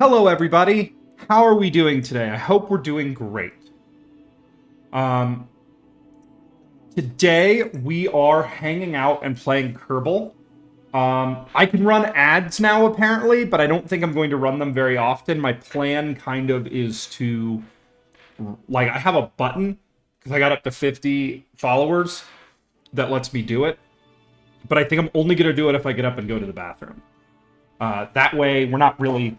Hello, everybody. How are we doing today? I hope we're doing great. Today we are hanging out and playing Kerbal. I can run ads now, apparently, but I don't think I'm going to run them very often. My plan kind of is to, I have a button, because I got up to 50 followers, that lets me do it. But I think I'm only going to do it if I get up and go to the bathroom. That way, we're not really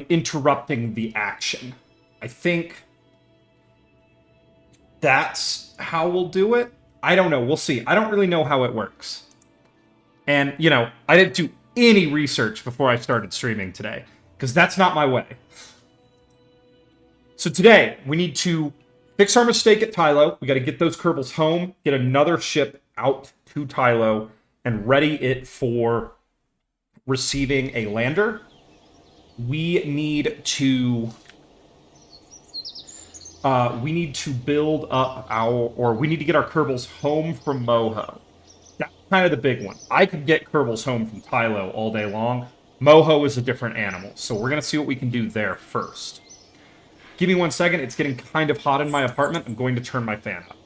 interrupting the action. I think that's how we'll do it. I don't know. We'll see. I don't really know how it works. And, I didn't do any research before I started streaming today, because that's not my way. So today, we need to fix our mistake at Tylo. We got to get those kerbals home, get another ship out to Tylo, and ready it for receiving a lander. We need to build up we need to get our kerbals home from Moho. That's kind of the big one. I could get kerbals home from Tylo all day long. Moho is a different animal, so we're going to see what we can do there first. Give me 1 second. It's getting kind of hot in my apartment. I'm going to turn my fan up.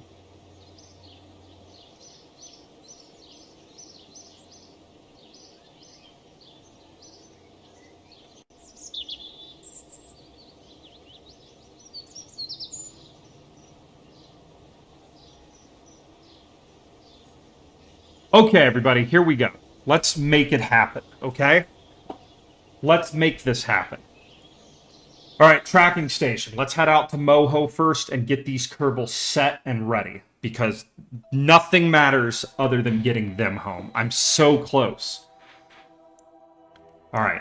Okay, everybody, here we go. Let's make it happen, okay? Let's make this happen. All right, tracking station. Let's head out to Moho first and get these kerbals set and ready, because nothing matters other than getting them home. I'm so close. All right.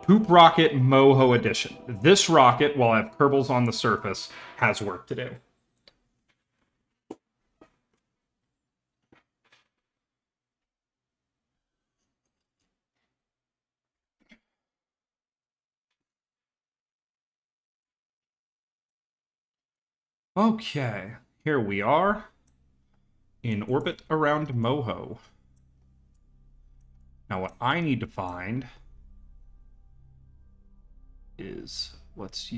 Poop Rocket Moho Edition. This rocket, while I have kerbals on the surface, has work to do. Okay, here we are in orbit around Moho. Now what I need to find is let's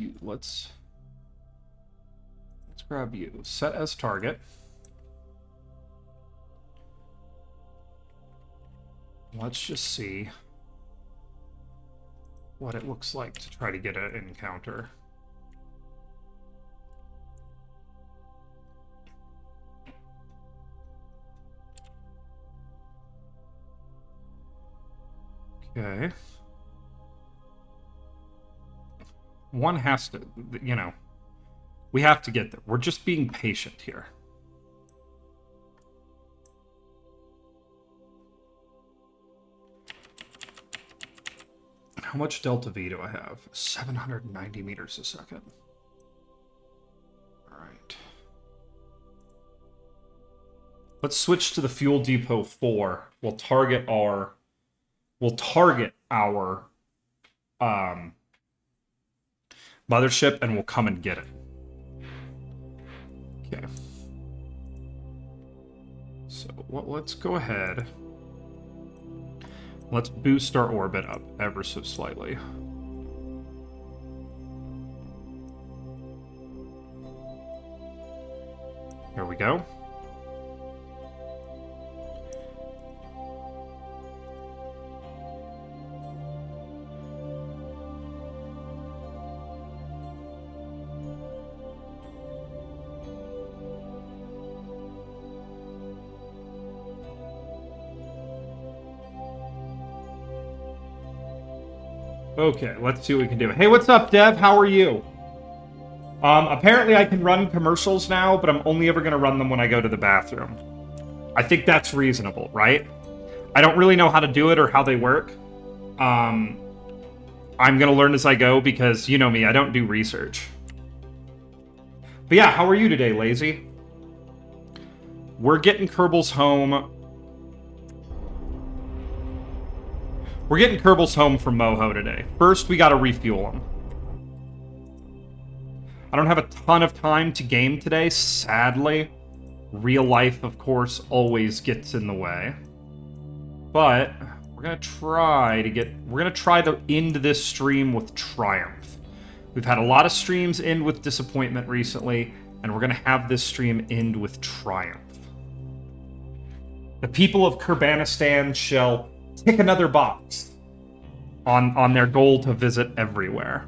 grab you. Set as target. Let's just see what it looks like to try to get an encounter. Okay. One has to, we have to get there. We're just being patient here. How much delta V do I have? 790 meters a second. All right. Let's switch to the fuel depot 4. We'll target our mothership, and we'll come and get it. Okay. So let's go ahead. Let's boost our orbit up ever so slightly. There we go. Okay, let's see what we can do. Hey, what's up, Dev? How are you? Apparently I can run commercials now, but I'm only ever going to run them when I go to the bathroom. I think that's reasonable, right? I don't really know how to do it or how they work. I'm going to learn as I go because, you know me, I don't do research. But yeah, how are you today, Lazy? We're getting kerbals home. We're getting kerbals home from Moho today. First, we gotta refuel them. I don't have a ton of time to game today, sadly. Real life, of course, always gets in the way. But We're gonna try to end this stream with triumph. We've had a lot of streams end with disappointment recently, and we're gonna have this stream end with triumph. The people of Kurbanistan shall tick another box on their goal to visit everywhere.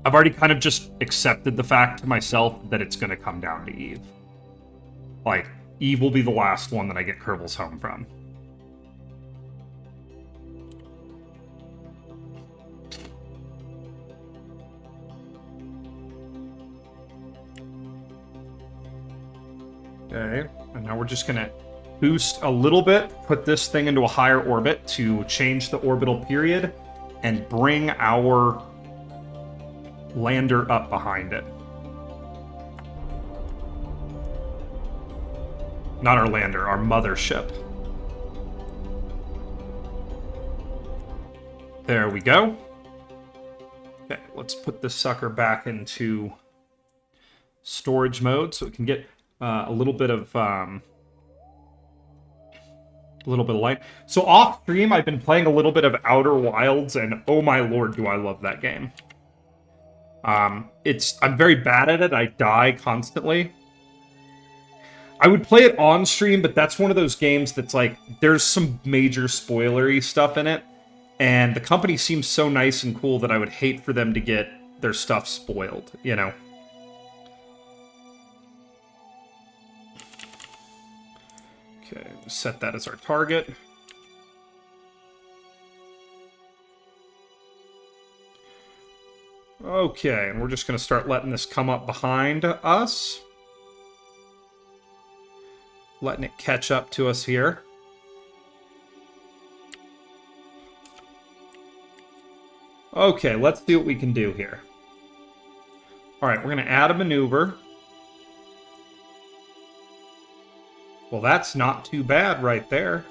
I've already kind of just accepted the fact to myself that it's going to come down to Eve. Like, Eve will be the last one that I get Kerbals home from. Okay, and now we're just going to boost a little bit, put this thing into a higher orbit to change the orbital period, and bring our lander up behind it. Not our lander, our mothership. There we go. Okay, let's put this sucker back into storage mode so it can get a little bit of light. So off stream, I've been playing a little bit of Outer Wilds, and oh my lord, do I love that game. I'm very bad at it. I die constantly. I would play it on stream, but that's one of those games that's like, there's some major spoilery stuff in it, and the company seems so nice and cool that I would hate for them to get their stuff spoiled, you know? Okay, set that as our target. Okay, and we're just going to start letting this come up behind us. Letting it catch up to us here. Okay, let's see what we can do here. Alright, we're going to add a maneuver. Well, that's not too bad right there.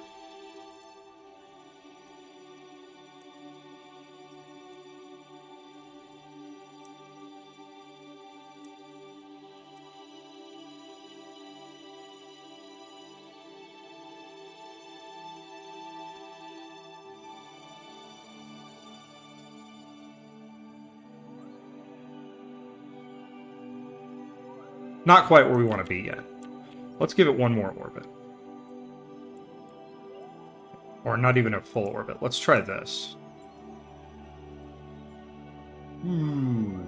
Not quite where we want to be yet. Let's give it one more orbit. Or not even a full orbit. Let's try this. 10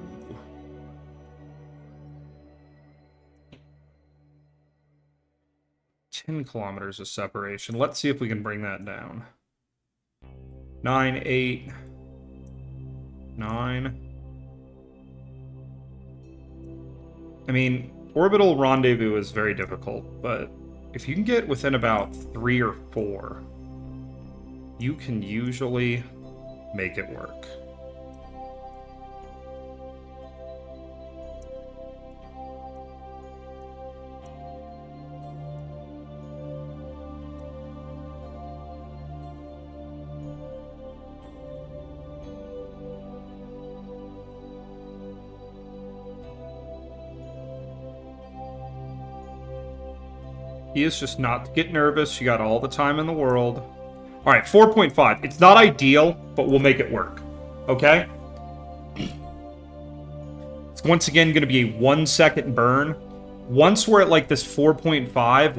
kilometers of separation. Let's see if we can bring that down. 9, 8, 9. I mean, orbital rendezvous is very difficult, but if you can get within about 3 or 4, you can usually make it work. He is just not to get nervous. You got all the time in the world. All right, 4.5. It's not ideal, but we'll make it work. Okay? It's once again going to be a 1 second burn. Once we're at like this 4.5,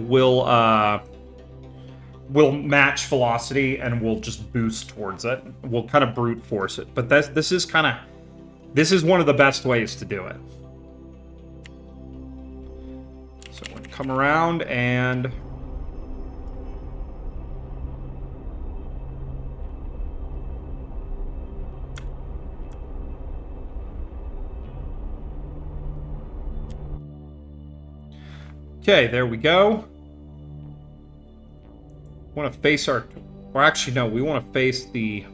we'll match velocity and we'll just boost towards it. We'll kind of brute force it. But this is one of the best ways to do it. So we're going to come around and okay, there we go. Want to face or actually no, we want to face the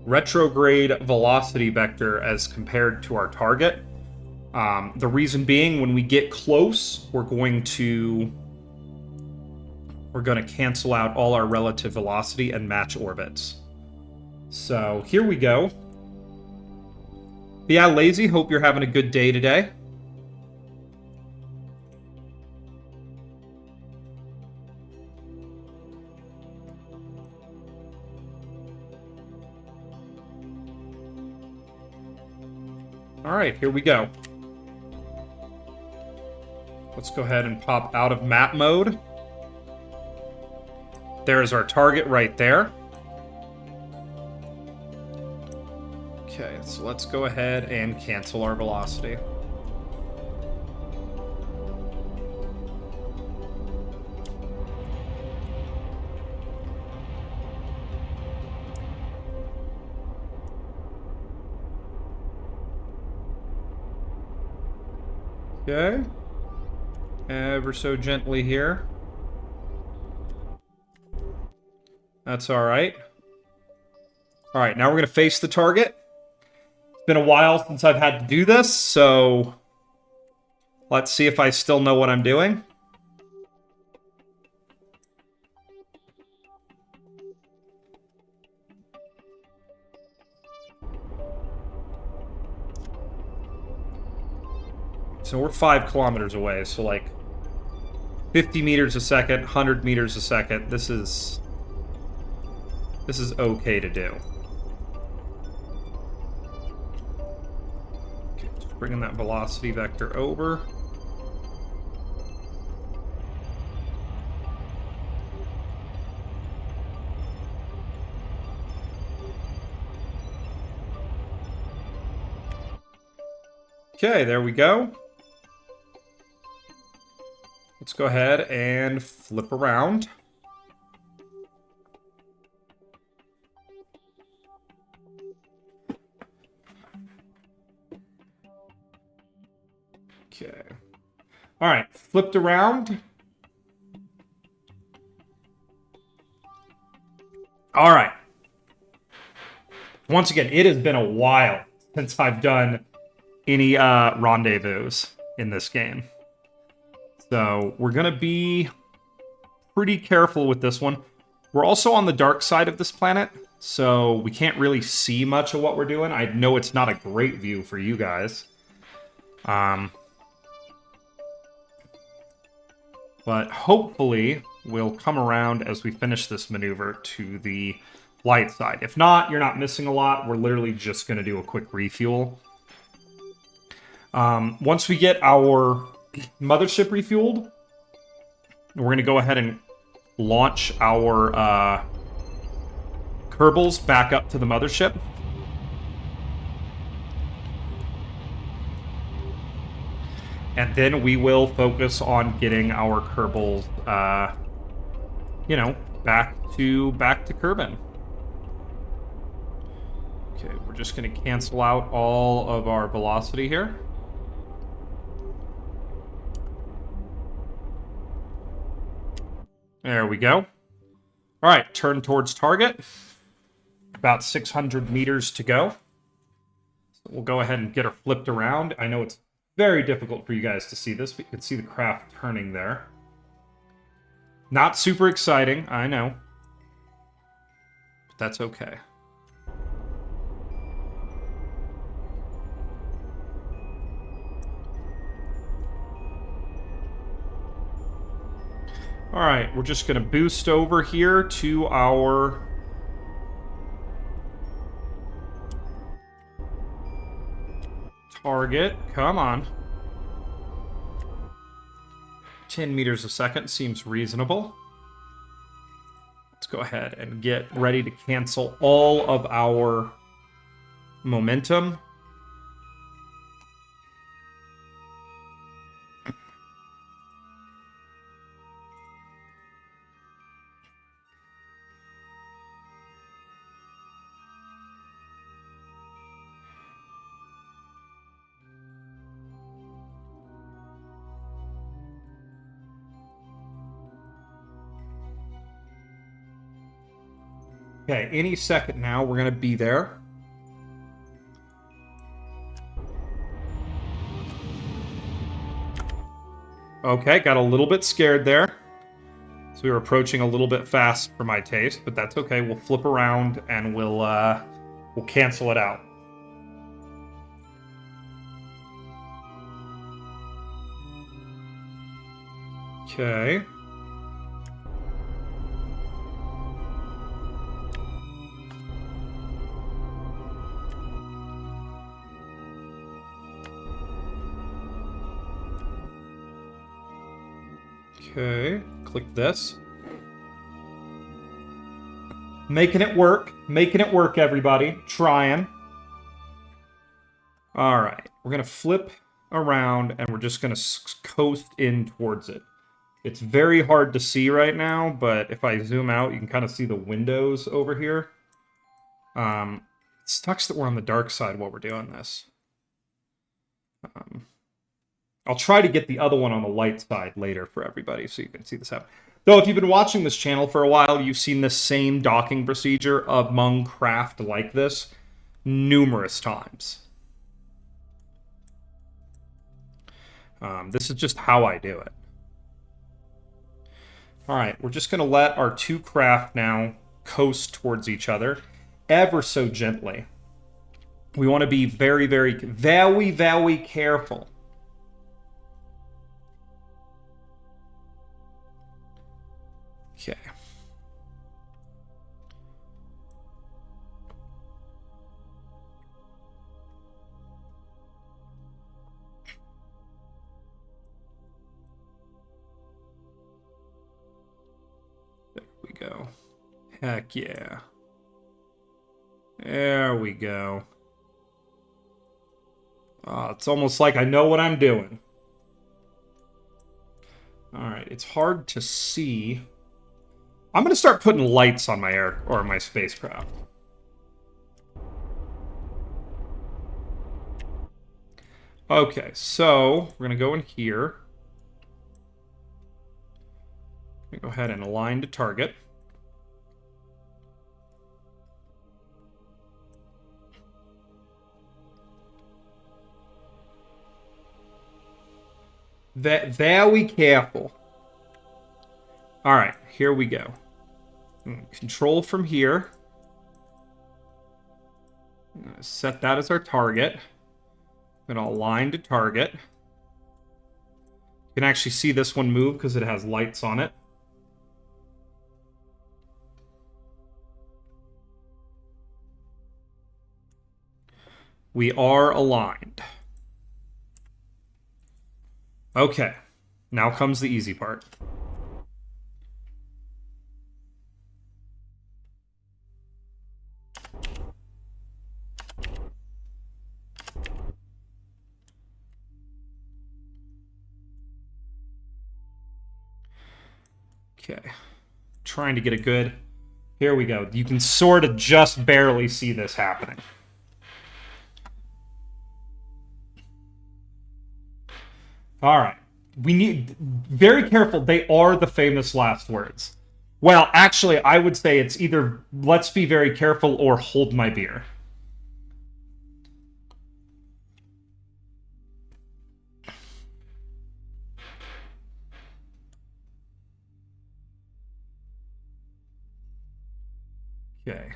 retrograde velocity vector as compared to our target. The reason being, when we get close, we're going to cancel out all our relative velocity and match orbits. So here we go. But yeah, Lazy, hope you're having a good day today. Alright, here we go. Let's go ahead and pop out of map mode. There's our target right there. Okay, so let's go ahead and cancel our velocity. Okay. Ever so gently here. That's alright. Alright, now we're going to face the target. It's been a while since I've had to do this, so let's see if I still know what I'm doing. So we're 5 kilometers away, so like 50 meters a second, 100 meters a second. This is okay to do. Okay, just bringing that velocity vector over. Okay, there we go. Let's go ahead and flip around. Okay. All right, flipped around. All right. Once again, it has been a while since I've done any rendezvous in this game. So we're going to be pretty careful with this one. We're also on the dark side of this planet, so we can't really see much of what we're doing. I know it's not a great view for you guys. But hopefully we'll come around as we finish this maneuver to the light side. If not, you're not missing a lot. We're literally just going to do a quick refuel. Once we get our mothership refueled, we're going to go ahead and launch our kerbals back up to the mothership. And then we will focus on getting our kerbals, you know, back to Kerbin. Okay, we're just going to cancel out all of our velocity here. There we go. All right, turn towards target. About 600 meters to go. So we'll go ahead and get her flipped around. I know it's very difficult for you guys to see this, but you can see the craft turning there. Not super exciting, I know. But that's okay. All right, we're just going to boost over here to our target. Come on. 10 meters a second seems reasonable. Let's go ahead and get ready to cancel all of our momentum. Okay, any second now, we're going to be there. Okay, got a little bit scared there. So we were approaching a little bit fast for my taste, but that's okay. We'll flip around and we'll cancel it out. Okay. Okay, click this. Making it work. Making it work, everybody. Trying. All right, we're going to flip around, and we're just going to coast in towards it. It's very hard to see right now, but if I zoom out, you can kind of see the windows over here. It sucks that we're on the dark side while we're doing this. I'll try to get the other one on the light side later for everybody so you can see this happen. Though, if you've been watching this channel for a while, you've seen this same docking procedure among craft like this numerous times. This is just how I do it. All right, we're just going to let our two craft now coast towards each other ever so gently. We want to be very, very, very, very careful. Okay. There we go. Heck yeah. There we go. Oh, it's almost like I know what I'm doing. Alright, it's hard to see. I'm going to start putting lights on my my spacecraft. Okay, so we're going to go in here. Go ahead and align to target. Very careful. All right, here we go. Control from here. I'm going to set that as our target. I'm going to align to target. You can actually see this one move because it has lights on it. We are aligned. Okay, now comes the easy part. Okay, trying to get a good... Here we go. You can sort of just barely see this happening. All right. We need... Very careful. They are the famous last words. Well, actually, I would say it's either let's be very careful or hold my beer. Okay.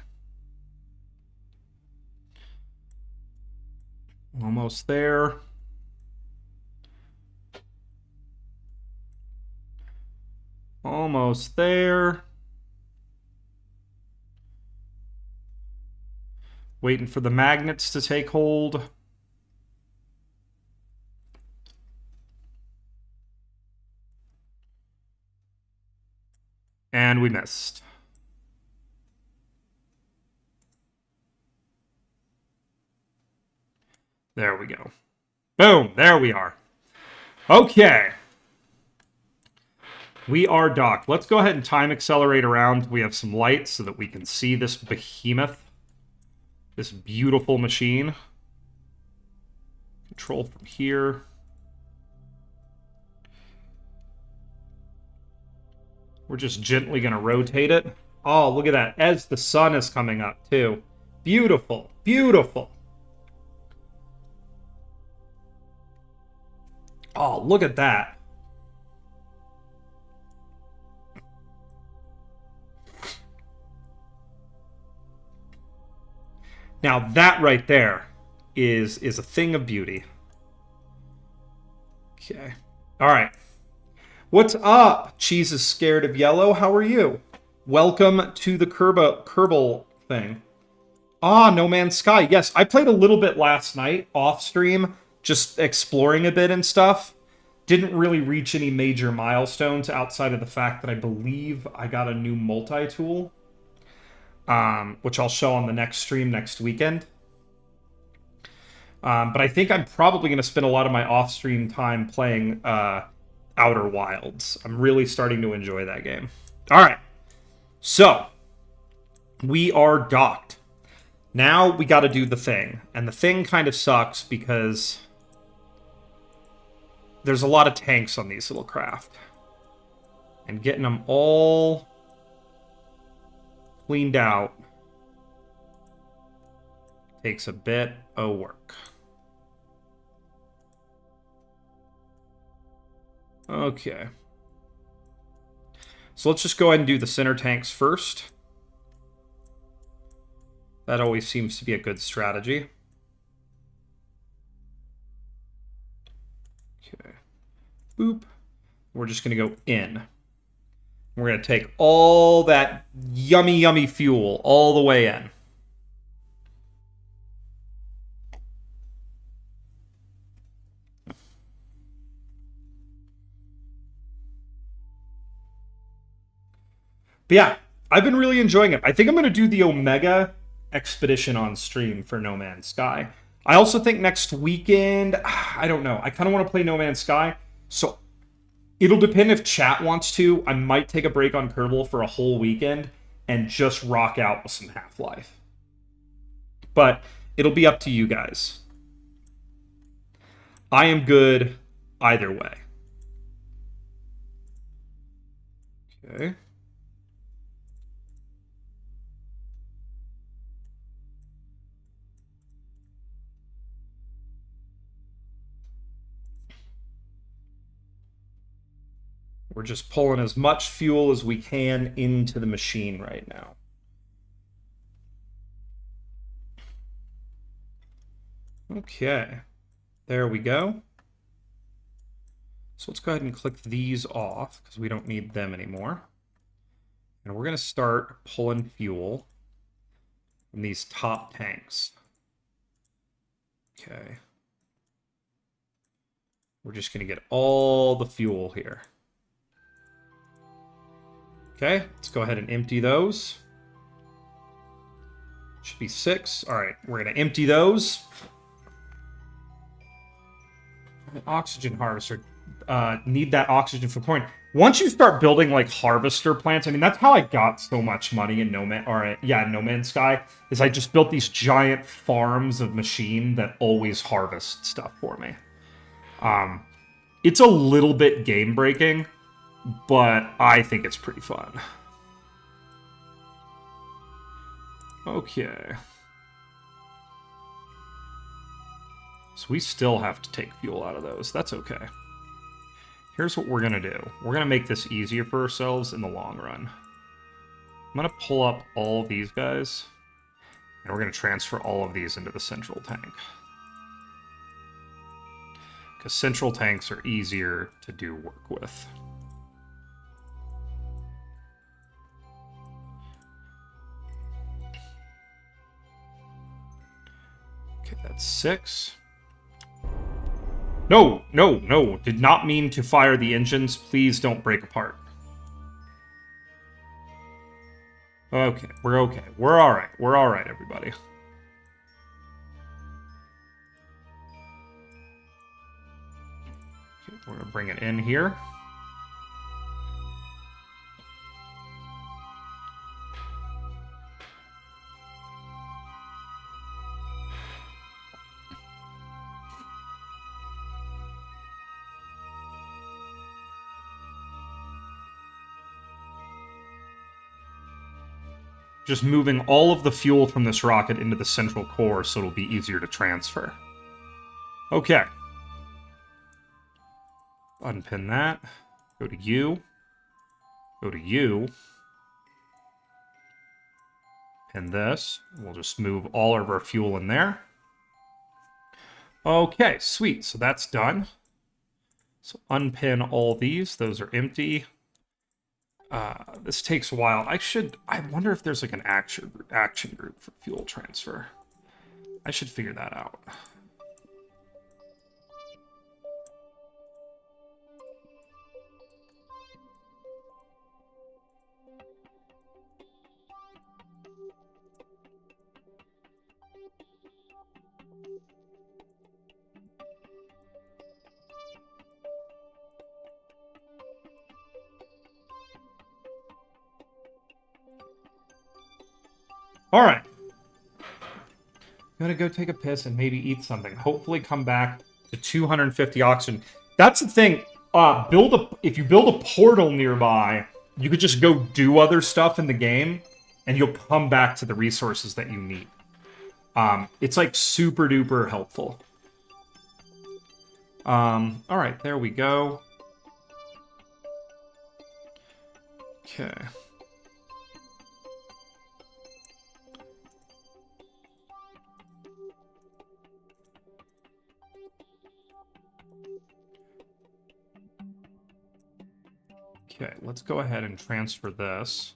Almost there. Almost there. Waiting for the magnets to take hold. And we missed. There we go. Boom, there we are. Okay. We are docked. Let's go ahead and time accelerate around. We have some lights so that we can see this behemoth. This beautiful machine. Control from here. We're just gently going to rotate it. Oh, look at that. As the sun is coming up, too. Beautiful. Beautiful. Oh, look at that. Now, that right there is a thing of beauty. Okay. All right. What's up? Cheese is scared of yellow. How are you? Welcome to the Kerbal thing. Ah, No Man's Sky. Yes, I played a little bit last night off stream, just exploring a bit and stuff. Didn't really reach any major milestones outside of the fact that I believe I got a new multi-tool, which I'll show on the next stream next weekend. But I think I'm probably going to spend a lot of my off-stream time playing Outer Wilds. I'm really starting to enjoy that game. All right. So, we are docked. Now we got to do the thing. And the thing kind of sucks because there's a lot of tanks on these little craft. And getting them all cleaned out takes a bit of work. Okay. So let's just go ahead and do the center tanks first. That always seems to be a good strategy. Okay. Boop. We're just going to go in. We're going to take all that yummy, yummy fuel all the way in. But yeah, I've been really enjoying it. I think I'm going to do the Omega Expedition on stream for No Man's Sky. I also think next weekend, I don't know. I kind of want to play No Man's Sky. So it'll depend if chat wants to. I might take a break on Kerbal for a whole weekend and just rock out with some Half-Life. But it'll be up to you guys. I am good either way. Okay. We're just pulling as much fuel as we can into the machine right now. Okay, there we go. So let's go ahead and click these off because we don't need them anymore. And we're going to start pulling fuel from these top tanks. Okay. We're just going to get all the fuel here. Okay, let's go ahead and empty those. Should be 6. All right, we're going to empty those. Oxygen harvester. Need that oxygen for point. Once you start building like harvester plants, I mean that's how I got so much money in No Man's Sky. Is I just built these giant farms of machine that always harvest stuff for me. It's a little bit game breaking, but I think it's pretty fun. Okay. So we still have to take fuel out of those. That's okay. Here's what we're going to do. We're going to make this easier for ourselves in the long run. I'm going to pull up all of these guys, and we're going to transfer all of these into the central tank. Because central tanks are easier to do work with. Okay, that's 6. No, no, no. Did not mean to fire the engines. Please don't break apart. Okay, we're okay. We're alright. We're alright, everybody. Okay, we're going to bring it in here. Just moving all of the fuel from this rocket into the central core so it'll be easier to transfer. Okay. Unpin that. Go to you. Go to you. Pin this. We'll just move all of our fuel in there. Okay, sweet. So that's done. So unpin all these. Those are empty. This takes a while. I wonder if there's like an action group for fuel transfer. I should figure that out. All right. I'm gonna go take a piss and maybe eat something. Hopefully come back to 250 oxygen. That's the thing. If you build a portal nearby, you could just go do other stuff in the game, and you'll come back to the resources that you need. It's like super duper helpful. All right, there we go. Okay. Okay, let's go ahead and transfer this.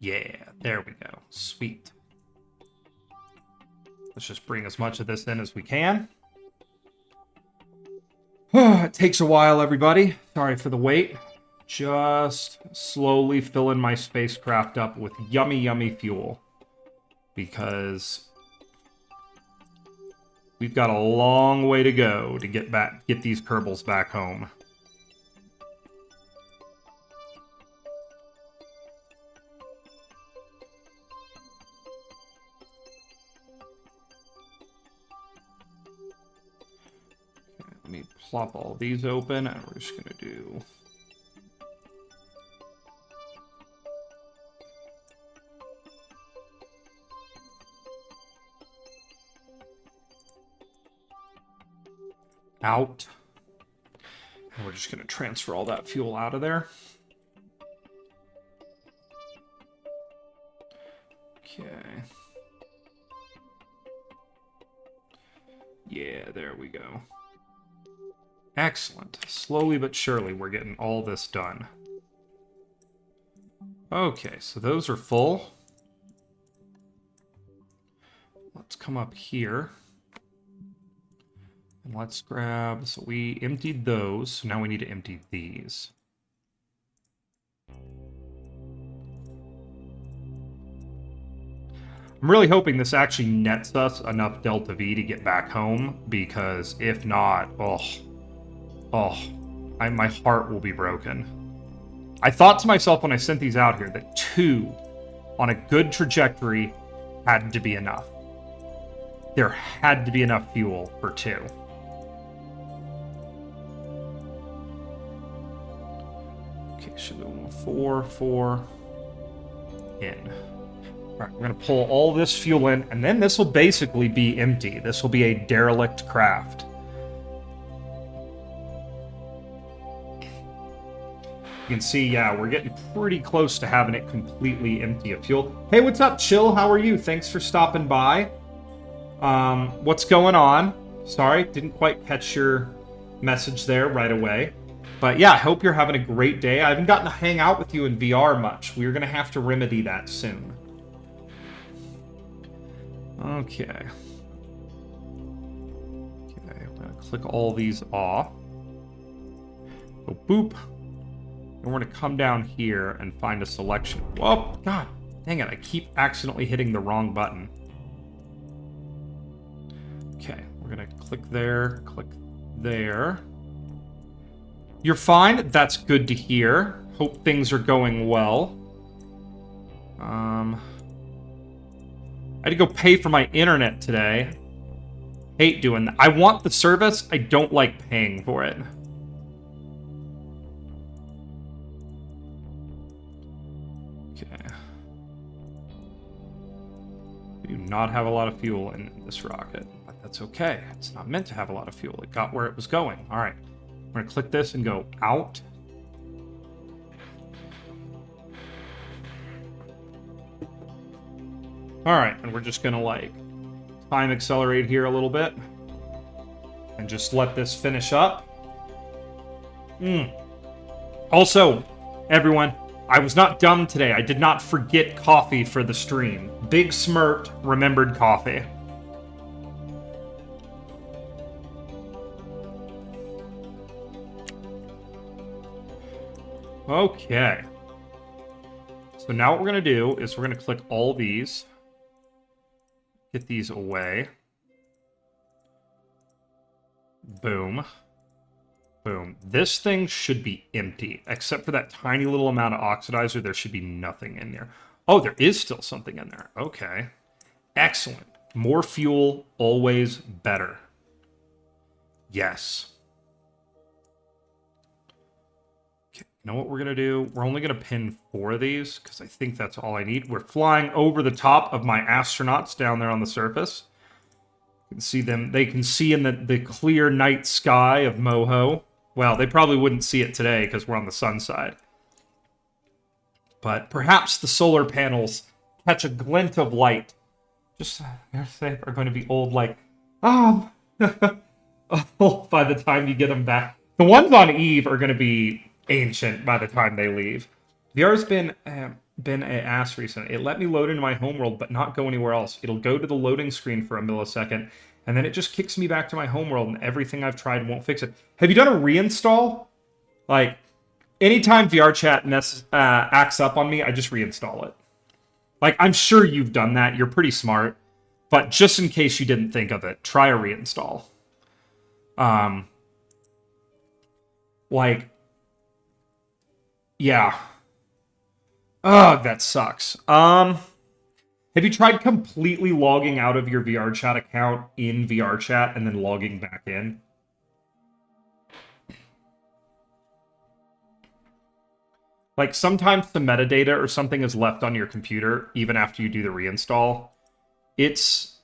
Yeah, there we go. Sweet. Let's just bring as much of this in as we can. It takes a while, everybody. Sorry for the wait. Just slowly filling my spacecraft up with yummy, yummy fuel. Because we've got a long way to go to get these kerbals back home. Let me plop all these open, and we're just gonna do... out. And we're just gonna transfer all that fuel out of there. Okay. Yeah, there we go. Excellent. Slowly but surely, we're getting all this done. Okay, so those are full. Let's come up here. And let's grab... So we emptied those, so now we need to empty these. I'm really hoping this actually nets us enough Delta V to get back home, because if not, my heart will be broken. I thought to myself when I sent these out here that 2 on a good trajectory had to be enough. There had to be enough fuel for 2. Okay, so go 4 in. Alright, we're going to pull all this fuel in, and then this will basically be empty. This will be a derelict craft. You can see, yeah, we're getting pretty close to having it completely empty of fuel. Hey, what's up, Chill? How are you? Thanks for stopping by. What's going on? Sorry, didn't quite catch your message there right away. But yeah, I hope you're having a great day. I haven't gotten to hang out with you in VR much. We're going to have to remedy that soon. Okay. Okay, I'm going to click all these off. Go boop. And we're going to come down here and find a selection. Whoa, God, dang it, I keep accidentally hitting the wrong button. Okay, we're going to click there, click there. You're fine, that's good to hear. Hope things are going well. I had to go pay for my internet today. Hate doing that. I want the service, I don't like paying for it. Okay. We do not have a lot of fuel in this rocket, but that's okay. It's not meant to have a lot of fuel. It got where it was going. All right. I'm going to click this and go out. All right, and we're just going to, like, time accelerate here a little bit. And just let this finish up. Also, everyone, I was not dumb today. I did not forget coffee for the stream. Big Smirt remembered coffee. Okay. So now what we're going to do is we're going to click all these. Get these away. Boom. Boom. This thing should be empty. Except for that tiny little amount of oxidizer, there should be nothing in there. Oh, there is still something in there. Okay. Excellent. More fuel, always better. Yes. Okay, you know what we're going to do? We're only going to pin 4 of these, because I think that's all I need. We're flying over the top of my astronauts down there on the surface. You can see them. They can see in the clear night sky of Moho. Well, they probably wouldn't see it today, because we're on the sun side. But perhaps the solar panels catch a glint of light. Just, say, are going to be old, like, oh, by the time you get them back. The ones on Eve are going to be ancient by the time they leave. VR's been an ass recently. It let me load into my homeworld, but not go anywhere else. It'll go to the loading screen for a millisecond, and then it just kicks me back to my homeworld, and everything I've tried won't fix it. Have you done a reinstall? Like, anytime VRChat acts up on me, I just reinstall it. Like, I'm sure you've done that. You're pretty smart. But just in case you didn't think of it, try a reinstall. Like, yeah. Ugh, that sucks. Have you tried completely logging out of your VRChat account in VRChat and then logging back in? Like, sometimes the metadata or something is left on your computer even after you do the reinstall. It's...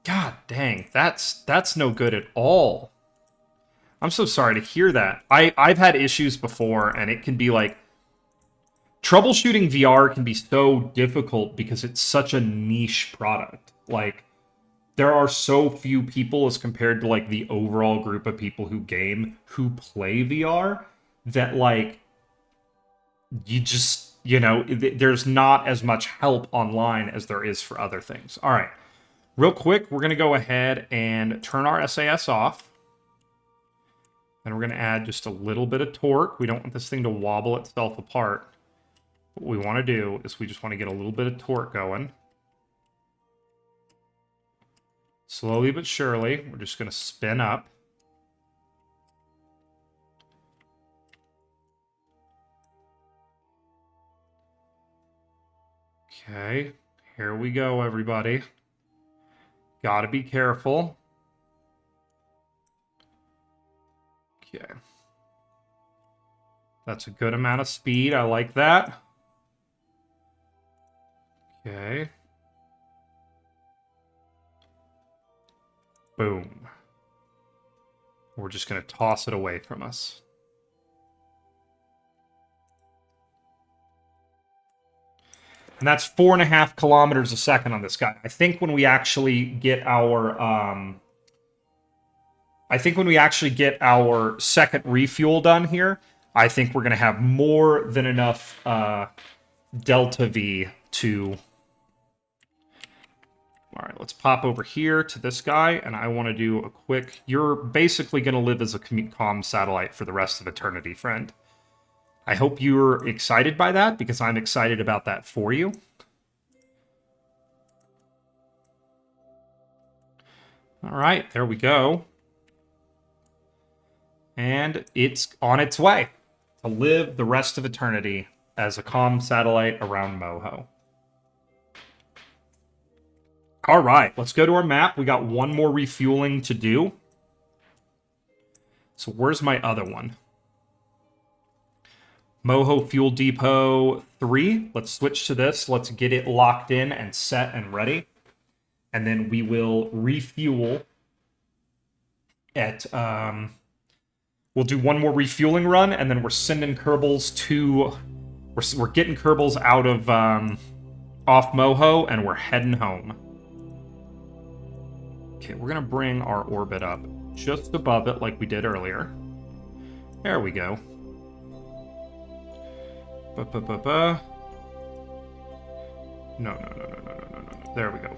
God dang, that's no good at all. I'm so sorry to hear that. I've had issues before, and it can be like... Troubleshooting VR can be so difficult because it's such a niche product. Like, there are so few people as compared to, like, the overall group of people who game, who play VR, that, like... You just, you know, there's not as much help online as there is for other things. All right. Real quick, we're going to go ahead and turn our SAS off. And we're going to add just a little bit of torque. We don't want this thing to wobble itself apart. What we want to do is we just want to get a little bit of torque going. Slowly but surely, we're just going to spin up. Okay, here we go, everybody. Gotta be careful. Okay. That's a good amount of speed. I like that. Okay. Boom. We're just going to toss it away from us. And that's 4.5 kilometers a second on this guy. I think when we actually get our second refuel done here, I think we're going to have more than enough delta V to... All right, let's pop over here to this guy, and I want to do a quick... You're basically going to live as a comm satellite for the rest of eternity, friend. I hope you're excited by that, because I'm excited about that for you. All right, there we go. And it's on its way to live the rest of eternity as a comm satellite around Moho. All right, let's go to our map. We got one more refueling to do. So where's my other one? Moho Fuel Depot 3. Let's switch to this. Let's get it locked in and set and ready. And then we will refuel at... we'll do one more refueling run, and then we're sending kerbals to... We're getting kerbals out of off Moho, and we're heading home. Okay, we're going to bring our orbit up just above it like we did earlier. There we go. No. There we go.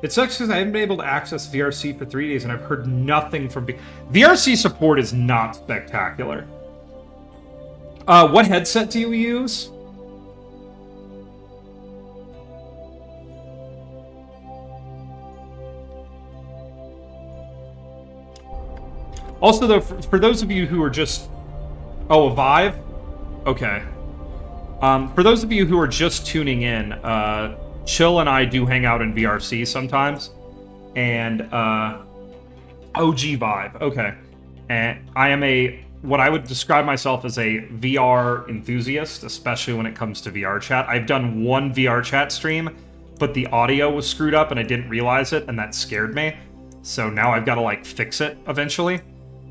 It sucks because I haven't been able to access VRC for 3 days, and I've heard nothing from... VRC support is not spectacular. What headset do you use? Also, though, for those of you who are just... Oh, a Vive? Okay. For those of you who are just tuning in, Chill and I do hang out in VRC sometimes. And, OG Vibe, okay. And I am what I would describe myself as a VR enthusiast, especially when it comes to VR chat. I've done one VR chat stream, but the audio was screwed up and I didn't realize it, and that scared me. So now I've got to, like, fix it eventually.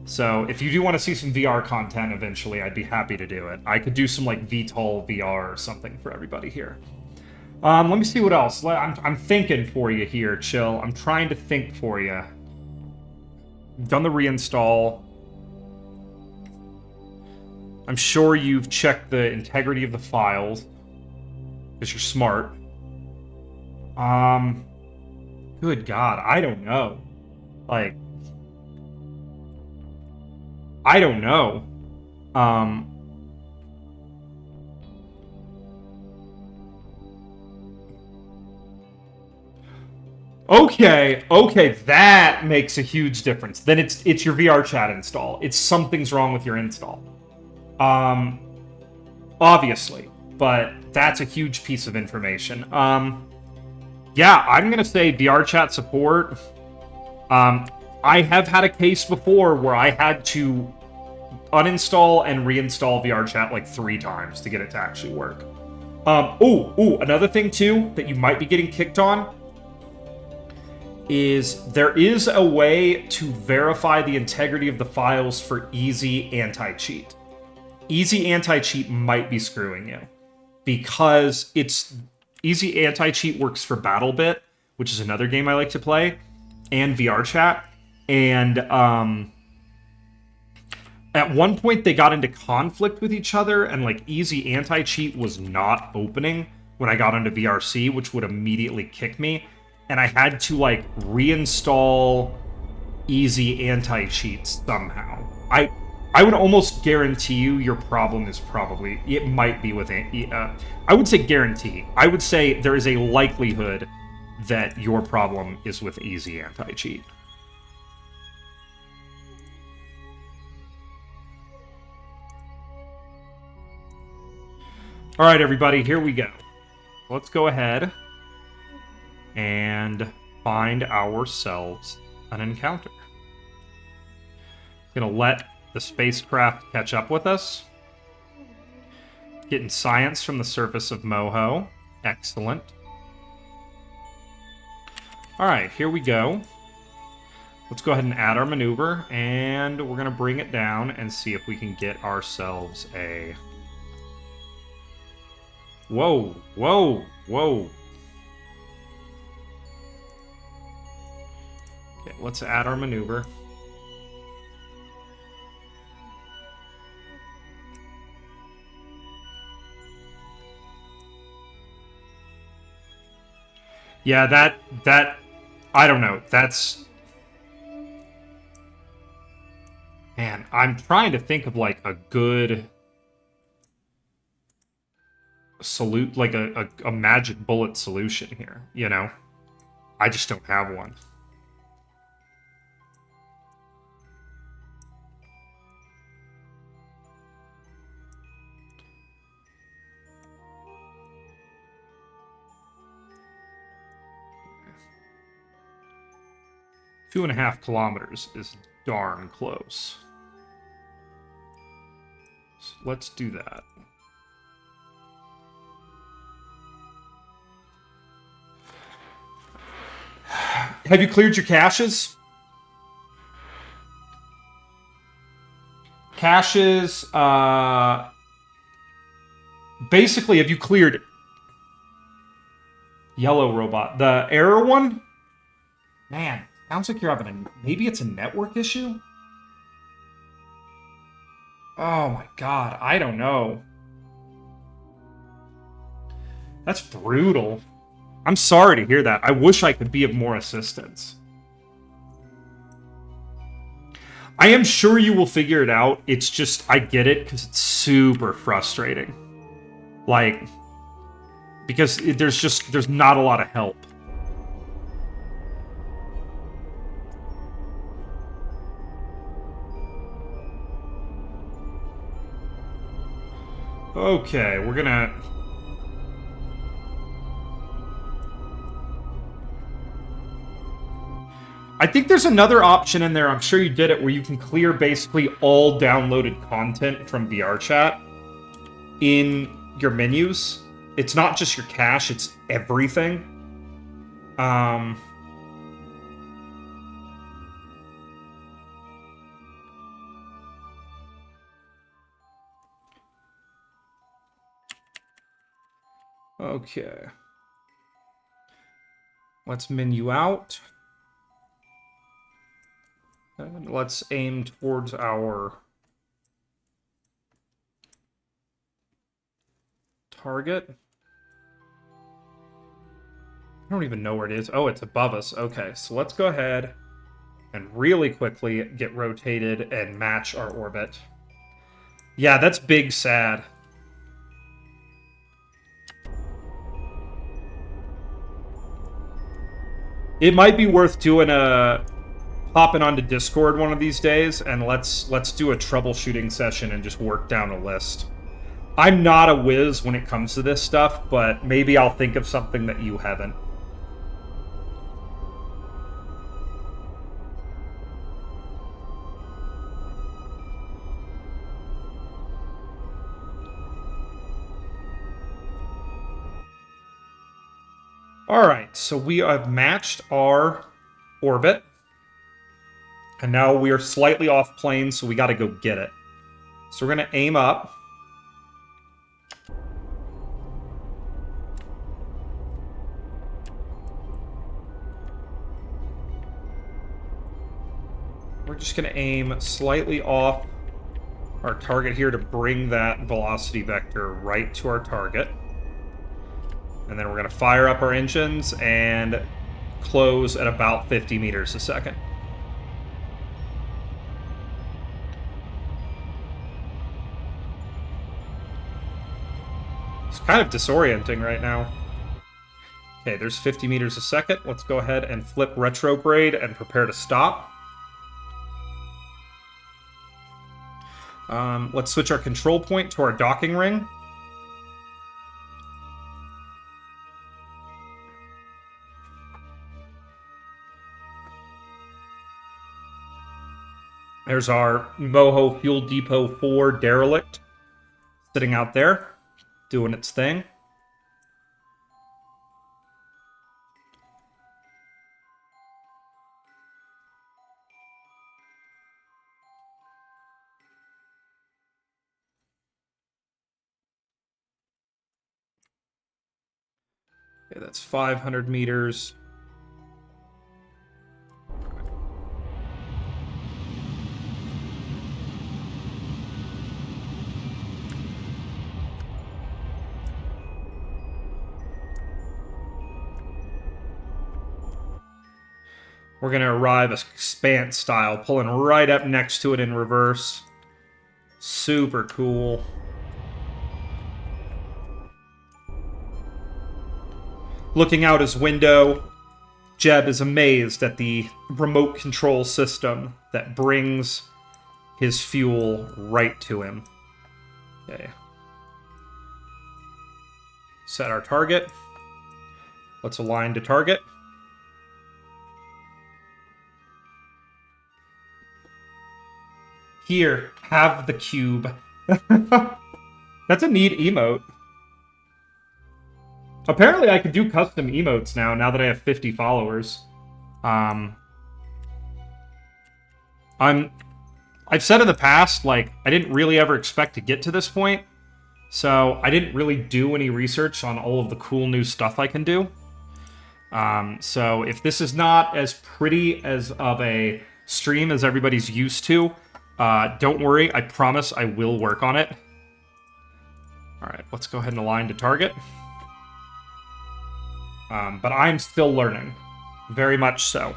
So if you do want to see some VR content eventually, I'd be happy to do it. I could do some, like, VTOL VR or something for everybody here. Let me see what else. I'm thinking for you here, Chill. I'm trying to think for you. Done the reinstall. I'm sure you've checked the integrity of the files, because you're smart. Good God, I don't know. Like, I don't know. Okay, that makes a huge difference. Then it's your VR chat install. It's something's wrong with your install. Obviously, but that's a huge piece of information. Yeah, I'm gonna say VR chat support. I have had a case before where I had to uninstall and reinstall VR chat like 3 times to get it to actually work. Another thing too that you might be getting kicked on is there is a way to verify the integrity of the files for easy anti-cheat. Easy anti-cheat might be screwing you because easy anti-cheat works for BattleBit, which is another game I like to play, and VR chat. And at one point they got into conflict with each other, and like easy anti-cheat was not opening when I got onto VRC, which would immediately kick me. And I had to like reinstall easy anti-cheat somehow. I would almost guarantee you your problem is probably, it might be with, I would say guarantee. I would say there is a likelihood that your problem is with easy anti-cheat. All right, everybody, here we go. Let's go ahead and find ourselves an encounter. Gonna let the spacecraft catch up with us. Getting science from the surface of Moho. Excellent. Alright, here we go. Let's go ahead and add our maneuver, and we're gonna bring it down and see if we can get ourselves a... Whoa, whoa, whoa. Okay, let's add our maneuver. Yeah, that, I don't know, that's... Man, I'm trying to think of, like, a good... like a magic bullet solution here, you know? I just don't have one. Two and a half kilometers is darn close. So let's do that. Have you cleared your caches? Caches, basically, have you cleared Yellow Robot? The error one? Man, sounds like you're having a... Maybe it's a network issue? Oh my god, I don't know. That's brutal. I'm sorry to hear that. I wish I could be of more assistance. I am sure you will figure it out. It's just, I get it, because it's super frustrating. Like, because there's not a lot of help. Okay, we're gonna... I think there's another option in there, I'm sure you did it, where you can clear basically all downloaded content from VRChat in your menus. It's not just your cache, it's everything. Okay. Let's menu out. And let's aim towards our target. I don't even know where it is. Oh, it's above us. Okay, so let's go ahead and really quickly get rotated and match our orbit. Yeah, that's big sad. It might be worth doing a hopping onto Discord one of these days, and let's do a troubleshooting session and just work down a list. I'm not a whiz when it comes to this stuff, but maybe I'll think of something that you haven't. Alright, so we have matched our orbit. And now we are slightly off plane, so we gotta go get it. So we're gonna aim up. We're just gonna aim slightly off our target here to bring that velocity vector right to our target. And then we're gonna fire up our engines and close at about 50 meters a second. It's kind of disorienting right now. Okay, there's 50 meters a second. Let's go ahead and flip retrograde and prepare to stop. Let's switch our control point to our docking ring. There's our Moho Fuel Depot 4 derelict sitting out there, doing its thing. Okay, that's 500 meters. We're going to arrive expanse style, pulling right up next to it in reverse. Super cool. Looking out his window, Jeb is amazed at the remote control system that brings his fuel right to him. Okay. Set our target. Let's align to target. Here, have the cube. That's a neat emote. Apparently I could do custom emotes now that I have 50 followers. I've said in the past, like, I didn't really ever expect to get to this point. So I didn't really do any research on all of the cool new stuff I can do. So if this is not as pretty as of a stream as everybody's used to, don't worry, I promise I will work on it. Alright, let's go ahead and align to target. But I'm still learning. Very much so.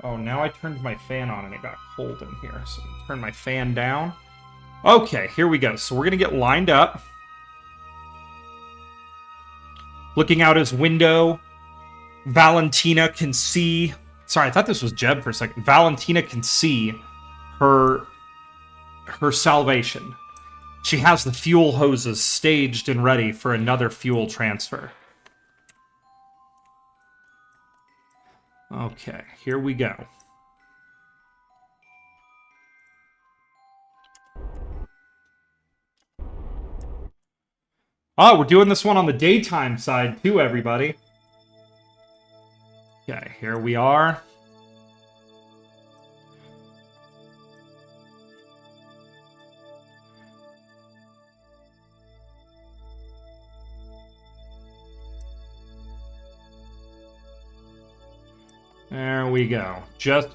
Oh, now I turned my fan on and it got cold in here. So turn my fan down. Okay, here we go. So we're going to get lined up. Looking out his window, Valentina can see... Sorry, I thought this was Jeb for a second. Valentina can see her salvation. She has the fuel hoses staged and ready for another fuel transfer. Okay, here we go. Oh, we're doing this one on the daytime side too, everybody. Okay, here we are. There we go.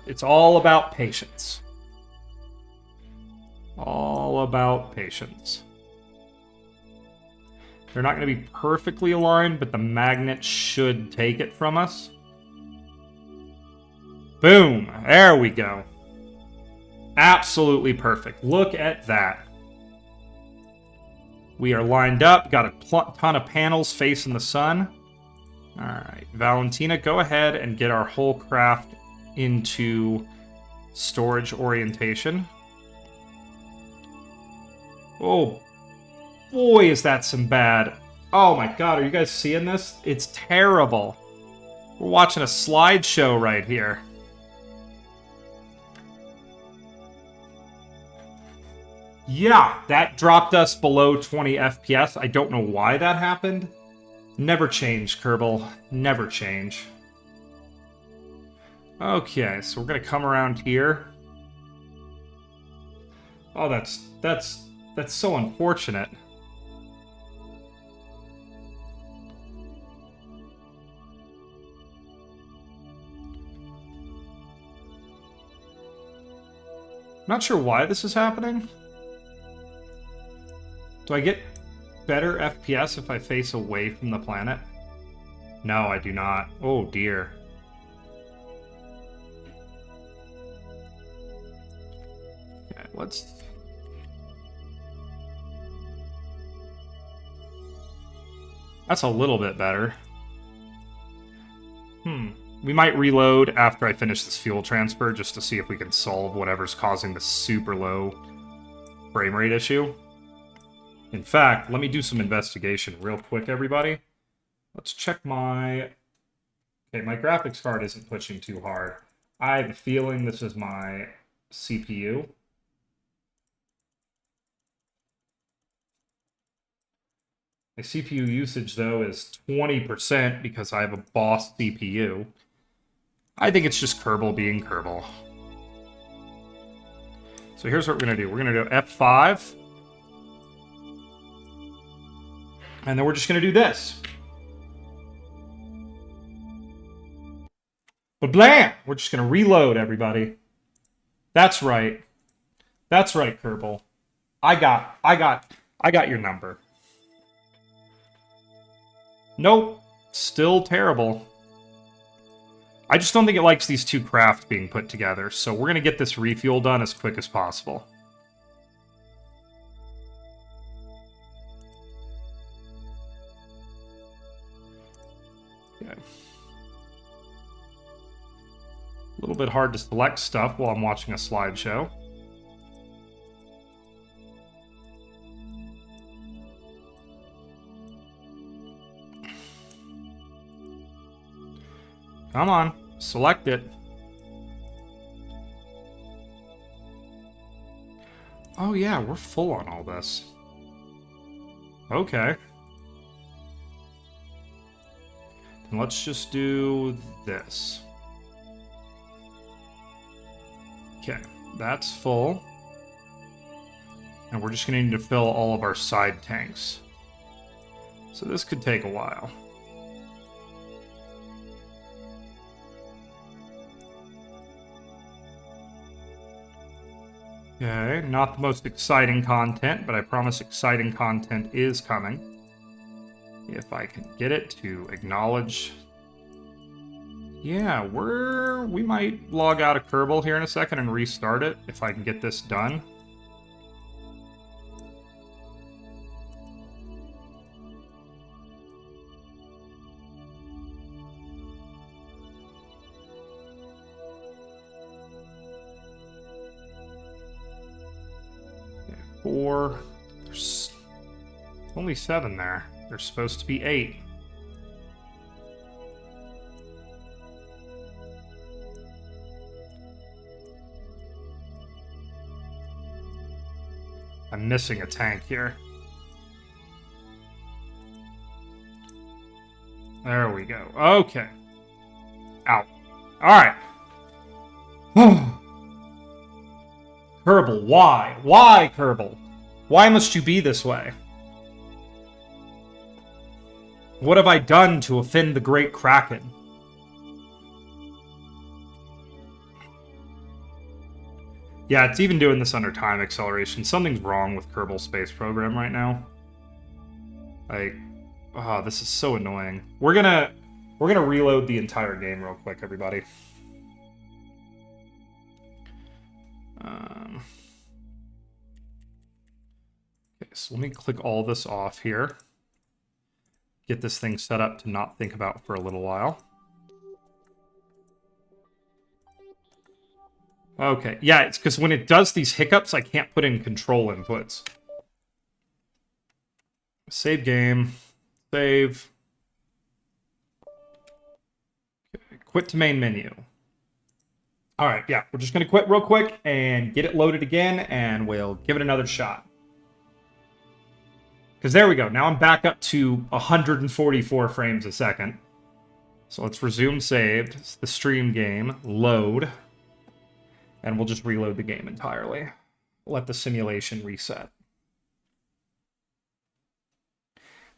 It's all about patience. All about patience. They're not going to be perfectly aligned, but the magnet should take it from us. Boom! There we go. Absolutely perfect. Look at that. We are lined up, got a ton of panels facing the sun. Alright, Valentina, go ahead and get our whole craft into storage orientation. Oh, boy, is that some bad... Oh my god, are you guys seeing this? It's terrible. We're watching a slideshow right here. Yeah, that dropped us below 20 FPS. I don't know why that happened. Never change, Kerbal. Never change. Okay, so we're gonna come around here. Oh, that's so unfortunate. Not sure why this is happening. Do I get better FPS if I face away from the planet? No, I do not. Oh, dear. Okay, let's... That's a little bit better. We might reload after I finish this fuel transfer just to see if we can solve whatever's causing the super low frame rate issue. In fact, let me do some investigation real quick, everybody. Let's check my... Okay, my graphics card isn't pushing too hard. I have a feeling this is my CPU. My CPU usage, though, is 20% because I have a boss CPU. I think it's just Kerbal being Kerbal. So here's what we're going to do. We're going to do F5. And then we're just going to do this. But blam! We're just going to reload, everybody. That's right. That's right, Kerbal. I got your number. Nope. Still terrible. I just don't think it likes these two craft being put together, so we're going to get this refuel done as quick as possible. Okay. A little bit hard to select stuff while I'm watching a slideshow. Come on, select it. Oh yeah, we're full on all this. Okay. And let's just do this. Okay, that's full. And we're just going to need to fill all of our side tanks. So this could take a while. Okay, not the most exciting content, but I promise exciting content is coming. If I can get it to acknowledge... Yeah, we might log out of Kerbal here in a second and restart it, if I can get this done. There's Only 7 there. There's supposed to be 8. I'm missing a tank here. There we go. Okay. Out. Alright. Kerbal, why? Why, Kerbal? Why must you be this way? What have I done to offend the great Kraken? Yeah, it's even doing this under time acceleration. Something's wrong with Kerbal Space Program right now. Like, oh, this is so annoying. We're gonna reload the entire game real quick, everybody. Okay, so let me click all this off here. Get this thing set up to not think about for a little while. Okay, yeah, it's because when it does these hiccups, I can't put in control inputs. Save game. Save. Okay, quit to main menu. Alright, yeah, we're just going to quit real quick and get it loaded again, and we'll give it another shot. Because there we go. Now I'm back up to 144 frames a second. So let's resume saved. It's the stream game. Load. And we'll just reload the game entirely. Let the simulation reset.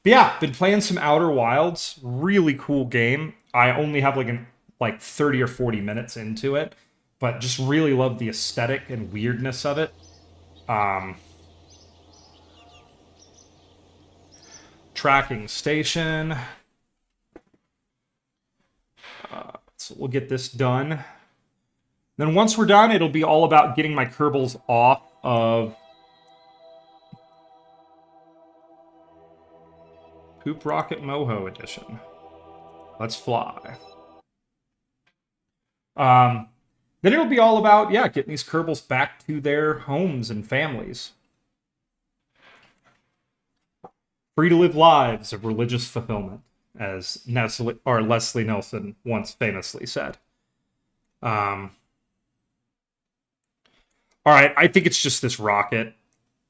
But yeah, been playing some Outer Wilds. Really cool game. I only have like 30 or 40 minutes into it. But just really love the aesthetic and weirdness of it. Tracking station. So we'll get this done. Then once we're done, it'll be all about getting my kerbals off of Poop Rocket Moho edition. Let's fly. Then it'll be all about, yeah, getting these kerbals back to their homes and families. Free to live lives of religious fulfillment, as Leslie Nelson once famously said. All right, I think it's just this rocket.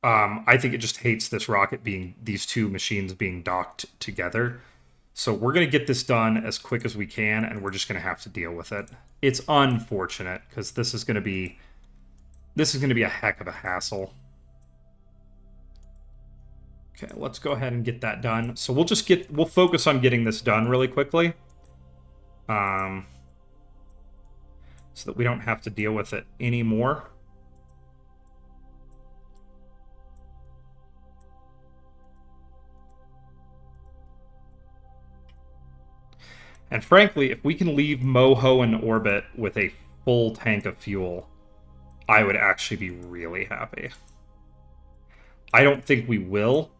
I think it just hates this rocket being, these two machines being docked together. So we're going to get this done as quick as we can, and we're just going to have to deal with it. It's unfortunate, because this is going to be a heck of a hassle. Okay, let's go ahead and get that done. So we'll focus on getting this done really quickly. So that we don't have to deal with it anymore. And frankly, if we can leave Moho in orbit with a full tank of fuel, I would actually be really happy. I don't think we will.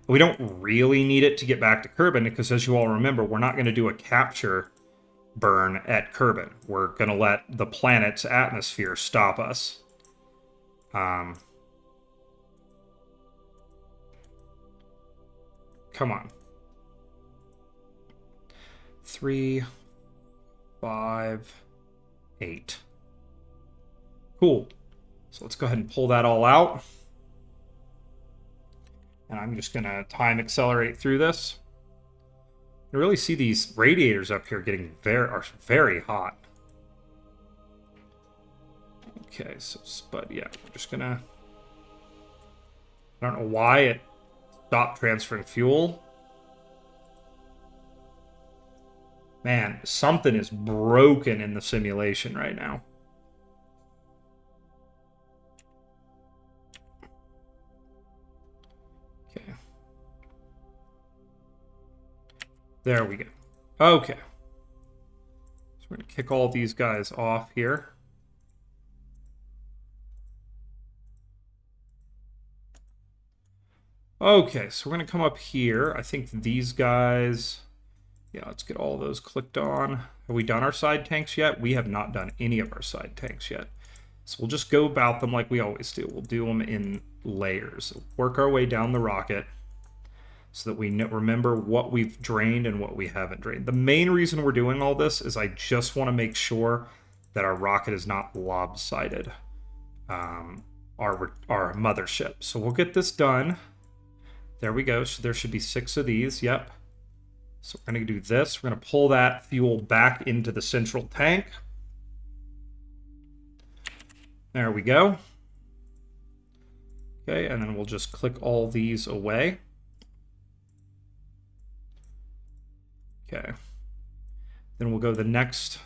We don't really need it to get back to Kerbin, because as you all remember, we're not going to do a capture burn at Kerbin. We're going to let the planet's atmosphere stop us. Come on. 3, 5, 8. Cool. So let's go ahead and pull that all out. And I'm just going to time accelerate through this. You really see these radiators up here getting very hot. Okay, but yeah, we're just going to... I don't know why it stopped transferring fuel. Man, something is broken in the simulation right now. Okay. There we go. Okay. So we're going to kick all these guys off here. Okay, so we're going to come up here. I think these guys... Yeah, let's get all those clicked on. Have we done our side tanks yet? We have not done any of our side tanks yet. So we'll just go about them like we always do. We'll do them in layers. Work our way down the rocket. so that we remember what we've drained and what we haven't drained. The main reason we're doing all this is I just want to make sure that our rocket is not lopsided, our mothership. So we'll get this done. There we go. So there should be 6 of these. Yep. So we're going to do this. We're going to pull that fuel back into the central tank. There we go. Okay, and then we'll just click all these away. Okay. Then we'll go the next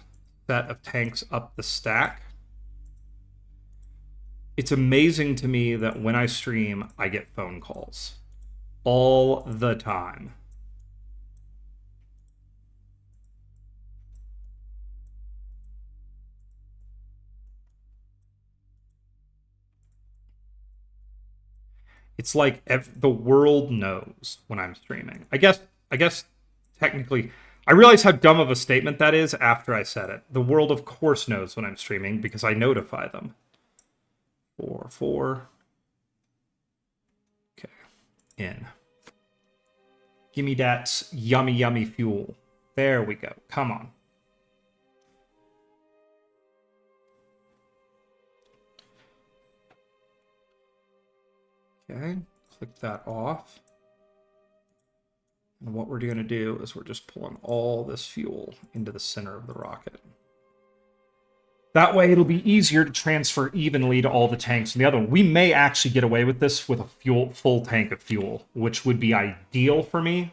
set of tanks up the stack. It's amazing to me that when I stream, I get phone calls. All the time. It's like the world knows when I'm streaming. I guess technically, I realize how dumb of a statement that is after I said it. The world, of course, knows when I'm streaming because I notify them. 4. Okay. In. Gimme that yummy, yummy fuel. There we go. Come on. Okay. Click that off. And what we're going to do is we're just pulling all this fuel into the center of the rocket. That way it'll be easier to transfer evenly to all the tanks in the other one. We may actually get away with this with a full tank of fuel, which would be ideal for me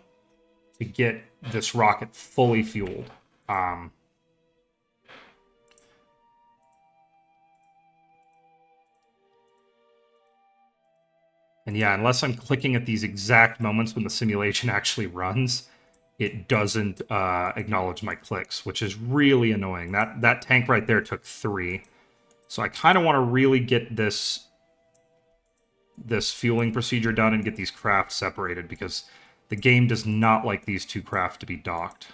to get this rocket fully fueled. And yeah, unless I'm clicking at these exact moments when the simulation actually runs, it doesn't acknowledge my clicks, which is really annoying. That tank right there took 3. So I kind of want to really get this fueling procedure done and get these craft separated, because the game does not like these 2 craft to be docked.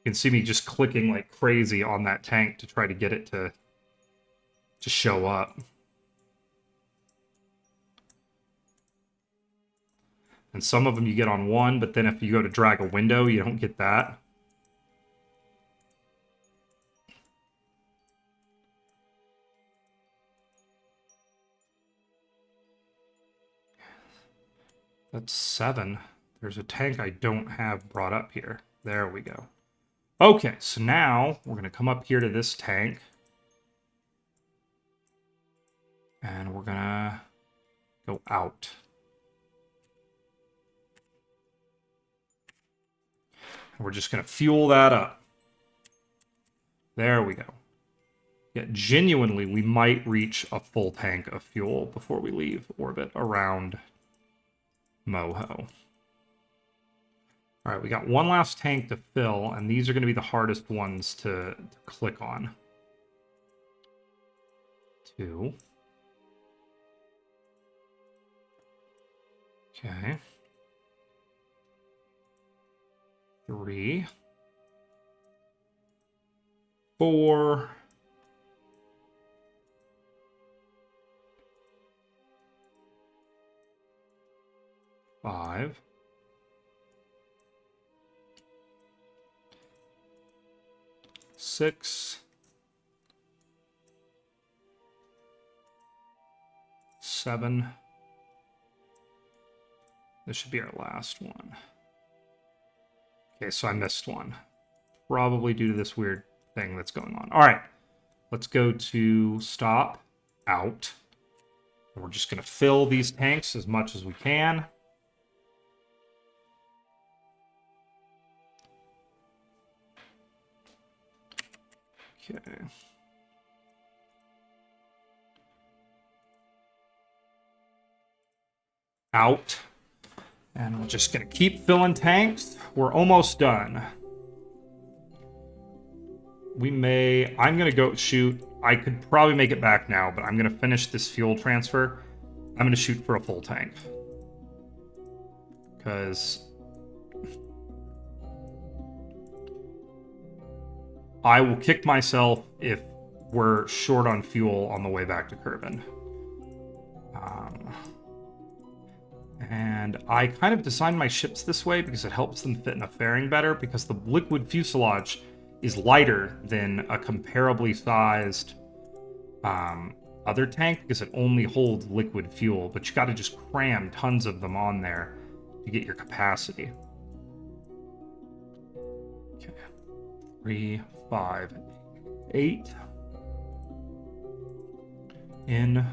You can see me just clicking like crazy on that tank to try to get it to show up. And some of them you get on 1, but then if you go to drag a window, you don't get that. That's 7. There's a tank I don't have brought up here. There we go. Okay, so now we're going to come up here to this tank. And we're going to go out. And we're just going to fuel that up. There we go. Yeah, genuinely, we might reach a full tank of fuel before we leave orbit around Moho. All right, we got one last tank to fill, and these are going to be the hardest ones to click on. 2. Okay. 3. 4. 5. 6. 7. This should be our last one. Okay, so I missed one. Probably due to this weird thing that's going on. All right, let's go to stop, out. And we're just going to fill these tanks as much as we can. Okay. Out. And we're just going to keep filling tanks. We're almost done. I'm going to go shoot. I could probably make it back now, but I'm going to finish this fuel transfer. I'm going to shoot for a full tank. Because I will kick myself if we're short on fuel on the way back to Kerbin. And I kind of designed my ships this way because it helps them fit in a fairing better, because the liquid fuselage is lighter than a comparably sized other tank, because it only holds liquid fuel, but you got to just cram tons of them on there to get your capacity. Okay. 3, 5, 8. In.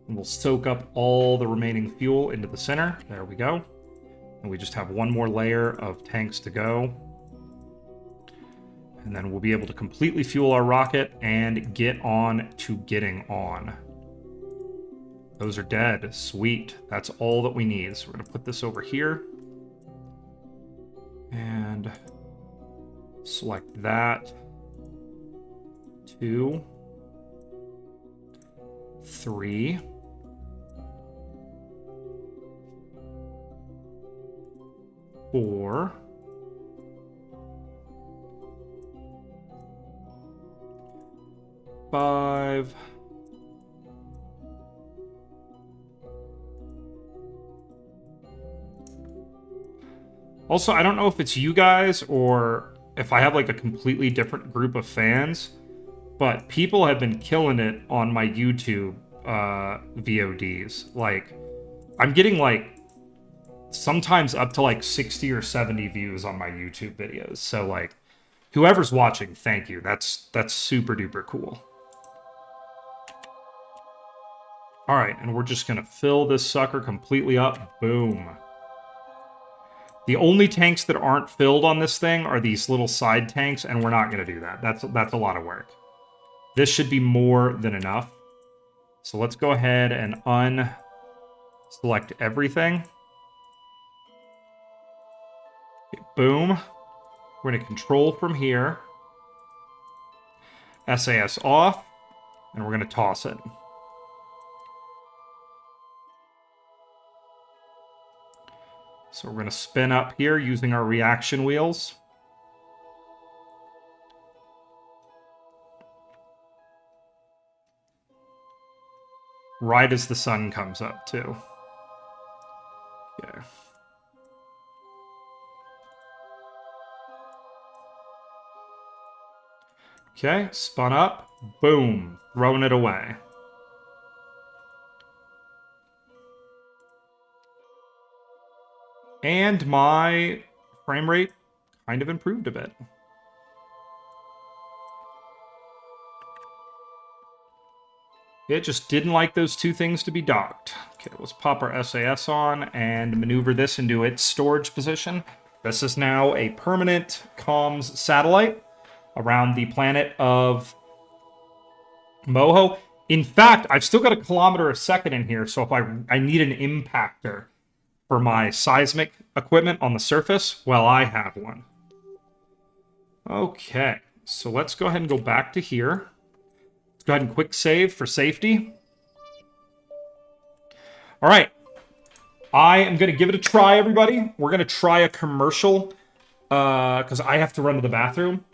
And we'll soak up all the remaining fuel into the center. There we go. And we just have one more layer of tanks to go. And then we'll be able to completely fuel our rocket and get on to getting on. Those are dead. Sweet. That's all that we need. So we're going to put this over here. And select that. 2, 3. 4. 5. Also, I don't know if it's you guys or if I have like a completely different group of fans, but people have been killing it on my YouTube VODs. Like, I'm getting like sometimes up to like 60 or 70 views on my YouTube videos. So like, whoever's watching, thank you. That's super duper cool. All right, and we're just gonna fill this sucker completely up. Boom. The only tanks that aren't filled on this thing are these little side tanks, and we're not gonna do that. That's a lot of work. This should be more than enough. So let's go ahead and unselect everything. Okay, boom. We're going to control from here. SAS off. And we're going to toss it. So we're going to spin up here using our reaction wheels. Right as the sun comes up, too. Okay. Okay, spun up. Boom. Throwing it away. And my frame rate kind of improved a bit. It just didn't like those two things to be docked. Okay, let's pop our SAS on and maneuver this into its storage position. This is now a permanent comms satellite around the planet of Moho. In fact, I've still got a kilometer a second in here, so if I need an impactor for my seismic equipment on the surface, well, I have one. Okay, so let's go ahead and go back to here. Let's go ahead and quick save for safety. All right. I am going to give it a try, everybody. We're going to try a commercial because I have to run to the bathroom.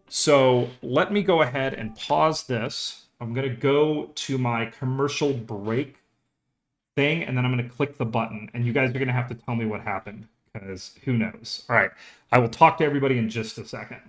So let me go ahead and pause this. I'm going to go to my commercial break thing, and then I'm going to click the button. And you guys are going to have to tell me what happened, because who knows. All right. I will talk to everybody in just a second.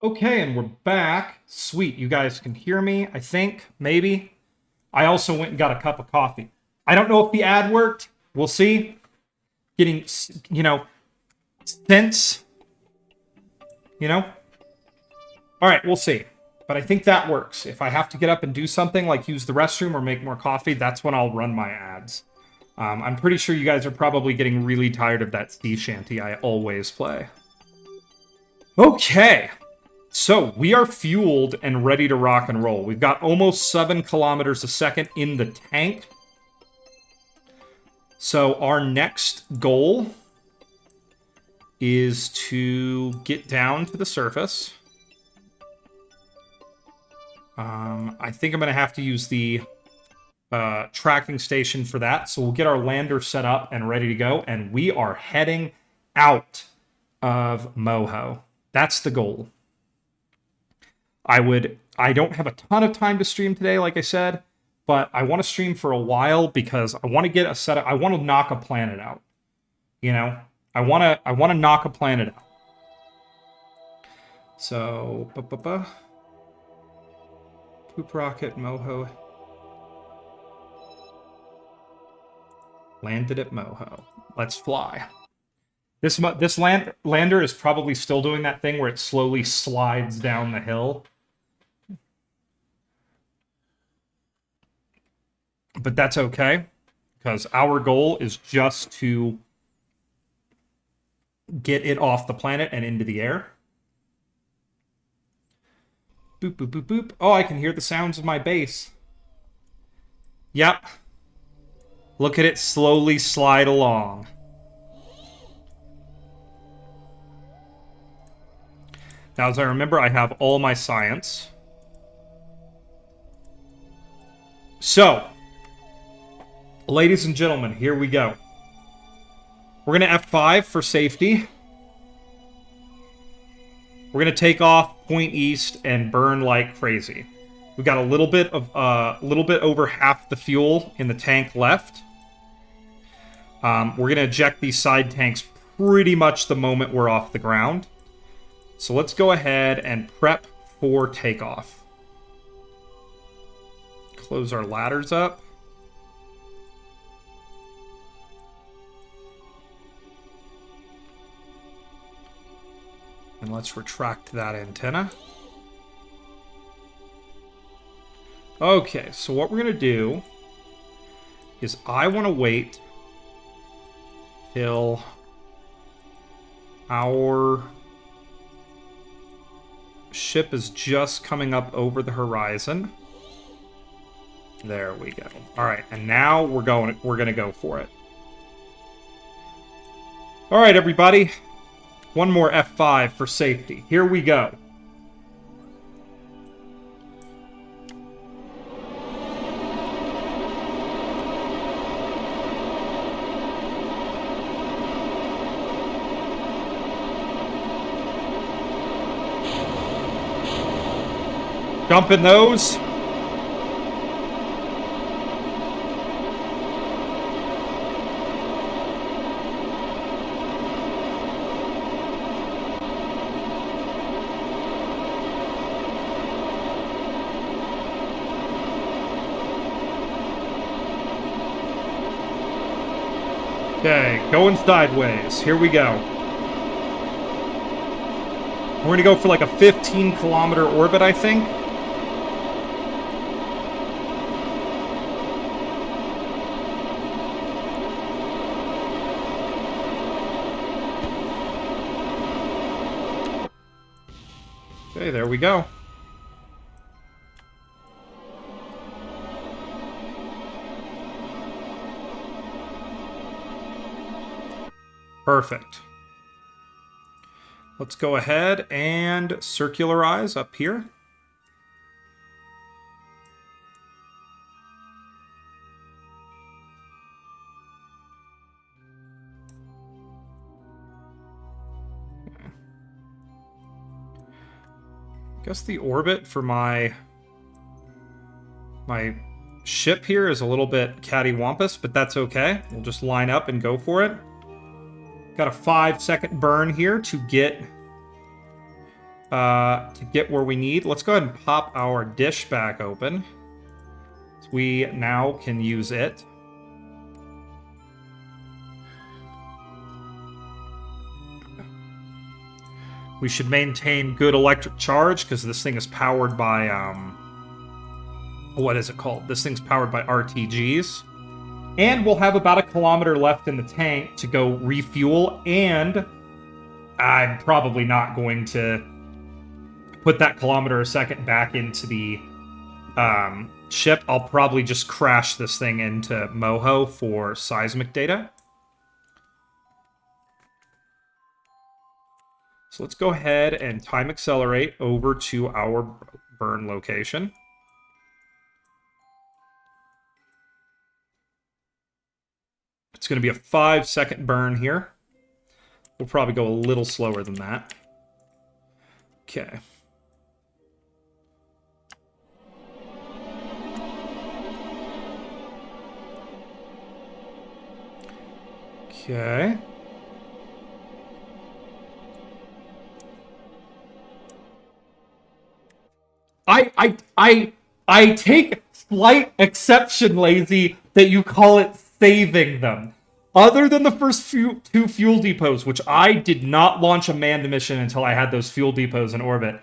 Okay, and we're back. Sweet, you guys can hear me, I think, maybe. I also went and got a cup of coffee. I don't know if the ad worked. We'll see. Getting, you know, cents, you know? All right, we'll see. But I think that works. If I have to get up and do something like use the restroom or make more coffee, that's when I'll run my ads. I'm pretty sure you guys are probably getting really tired of that sea shanty I always play. Okay. So, we are fueled and ready to rock and roll. We've got almost 7 kilometers a second in the tank. So, our next goal is to get down to the surface. I think I'm going to have to use the tracking station for that. So, we'll get our lander set up and ready to go. And we are heading out of Moho. That's the goal. I don't have a ton of time to stream today, like I said, but I want to stream for a while because I want to get a setup. I want to knock a planet out. You know, I want to knock a planet out. So, Poop Rocket, Moho. Landed at Moho. Let's fly. This lander is probably still doing that thing where it slowly slides down the hill. But that's okay, because our goal is just to get it off the planet and into the air. Boop, boop, boop, boop. Oh, I can hear the sounds of my base. Yep. Look at it slowly slide along. Now, as I remember, I have all my science. So, ladies and gentlemen, here we go. We're going to F5 for safety. We're going to take off point east and burn like crazy. We've got a little bit over half the fuel in the tank left. We're going to eject these side tanks pretty much the moment we're off the ground. So let's go ahead and prep for takeoff. Close our ladders up. And let's retract that antenna. Okay, so what we're going to do is I want to wait till our ship is just coming up over the horizon. There we go. All right, and now we're going to go for it. All right, everybody. One more F5 for safety. Here we go. Dumping those. Okay, going sideways. Here we go. We're going to go for like a 15-kilometer orbit, I think. Okay, there we go. Perfect. Let's go ahead and circularize up here. I guess the orbit for my ship here is a little bit cattywampus, but that's okay. We'll just line up and go for it. Got a 5-second burn here to get to get where we need. Let's go ahead and pop our dish back open. So we now can use it. We should maintain good electric charge because this thing is powered by, what is it called? This thing's powered by RTGs. And we'll have about 1 kilometer left in the tank to go refuel, and I'm probably not going to put that kilometer a second back into the ship. I'll probably just crash this thing into Moho for seismic data. So let's go ahead and time accelerate over to our burn location. It's going to be a 5-second burn here. We'll probably go a little slower than that. Okay. Okay. I take slight exception, Lazy, that you call it saving them. Other than the first two fuel depots, which I did not launch a manned mission until I had those fuel depots in orbit,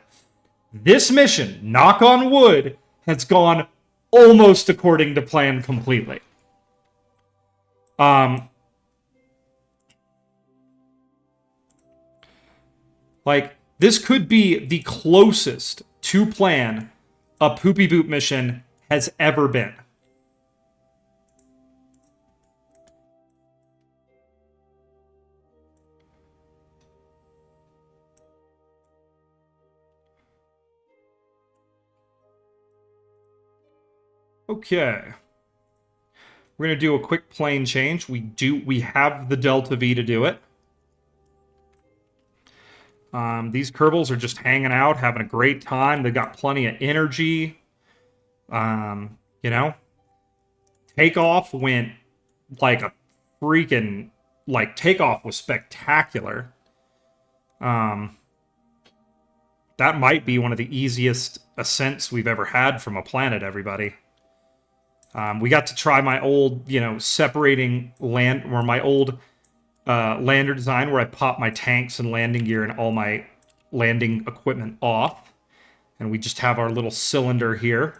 this mission, knock on wood, has gone almost according to plan completely. Like, this could be the closest to plan a Poopy Boot mission has ever been. Okay. We're going to do a quick plane change. We have the Delta V to do it. These kerbals are just hanging out, having a great time. They've got plenty of energy. You know, takeoff went like a freaking, like, takeoff was spectacular. That might be one of the easiest ascents we've ever had from a planet, everybody. We got to try my old, separating land, or my old lander design where I pop my tanks and landing gear and all my landing equipment off. And we just have our little cylinder here.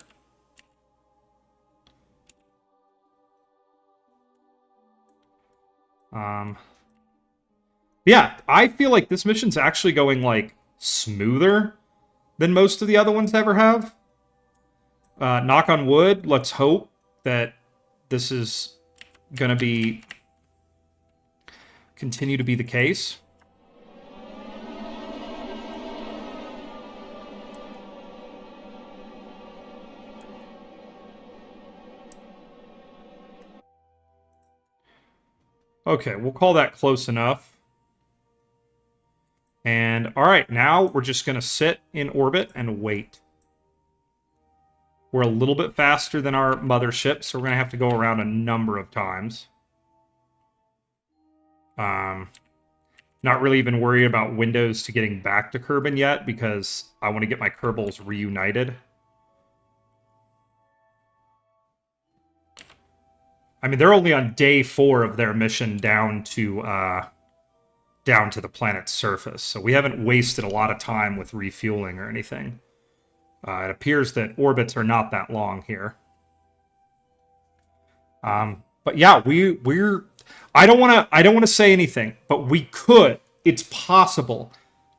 Yeah, I feel like this mission's actually going, like, smoother than most of the other ones ever have. Knock on wood, let's hope that this is gonna continue to be the case. Okay, we'll call that close enough. And, alright, now we're just going to sit in orbit and wait. We're a little bit faster than our mothership, so we're going to have to go around a number of times. Not really even worried about windows to getting back to Kerbin yet, because I want to get my Kerbals reunited. I mean, they're only on day 4 of their mission down to the planet's surface, so we haven't wasted a lot of time with refueling or anything. It appears that orbits are not that long here. But yeah, we're. I don't want to say anything, but we could. It's possible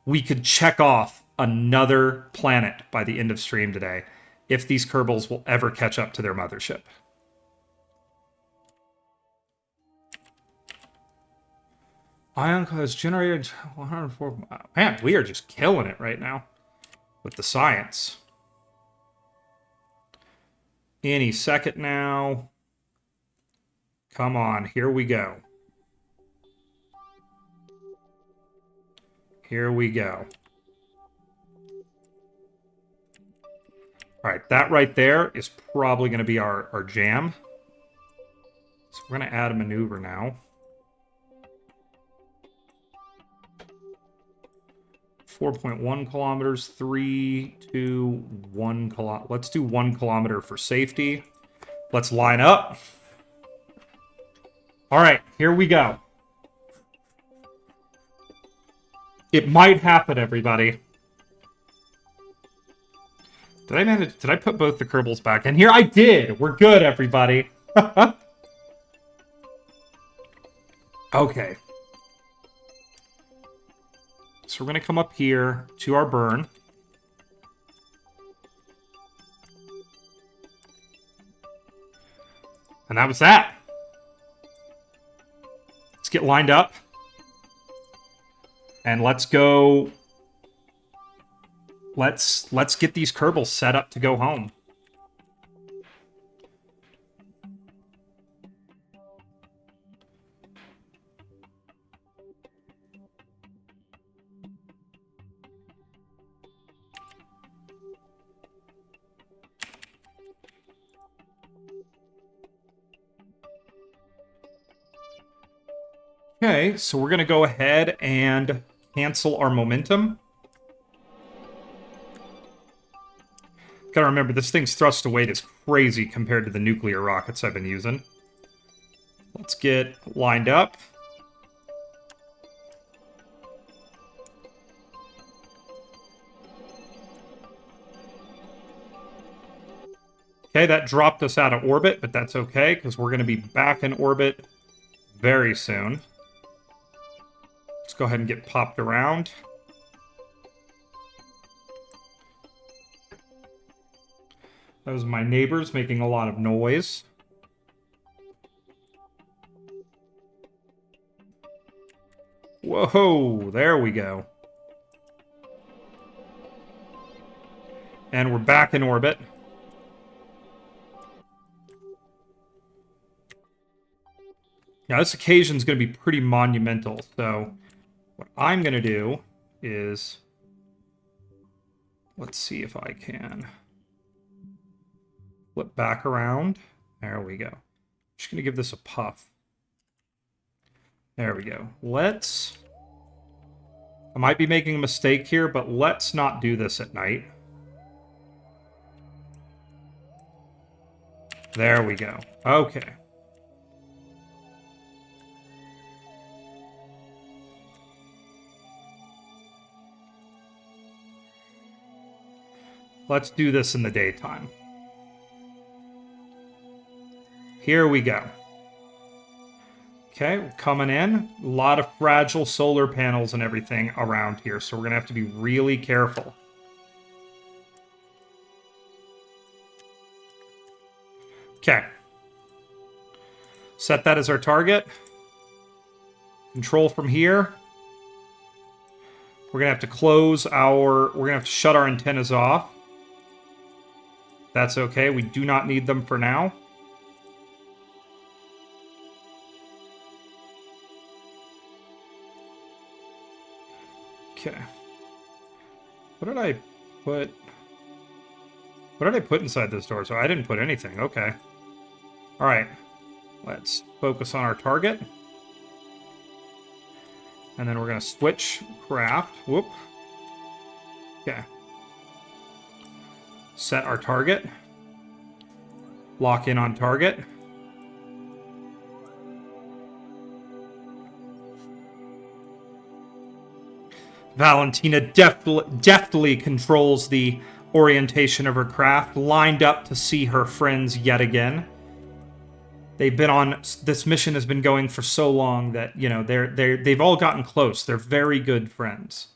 we could check off another planet by the end of stream today, if these Kerbals will ever catch up to their mothership. Ion has generated 104. Man, we are just killing it right now with the science. Any second now. Come on, here we go. Here we go. All right, that right there is probably going to be our jam. So we're going to add a maneuver now. 4.1 kilometers, 3, 2, 1 kilometer. Let's do 1 kilometer for safety. Let's line up. All right, here we go. It might happen, everybody. Did I put both the kerbals back in here? I did! We're good, everybody. Okay. So we're going to come up here to our burn. And that was that. Let's get lined up. And let's go. Let's get these kerbals set up to go home. Okay, so we're going to go ahead and cancel our momentum. Gotta remember, this thing's thrust to weight is crazy compared to the nuclear rockets I've been using. Let's get lined up. Okay, that dropped us out of orbit, but that's okay, because we're going to be back in orbit very soon. Let's go ahead and get popped around. Those are my neighbors making a lot of noise. Whoa, there we go. And we're back in orbit. Now, this occasion is going to be pretty monumental, so what I'm going to do is... Let's see if I can flip back around. There we go. Just going to give this a puff. There we go. Let's... I might be making a mistake here, but let's not do this at night. There we go. Okay. Let's do this in the daytime. Here we go. Okay, we're coming in. A lot of fragile solar panels and everything around here, so we're going to have to be really careful. Okay. Set that as our target. Control from here. We're going to have to close our... We're going to have to shut our antennas off. That's okay. We do not need them for now. Okay. What did I put? What did I put inside this door? So I didn't put anything. Okay. All right. Let's focus on our target. And then we're going to switch craft. Whoop. Okay. Set our target. Lock in on target. Valentina deftly controls the orientation of her craft, lined up to see her friends yet again. They've been on... This mission has been going for so long that, you know, they've all gotten close. They're very good friends.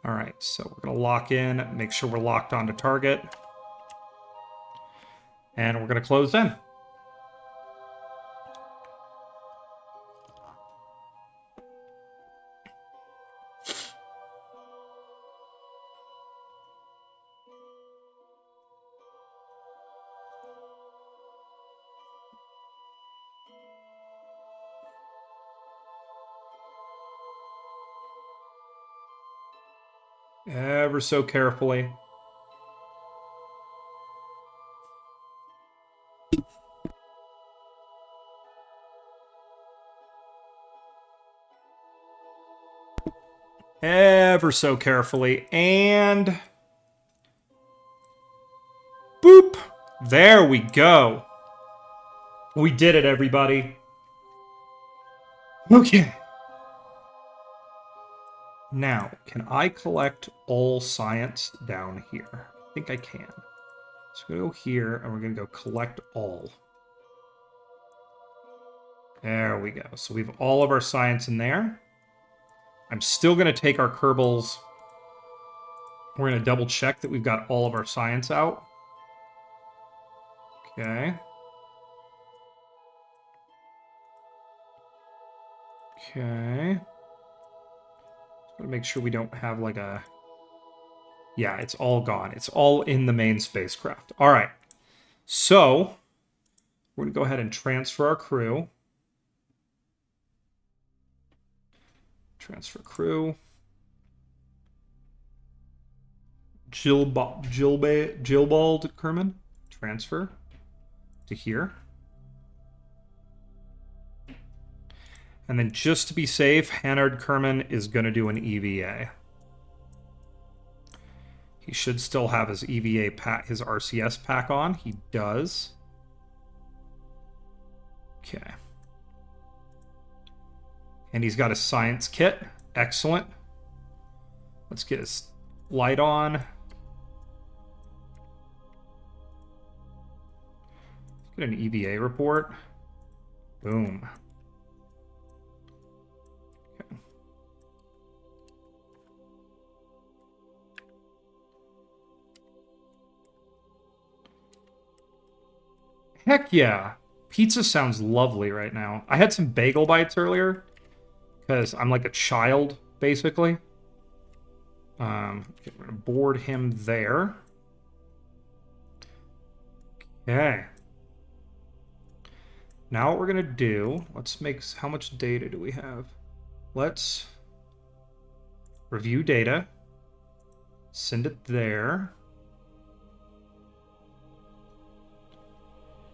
All right, so we're going to lock in, make sure we're locked onto target. And we're going to close in. Ever so carefully. ever so carefully, and boop! There we go. We did it, everybody. Okay. Now, can I collect all science down here? I think I can. So we're going to go here, and we're going to go collect all. There we go. So we have all of our science in there. I'm still going to take our kerbals. We're going to double check that we've got all of our science out. Okay. Okay. Just want to make sure we don't have like a... Yeah, it's all gone. It's all in the main spacecraft. All right. So, we're going to go ahead and transfer our crew. Transfer crew. Gilbald Kerman. Transfer to here. And then just to be safe, Hannard Kerman is going to do an EVA. He should still have his EVA pack, his RCS pack on. He does. Okay. And he's got a science kit. Excellent. Let's get his light on. Let's get an EVA report. Boom. Okay. Heck yeah. Pizza sounds lovely right now. I had some bagel bites earlier because I'm like a child, basically. Okay, we're going to board him there. Okay. Now what we're going to do, let's make... How much data do we have? Let's review data. Send it there.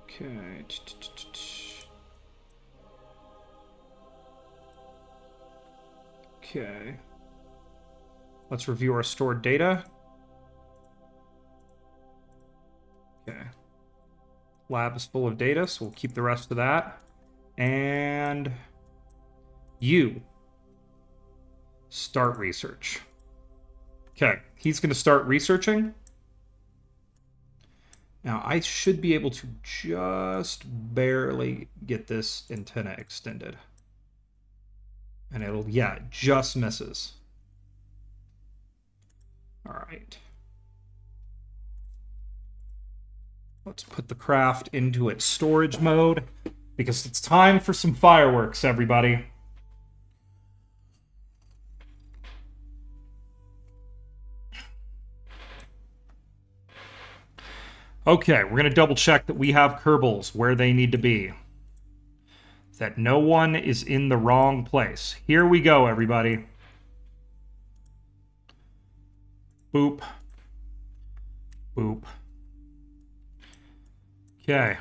Okay. Okay. Let's review our stored data. Okay. Lab is full of data, so we'll keep the rest of that. And you start research. Okay, he's going to start researching. Now, I should be able to just barely get this antenna extended. And it'll, yeah, it just misses. All right. Let's put the craft into its storage mode because it's time for some fireworks, everybody. Okay, we're going to double check that we have kerbals where they need to be. That no one is in the wrong place. Here we go, everybody. Boop. Boop. Okay.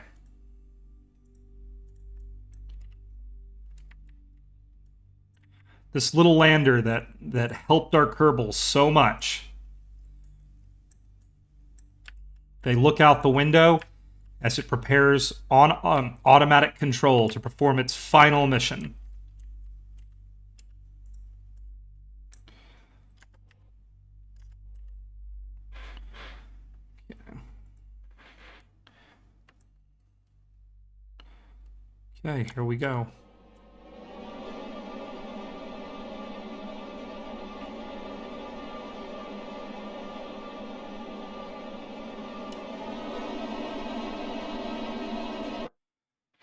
This little lander that helped our kerbals so much. They look out the window as it prepares on automatic control to perform its final mission. Okay, here we go.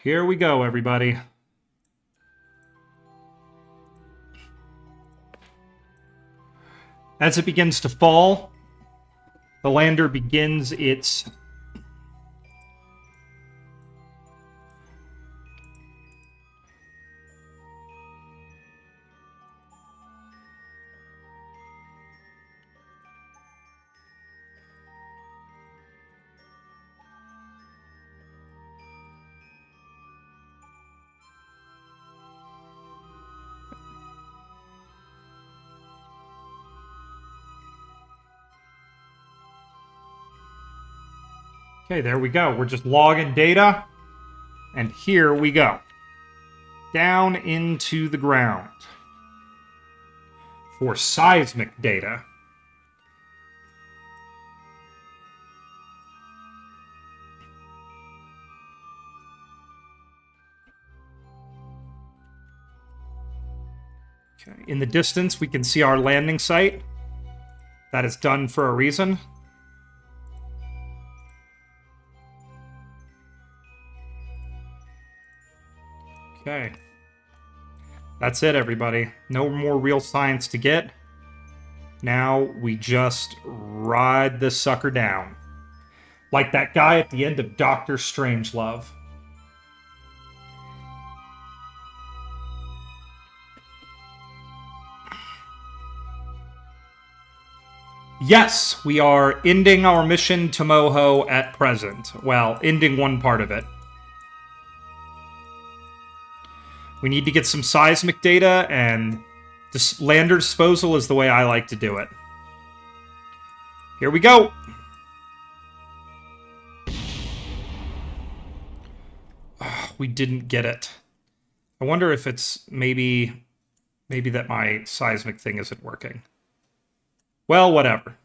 Here we go, everybody. As it begins to fall, the lander begins its Okay, there we go. We're just logging data. And here we go. Down into the ground. For seismic data. Okay. In the distance, we can see our landing site. That is done for a reason. Okay. That's it, everybody. No more real science to get. Now we just ride this sucker down. Like that guy at the end of Doctor Strangelove. Yes, we are ending our mission to Moho at present. Well, ending one part of it. We need to get some seismic data, and this lander disposal is the way I like to do it. Here we go! Oh, we didn't get it. I wonder if it's maybe that my seismic thing isn't working. Well, whatever.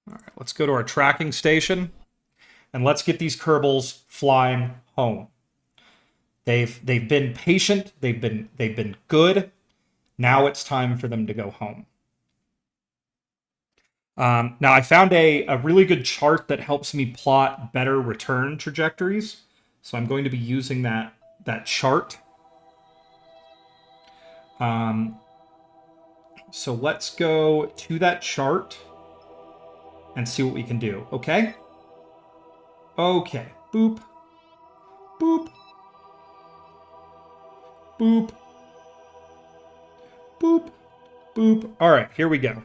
All right, let's go to our tracking station, and let's get these kerbals flying home. They've been patient. They've been good. Now it's time for them to go home. Now I found a really good chart that helps me plot better return trajectories. So I'm going to be using that chart. So let's go to that chart and see what we can do. Okay? Okay. Boop. Boop. Boop. Boop. Boop. All right, here we go.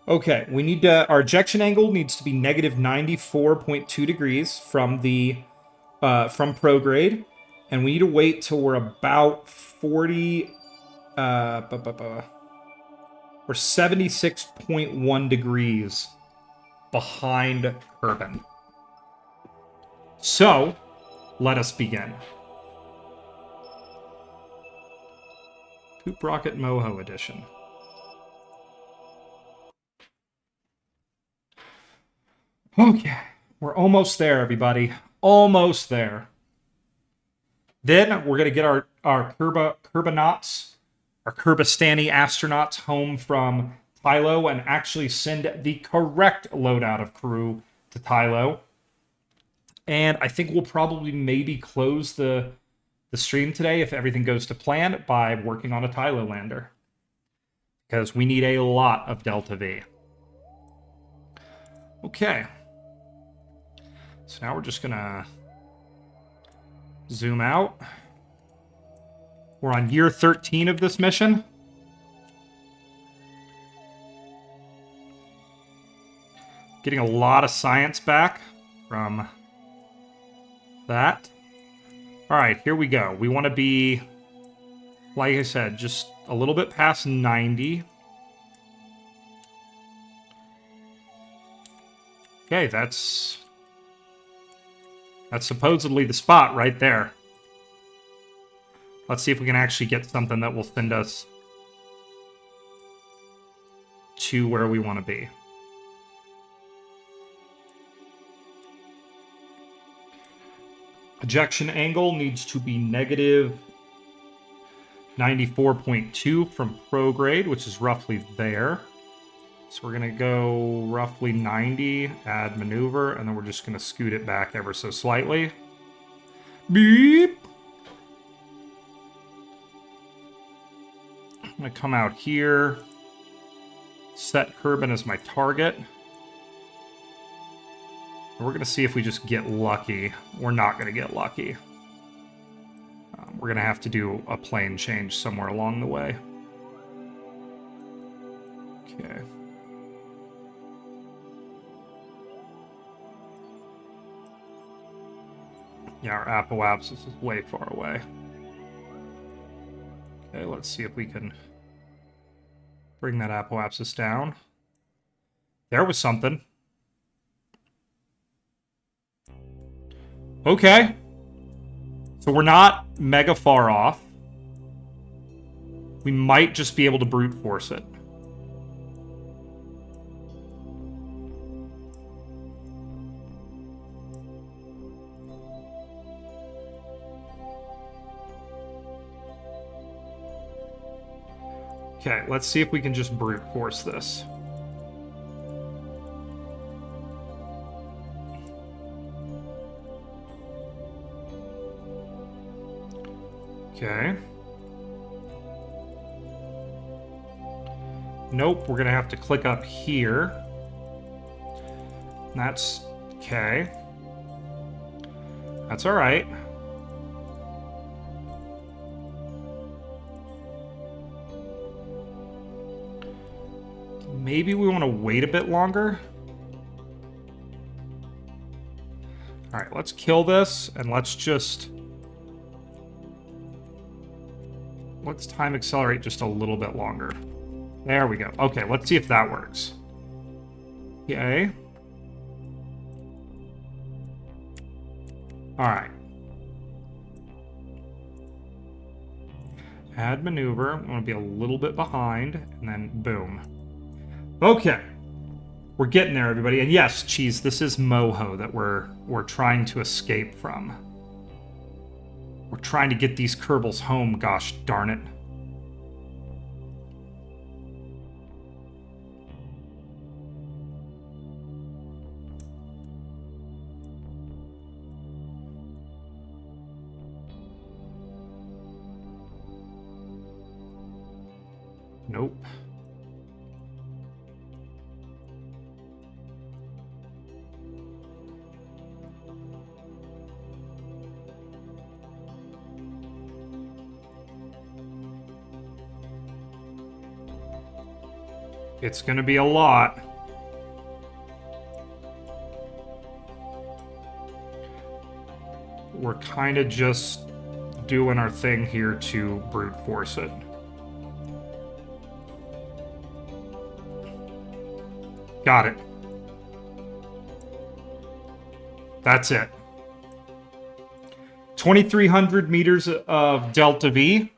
Okay, we need to, our ejection angle needs to be negative 94.2 degrees from the from prograde, and we need to wait till we're about 40 or 76.1 degrees behind Kerbin. So, let us begin. Poop Rocket Moho edition. Okay, we're almost there, everybody. Almost there. Then we're going to get our Kerbonauts, our Kerbistani astronauts home from Tylo and actually send the correct loadout of crew to Tylo. And I think we'll probably maybe close the stream today, if everything goes to plan, by working on a Tylo lander. Because we need a lot of Delta V. Okay. So now we're just gonna zoom out. We're on year 13 of this mission. Getting a lot of science back from that. All right, here we go. We want to be, like I said, just a little bit past 90. Okay, that's supposedly the spot right there. Let's see if we can actually get something that will send us to where we want to be. Ejection angle needs to be negative 94.2 from prograde, which is roughly there. So we're going to go roughly 90, add maneuver, and then we're just going to scoot it back ever so slightly. Beep! I'm going to come out here, set Kerbin as my target. And we're going to see if we just get lucky. We're not going to get lucky. We're going to have to do a plane change somewhere along the way. Okay. Yeah, our apoapsis is way far away. Okay, let's see if we can Bring that apoapsis down. There was something. Okay. So we're not mega far off. We might just be able to brute force it. Okay, let's see if we can just brute force this. Okay. Nope, we're gonna have to click up here. That's okay. That's all right. Maybe we want to wait a bit longer. All right, let's kill this and let's time accelerate just a little bit longer. There we go. Okay, let's see if that works. Okay. All right. Add maneuver. I'm going to be a little bit behind, and then boom. Okay. We're getting there, everybody. And yes, Cheese, this is Moho that we're trying to escape from. We're trying to get these kerbals home, gosh darn it. Nope. It's going to be a lot. We're kind of just doing our thing here to brute force it. Got it. That's it. 2,300 meters of Delta V.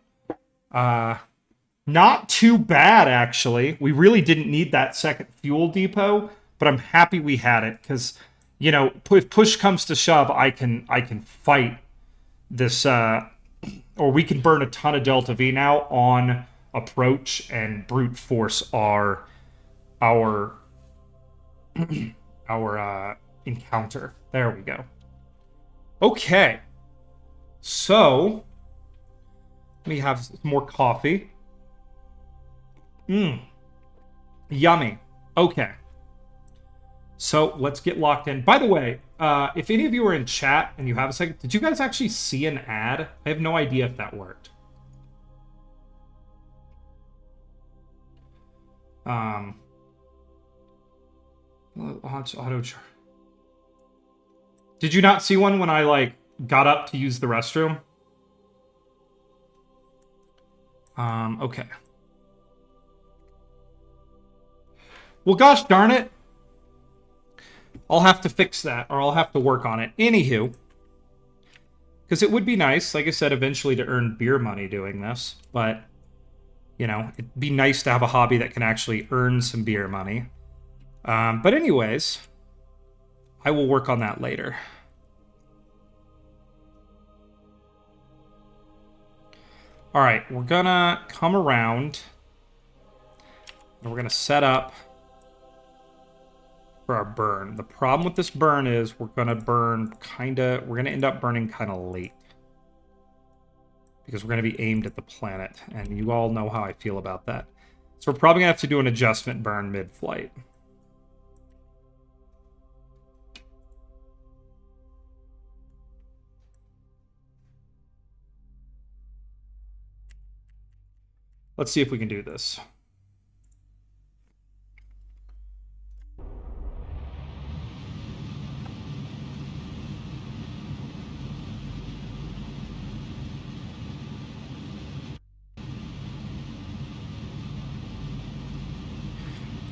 Not too bad, actually. We really didn't need that second fuel depot, but I'm happy we had it because, you know, if push comes to shove, I can fight this, or we can burn a ton of Delta V now on approach and brute force our encounter. There we go. Okay. So, let me have some more coffee. Yummy. Okay. So, let's get locked in. By the way, if any of you are in chat and you have a second, did you guys actually see an ad? I have no idea if that worked. Launch auto char. Did you not see one when I, like, got up to use the restroom? Okay. Well, gosh darn it. I'll have to fix that, or I'll have to work on it. Anywho, because it would be nice, like I said, eventually to earn beer money doing this, but, you know, it'd be nice to have a hobby that can actually earn some beer money. But anyways, I will work on that later. All right, we're gonna come around, and we're gonna set up for our burn. The problem with this burn is we're gonna end up burning kind of late because we're gonna be aimed at the planet, and you all know how I feel about that. So we're probably gonna have to do an adjustment burn mid-flight. Let's see if we can do this.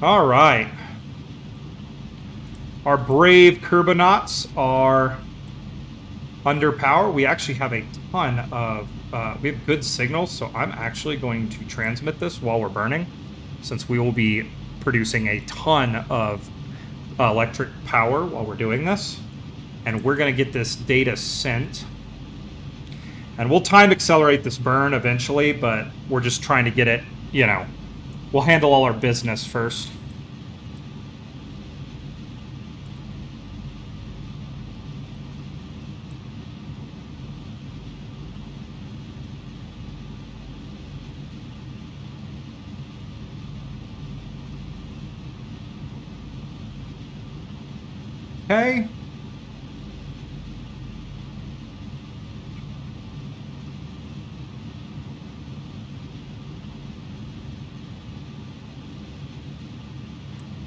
All right. Our brave Kerbonauts are under power. We actually have a ton of... we have good signals, so I'm actually going to transmit this while we're burning, since we will be producing a ton of electric power while we're doing this. And we're going to get this data sent. And we'll time accelerate this burn eventually, but we're just trying to get it, you know... We'll handle all our business first. Okay.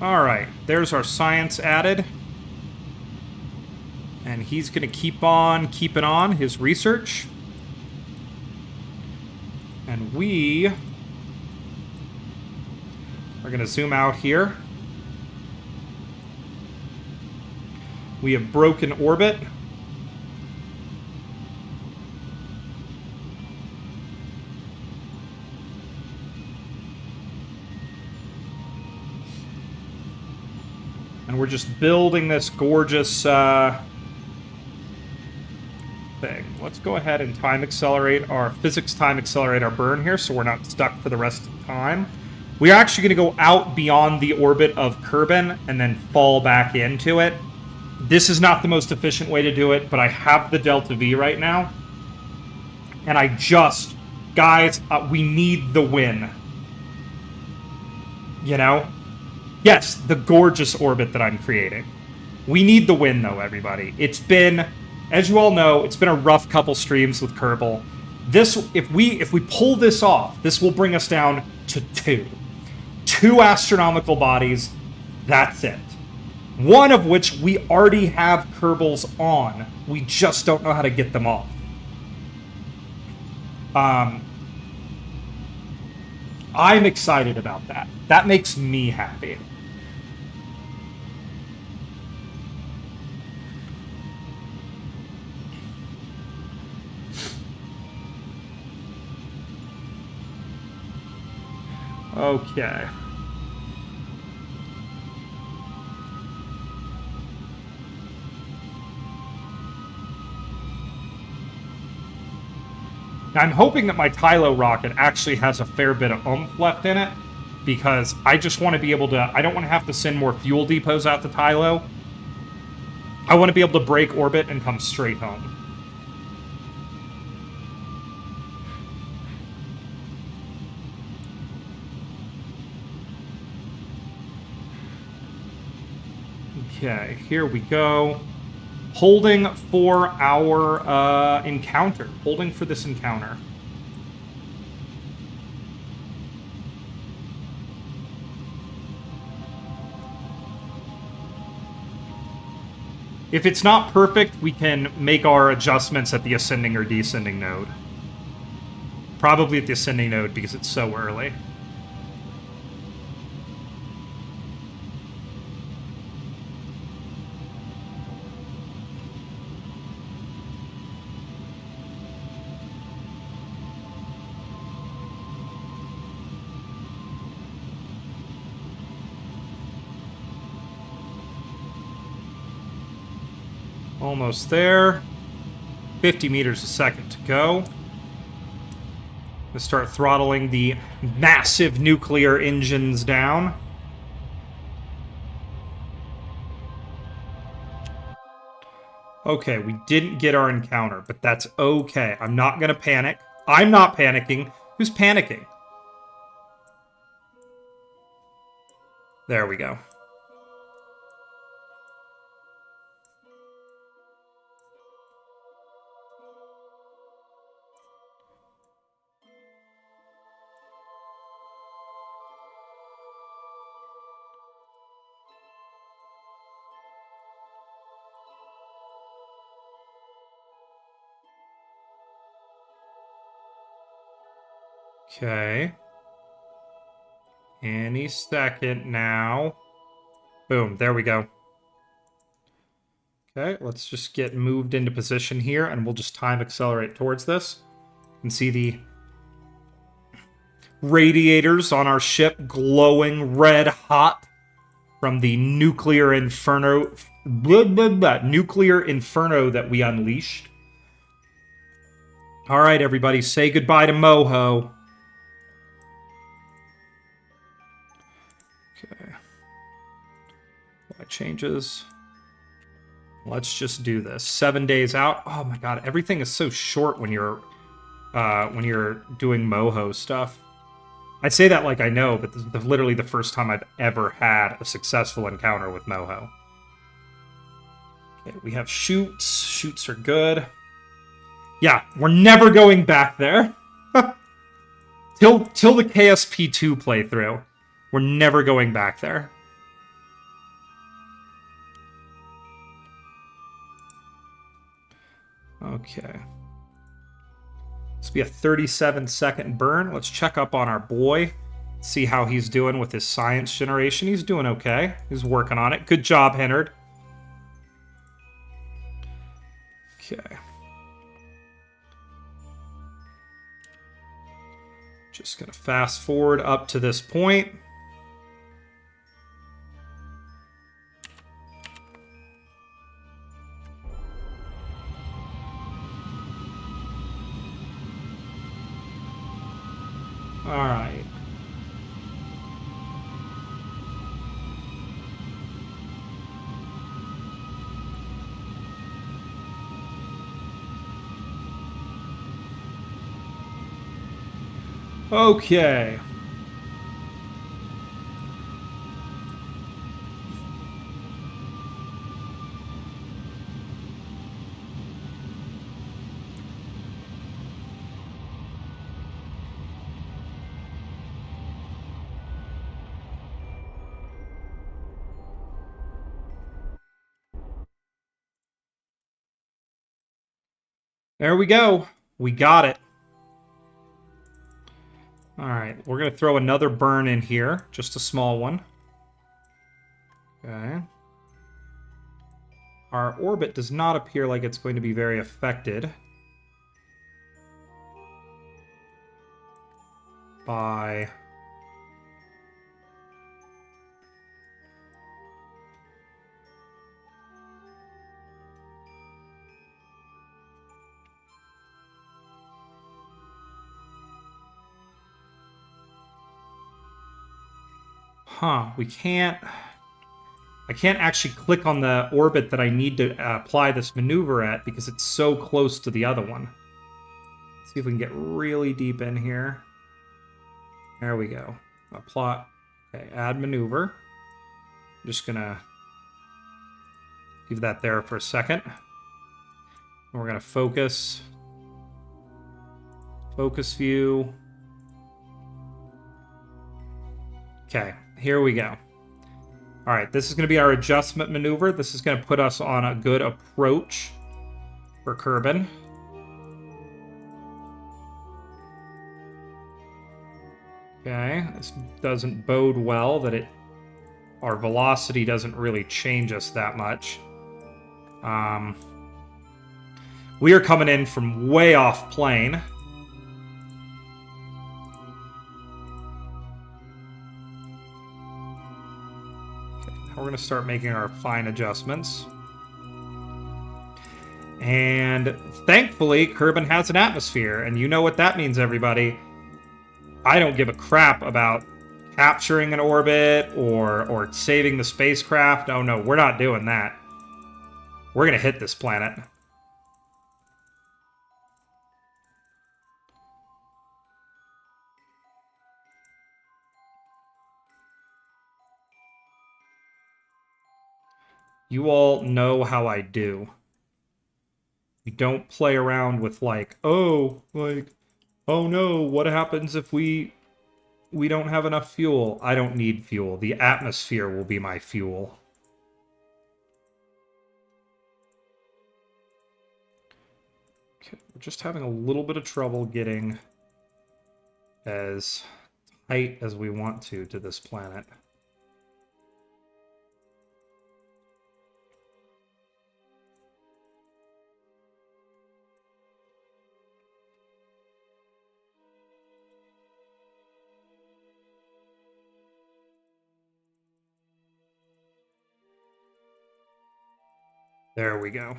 All right, there's our science added. And he's going to keep on keeping on his research. And we are going to zoom out here. We have broken orbit. And we're just building this gorgeous thing. Let's go ahead and time accelerate our physics time accelerate our burn here so we're not stuck for the rest of the time. We are actually going to go out beyond the orbit of Kerbin and then fall back into it. This is not the most efficient way to do it, but I have the Delta V right now. And I just... Guys, we need the win. You know? Yes, the gorgeous orbit that I'm creating. We need the win, though, everybody. It's been, as you all know, it's been a rough couple streams with Kerbal. This, if we pull this off, this will bring us down to 2. 2 astronomical bodies. That's it. One of which we already have Kerbals on. We just don't know how to get them off. I'm excited about that. That makes me happy. Okay. I'm hoping that my Tylo rocket actually has a fair bit of oomph left in it, because I just want to be able to... I don't want to have to send more fuel depots out to Tylo. I want to be able to break orbit and come straight home. Okay, here we go. Holding for our encounter. Holding for this encounter. If it's not perfect, we can make our adjustments at the ascending or descending node. Probably at the ascending node because it's so early. Almost there. 50 meters a second to go. Let's start throttling the massive nuclear engines down. Okay, we didn't get our encounter, but that's okay. I'm not gonna panic. I'm not panicking. Who's panicking? There we go. Okay. Any second now. Boom, there we go. Okay, let's just get moved into position here, and we'll just time accelerate towards this. And see the radiators on our ship glowing red hot from the nuclear inferno. Nuclear inferno that we unleashed. All right, everybody, say goodbye to Moho. Okay. Why changes? Let's just do this. 7 days out. Oh my god, everything is so short when you're doing Moho stuff. I say that like I know, but this is literally the first time I've ever had a successful encounter with Moho. Okay, we have shoots. Shoots are good. Yeah, we're never going back there. till the KSP2 playthrough. We're never going back there. Okay. This will be a 37-second burn. Let's check up on our boy. See how he's doing with his science generation. He's doing okay. He's working on it. Good job, Hennard. Okay. Just gonna fast forward up to this point. All right. Okay. There we go. We got it. All right, we're going to throw another burn in here, just a small one. Okay. Our orbit does not appear like it's going to be very affected by... Huh, we can't... I can't actually click on the orbit that I need to apply this maneuver at because it's so close to the other one. Let's see if we can get really deep in here. There we go. Apply. Okay, add maneuver. I'm just gonna leave that there for a second. And we're gonna focus. Focus view. Okay, here we go. All right, this is going to be our adjustment maneuver. This is going to put us on a good approach for Kerbin. Okay, this doesn't bode well that our velocity doesn't really change us that much. We are coming in from way off plane. We're going to start making our fine adjustments. And thankfully, Kerbin has an atmosphere. And you know what that means, everybody. I don't give a crap about capturing an orbit or saving the spacecraft. Oh, no, we're not doing that. We're going to hit this planet. You all know how I do. You don't play around with oh no, what happens if we don't have enough fuel? I don't need fuel. The atmosphere will be my fuel. Okay, we're just having a little bit of trouble getting as tight as we want to this planet. There we go.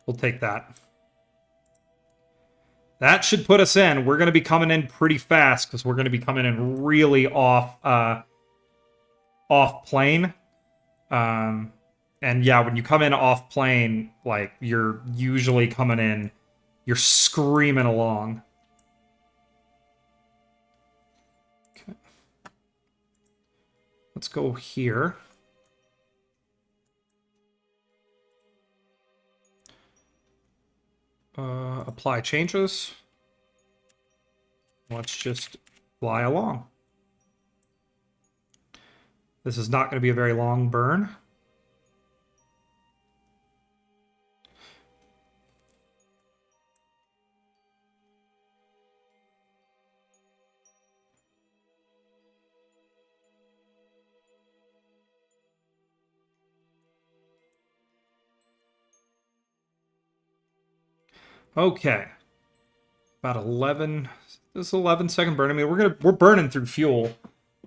We'll take that. That should put us in. We're going to be coming in pretty fast because we're going to be coming in really off plane. And yeah, when you come in off plane, like, you're usually coming in, you're screaming along. Okay. Let's go here. Apply changes. Let's just fly along. This is not going to be a very long burn. Okay. About 11. This is 11-second burn. I mean, we're burning through fuel.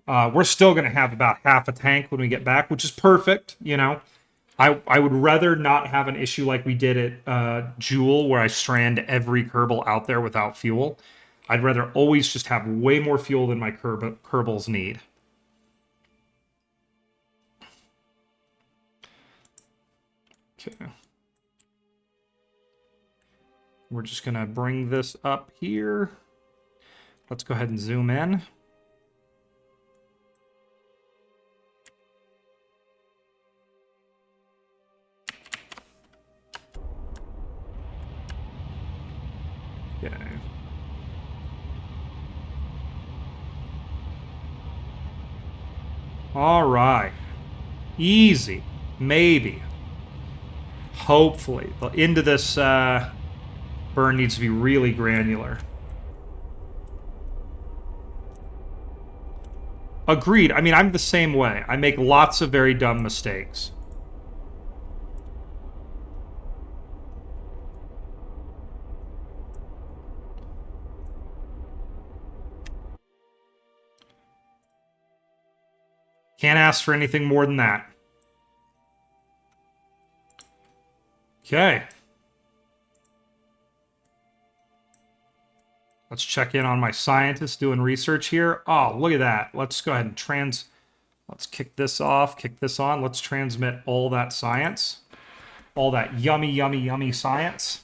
We're still gonna have about half a tank when we get back, which is perfect. You know, I would rather not have an issue like we did at Jewel, where I strand every kerbal out there without fuel. I'd rather always just have way more fuel than my kerbals need. Okay. We're just gonna bring this up here. Let's go ahead and zoom in. Okay. All right. Easy. Maybe. Hopefully. The end of this burn needs to be really granular. Agreed. I mean, I'm the same way. I make lots of very dumb mistakes. Can't ask for anything more than that. Okay. Let's check in on my scientist doing research here. Oh, look at that. Let's go ahead and let's kick this off, kick this on. Let's transmit all that science. All that yummy, yummy, yummy science.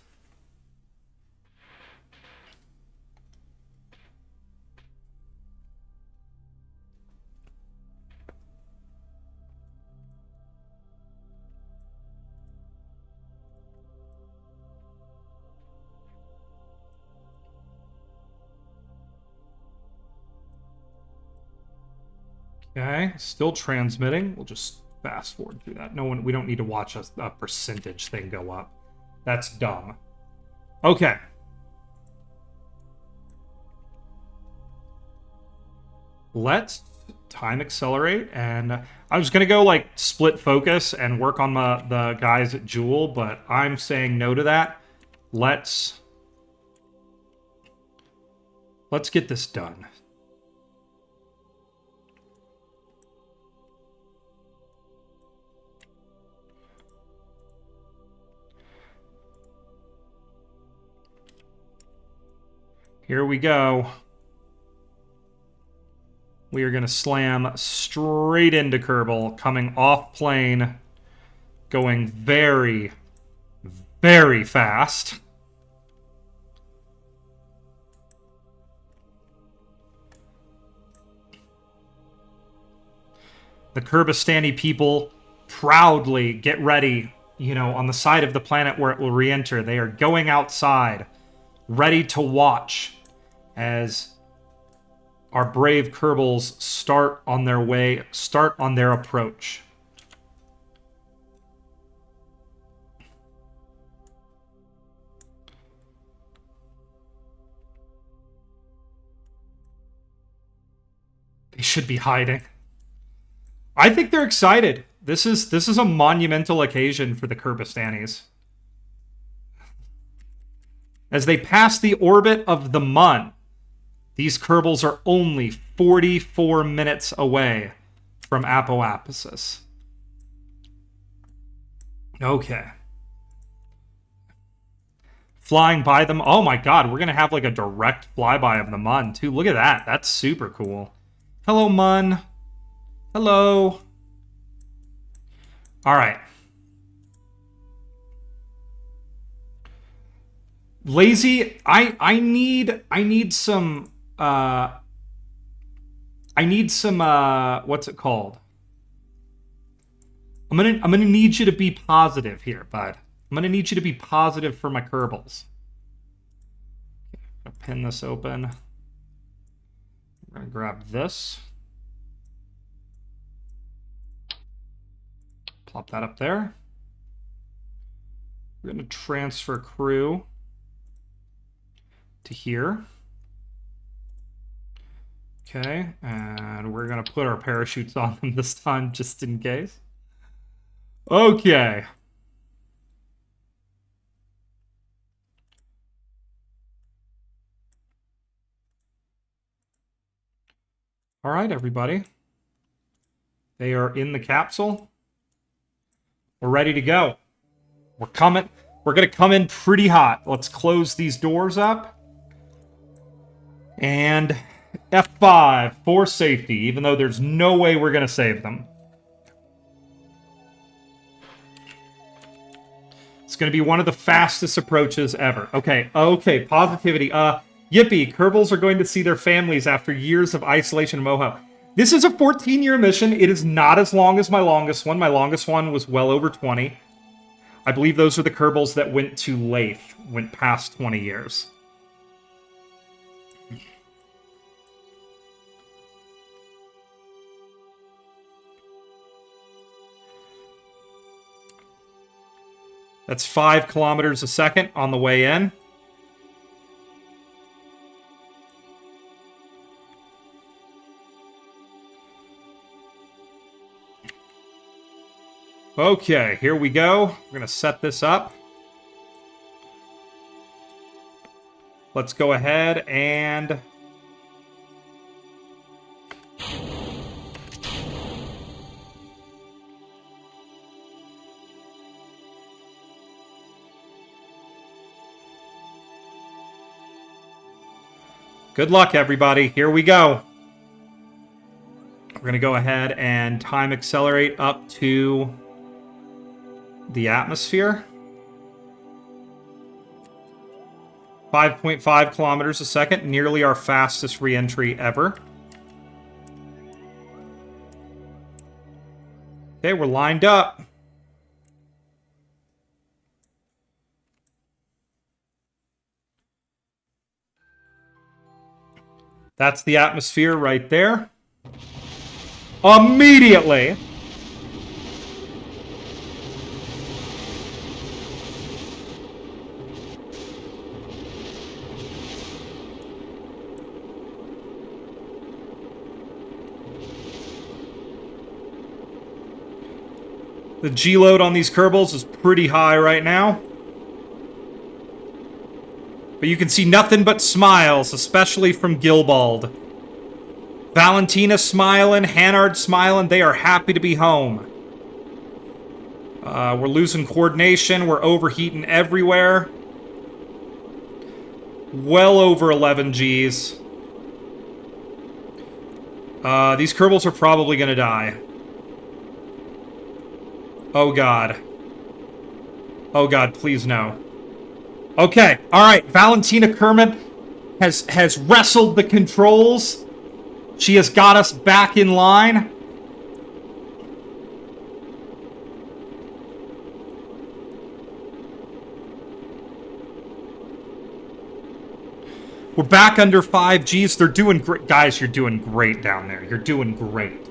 Okay, still transmitting. We'll just fast forward through that. We don't need to watch a percentage thing go up. That's dumb. Okay. Let's time accelerate, and I was gonna go like split focus and work on the guys at Jewel, but I'm saying no to that. Let's get this done. Here we go. We are going to slam straight into Kerbal, coming off plane, going very, very fast. The Kerbistani people proudly get ready, you know, on the side of the planet where it will re-enter. They are going outside, ready to watch as our brave Kerbals start on their approach. They should be hiding. I think they're excited. This is a monumental occasion for the Kyrgyzstanis. As they pass the orbit of the Mun, these kerbals are only 44 minutes away from Apoapsis. Okay. Flying by them. Oh my god, we're going to have like a direct flyby of the Mun too. Look at that. That's super cool. Hello, Mun. Hello. All right. Lazy, I need some what's it called? I'm gonna need you to be positive here, bud. I'm gonna need you to be positive for my kerbals. Okay, I'm gonna pin this open. I'm gonna grab this. Plop that up there. We're gonna transfer crew to here. Okay, and we're gonna put our parachutes on them this time just in case. Okay. All right, everybody. They are in the capsule. We're ready to go. We're coming. We're gonna come in pretty hot. Let's close these doors up. And F5 for safety, even though there's no way we're gonna save them. It's going to be one of the fastest approaches ever. Okay, positivity. Yippee, kerbals are going to see their families after years of isolation in Moho. This is a 14-year mission. It is not as long as my longest one. My longest one was well over 20. I believe those are the kerbals that went to Lathe, went past 20 years. That's 5 kilometers a second on the way in. Okay, here we go. We're going to set this up. Let's go ahead and... Good luck, everybody. Here we go. We're going to go ahead and time accelerate up to the atmosphere. 5.5 kilometers a second, nearly our fastest re-entry ever. Okay, we're lined up. That's the atmosphere right there. Immediately. The G-load on these kerbals is pretty high right now. But you can see nothing but smiles, especially from Gilbald. Valentina smiling, Hannard smiling. They are happy to be home. We're losing coordination. We're overheating everywhere. Well over 11 Gs. These kerbals are probably going to die. Oh god. Oh god, please no. Okay, alright. Valentina Kermit has wrestled the controls. She has got us back in line. We're back under 5 Gs. They're doing great. Guys, you're doing great down there. You're doing great.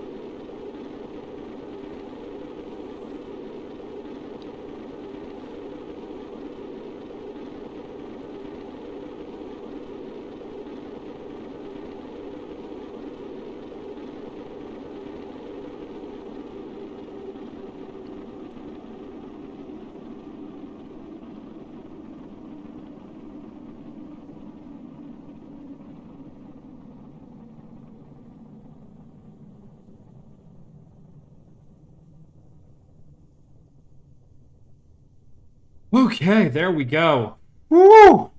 Okay, there we go. Woo!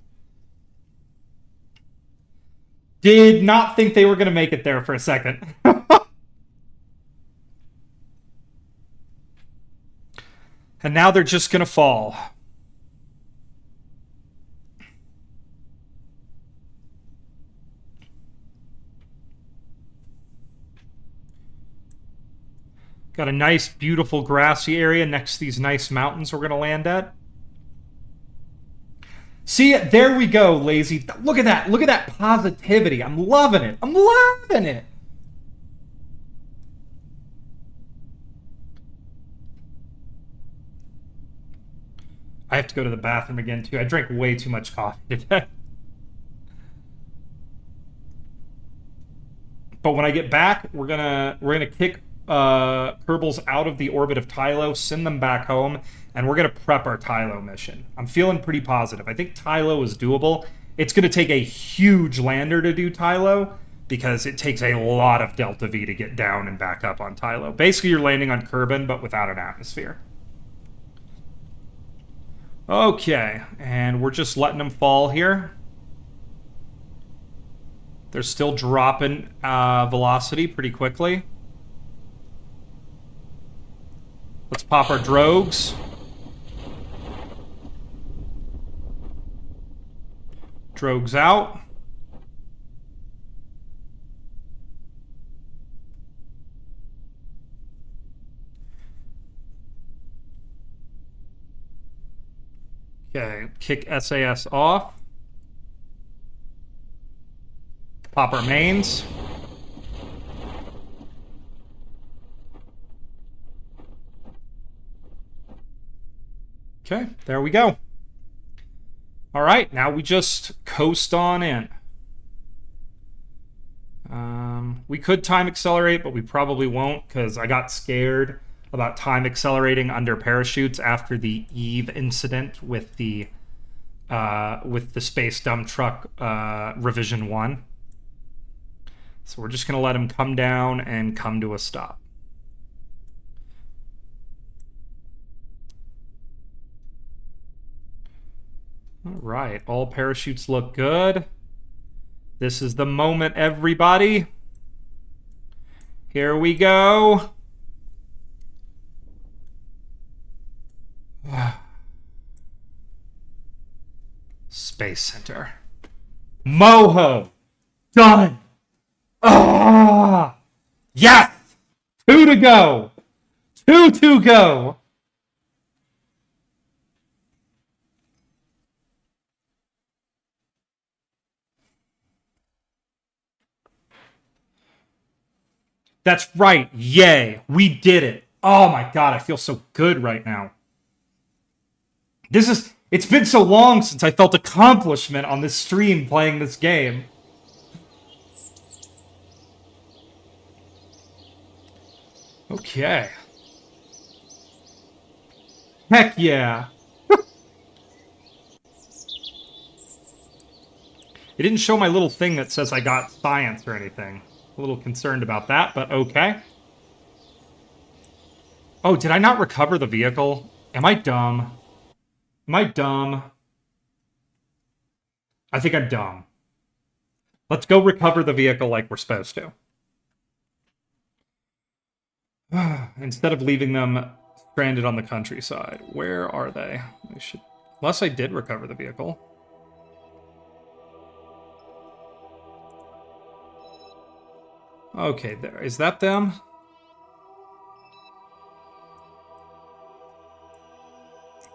Did not think they were going to make it there for a second. And now they're just going to fall. Got a nice, beautiful grassy area next to these nice mountains we're going to land at. See, there we go, Lazy. Look at that. Look at that positivity. I'm loving it. I'm loving it. I have to go to the bathroom again, too. I drank way too much coffee today. But when I get back, we're gonna kick Kerbals out of the orbit of Tylo, send them back home, and we're gonna prep our Tylo mission. I'm feeling pretty positive. I think Tylo is doable. It's gonna take a huge lander to do Tylo because it takes a lot of Delta V to get down and back up on Tylo. Basically, you're landing on Kerbin, but without an atmosphere. Okay, and we're just letting them fall here. They're still dropping velocity pretty quickly. Let's pop our drogues. Drogues out. Okay, kick SAS off. Pop our mains. Okay, there we go. All right, now we just coast on in. We could time accelerate, but we probably won't because I got scared about time accelerating under parachutes after the Eve incident with the space dump truck revision 1. So we're just going to let him come down and come to a stop. All right, all parachutes look good. This is the moment, everybody. Here we go. Space Center. Moho. Done. Ah! Yes! 2 to go. 2 to go. That's right. Yay. We did it. Oh my god, I feel so good right now. It's been so long since I felt accomplishment on this stream playing this game. Okay. Heck yeah. It didn't show my little thing that says I got science or anything. A little concerned about that, but okay. Oh, did I not recover the vehicle? Am I dumb? Am I dumb? I think I'm dumb. Let's go recover the vehicle like we're supposed to. Instead of leaving them stranded on the countryside. Where are they? Unless I did recover the vehicle. Okay, there. Is that them?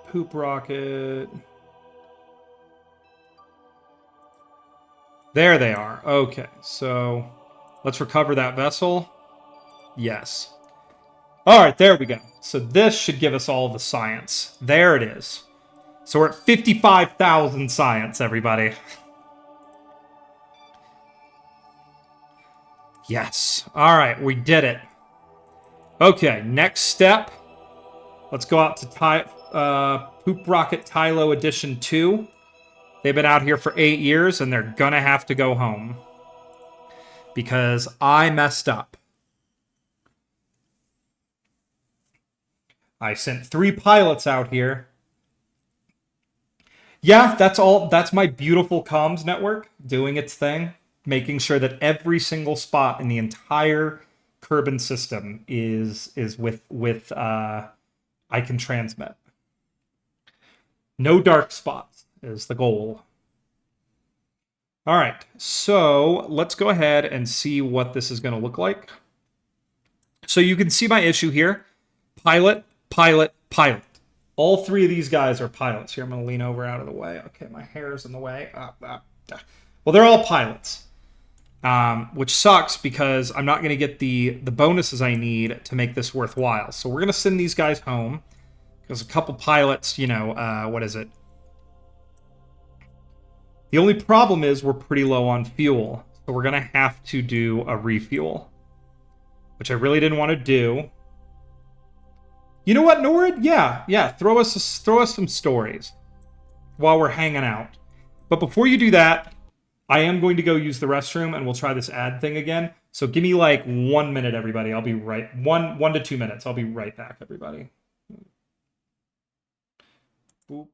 Poop rocket. There they are. Okay, so let's recover that vessel. Yes. All right, there we go. So this should give us all the science. There it is. So we're at 55,000 science, everybody. Yes. All right, we did it. Okay, next step. Let's go out to Poop Rocket Tylo Edition 2. They've been out here for 8 years, and they're gonna have to go home. Because I messed up. I sent 3 pilots out here Yeah, that's all. That's my beautiful comms network doing its thing, making sure that every single spot in the entire Kerbin system is with I can transmit. No dark spots is the goal. All right, so let's go ahead and see what this is going to look like. So you can see my issue here. Pilot, pilot, pilot. All three of these guys are pilots. Here, I'm going to lean over out of the way. Okay, my hair is in the way. Well, they're all pilots, which sucks because I'm not going to get the bonuses I need to make this worthwhile. So we're going to send these guys home because a couple pilots, you know, what is it? The only problem is we're pretty low on fuel. So we're going to have to do a refuel, which I really didn't want to do. You know what, Nord? Yeah. Throw us some stories while we're hanging out. But before you do that, I am going to go use the restroom, and we'll try this ad thing again. So give me like 1 minute, everybody. I'll be right. One to 2 minutes. I'll be right back, everybody. Boop.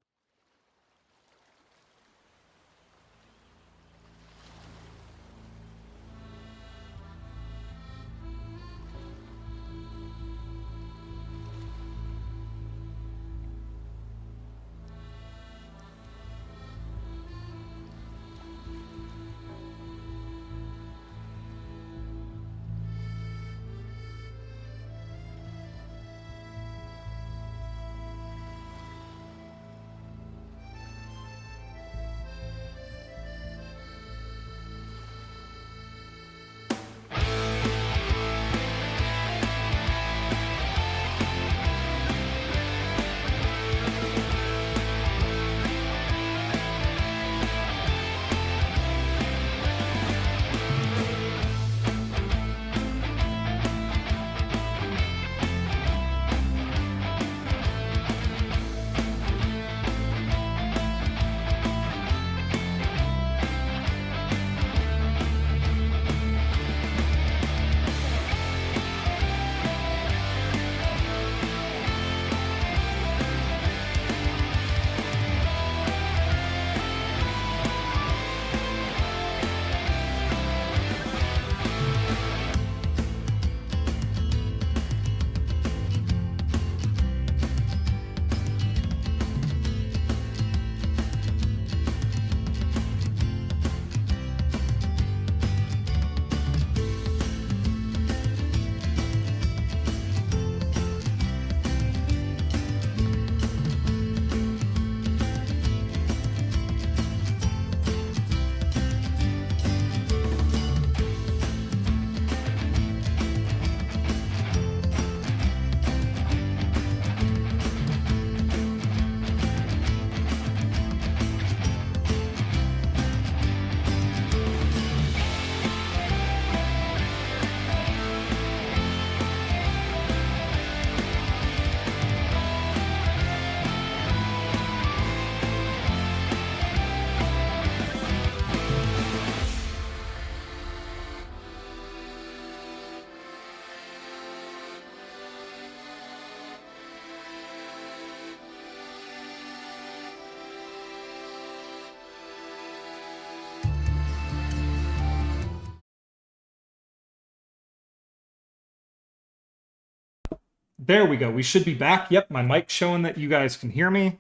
There we go. We should be back. Yep, my mic's showing that you guys can hear me.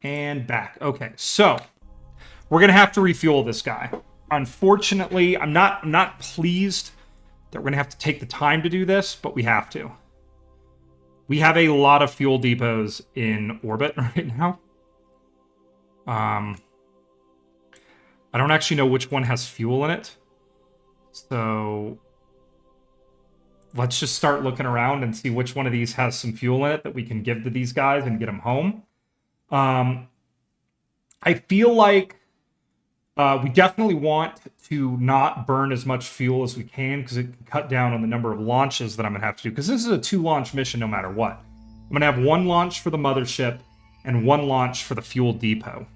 And back. Okay, so we're gonna have to refuel this guy. Unfortunately, I'm not pleased that we're gonna have to take the time to do this, but we have to. We have a lot of fuel depots in orbit right now. I don't actually know which one has fuel in it. So let's just start looking around and see which one of these has some fuel in it that we can give to these guys and get them home. I feel like we definitely want to not burn as much fuel as we can because it can cut down on the number of launches that I'm going to have to do. Because this is a 2-launch mission no matter what. I'm going to have 1 launch for the mothership and 1 launch for the fuel depot.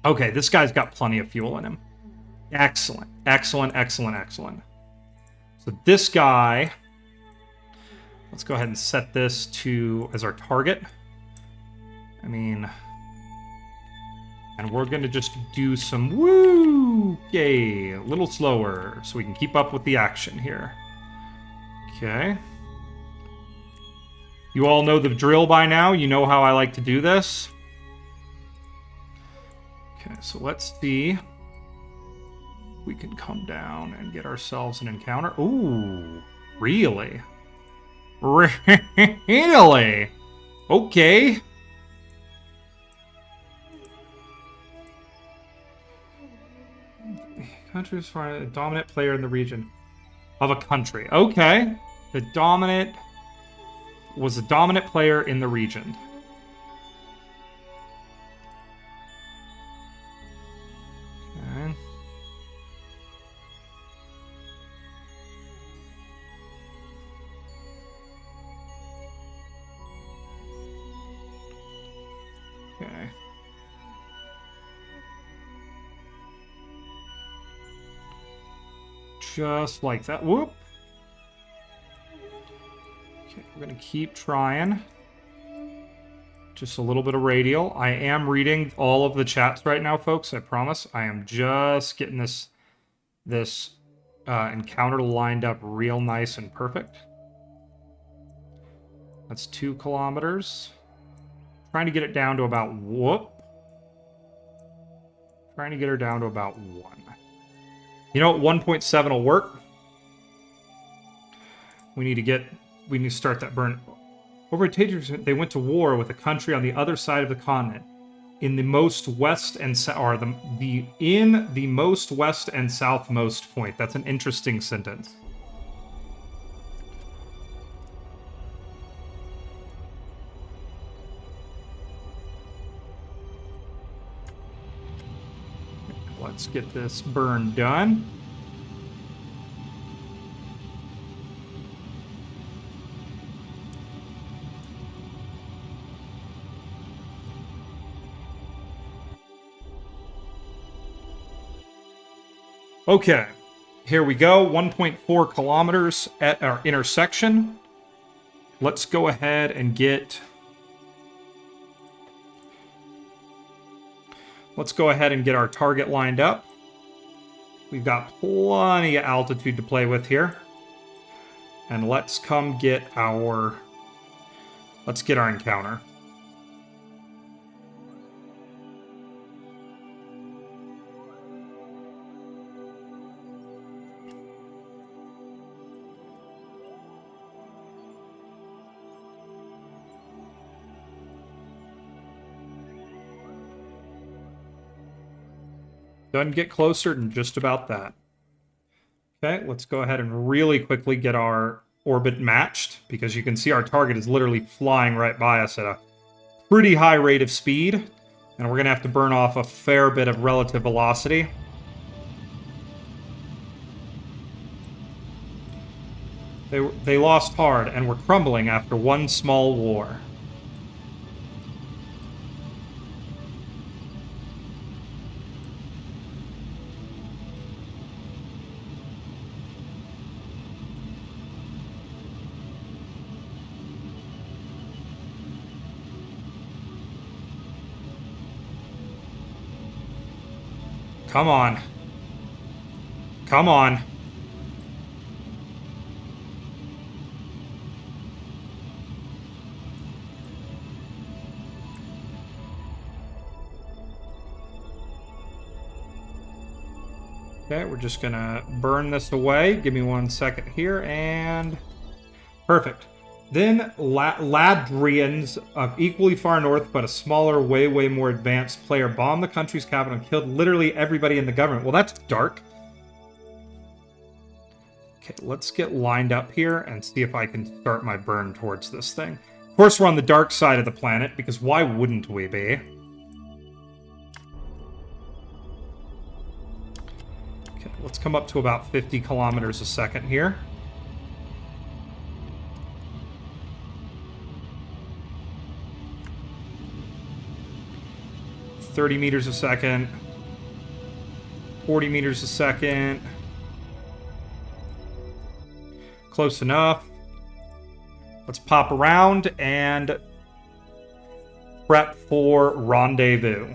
Okay, this guy's got plenty of fuel in him. Excellent. So this guy, let's go ahead and set this to as our target. I mean, And we're going to just do some woo! Yay! A little slower so we can keep up with the action here. Okay. You all know the drill by now. You know how I like to do this. Okay, so let's see. We can come down and get ourselves an encounter. Ooh, really? Really? Okay. Country is for a dominant player in the region of a country. Okay. The dominant was a dominant player in the region. Okay. Okay. Just like that. Whoop. Okay, we're going to keep trying. Just a little bit of radial. I am reading all of the chats right now, folks. I promise. I am just getting this encounter lined up real nice and perfect. That's 2 kilometers. Trying to get it down to about whoop. Trying to get her down to about 1. You know what? 1.7 will work. We need to start that burn. Over at Taters, they went to war with a country on the other side of the continent. In the most west and in the most west and southmost point. That's an interesting sentence. Let's get this burn done. Okay, here we go. 1.4 kilometers at our intersection. Let's go ahead and get... Let's go ahead and get our target lined up. We've got plenty of altitude to play with here. And let's come get our... Let's get our encounter. Doesn't get closer than just about that. Okay, let's go ahead and really quickly get our orbit matched, because you can see our target is literally flying right by us at a pretty high rate of speed, and we're going to have to burn off a fair bit of relative velocity. They lost hard and were crumbling after one small war. Come on. Come on. Okay, we're just gonna burn this away. Give me 1 second here, and... Perfect. Then Ladrians, equally far north, but a smaller, way more advanced player, bombed the country's capital and killed literally everybody in the government. Well, that's dark. Okay, let's get lined up here and see if I can start my burn towards this thing. Of course, we're on the dark side of the planet, because why wouldn't we be? Okay, let's come up to about 50 kilometers a second here. 30 meters a second, 40 meters a second. Close enough. Let's pop around and prep for rendezvous.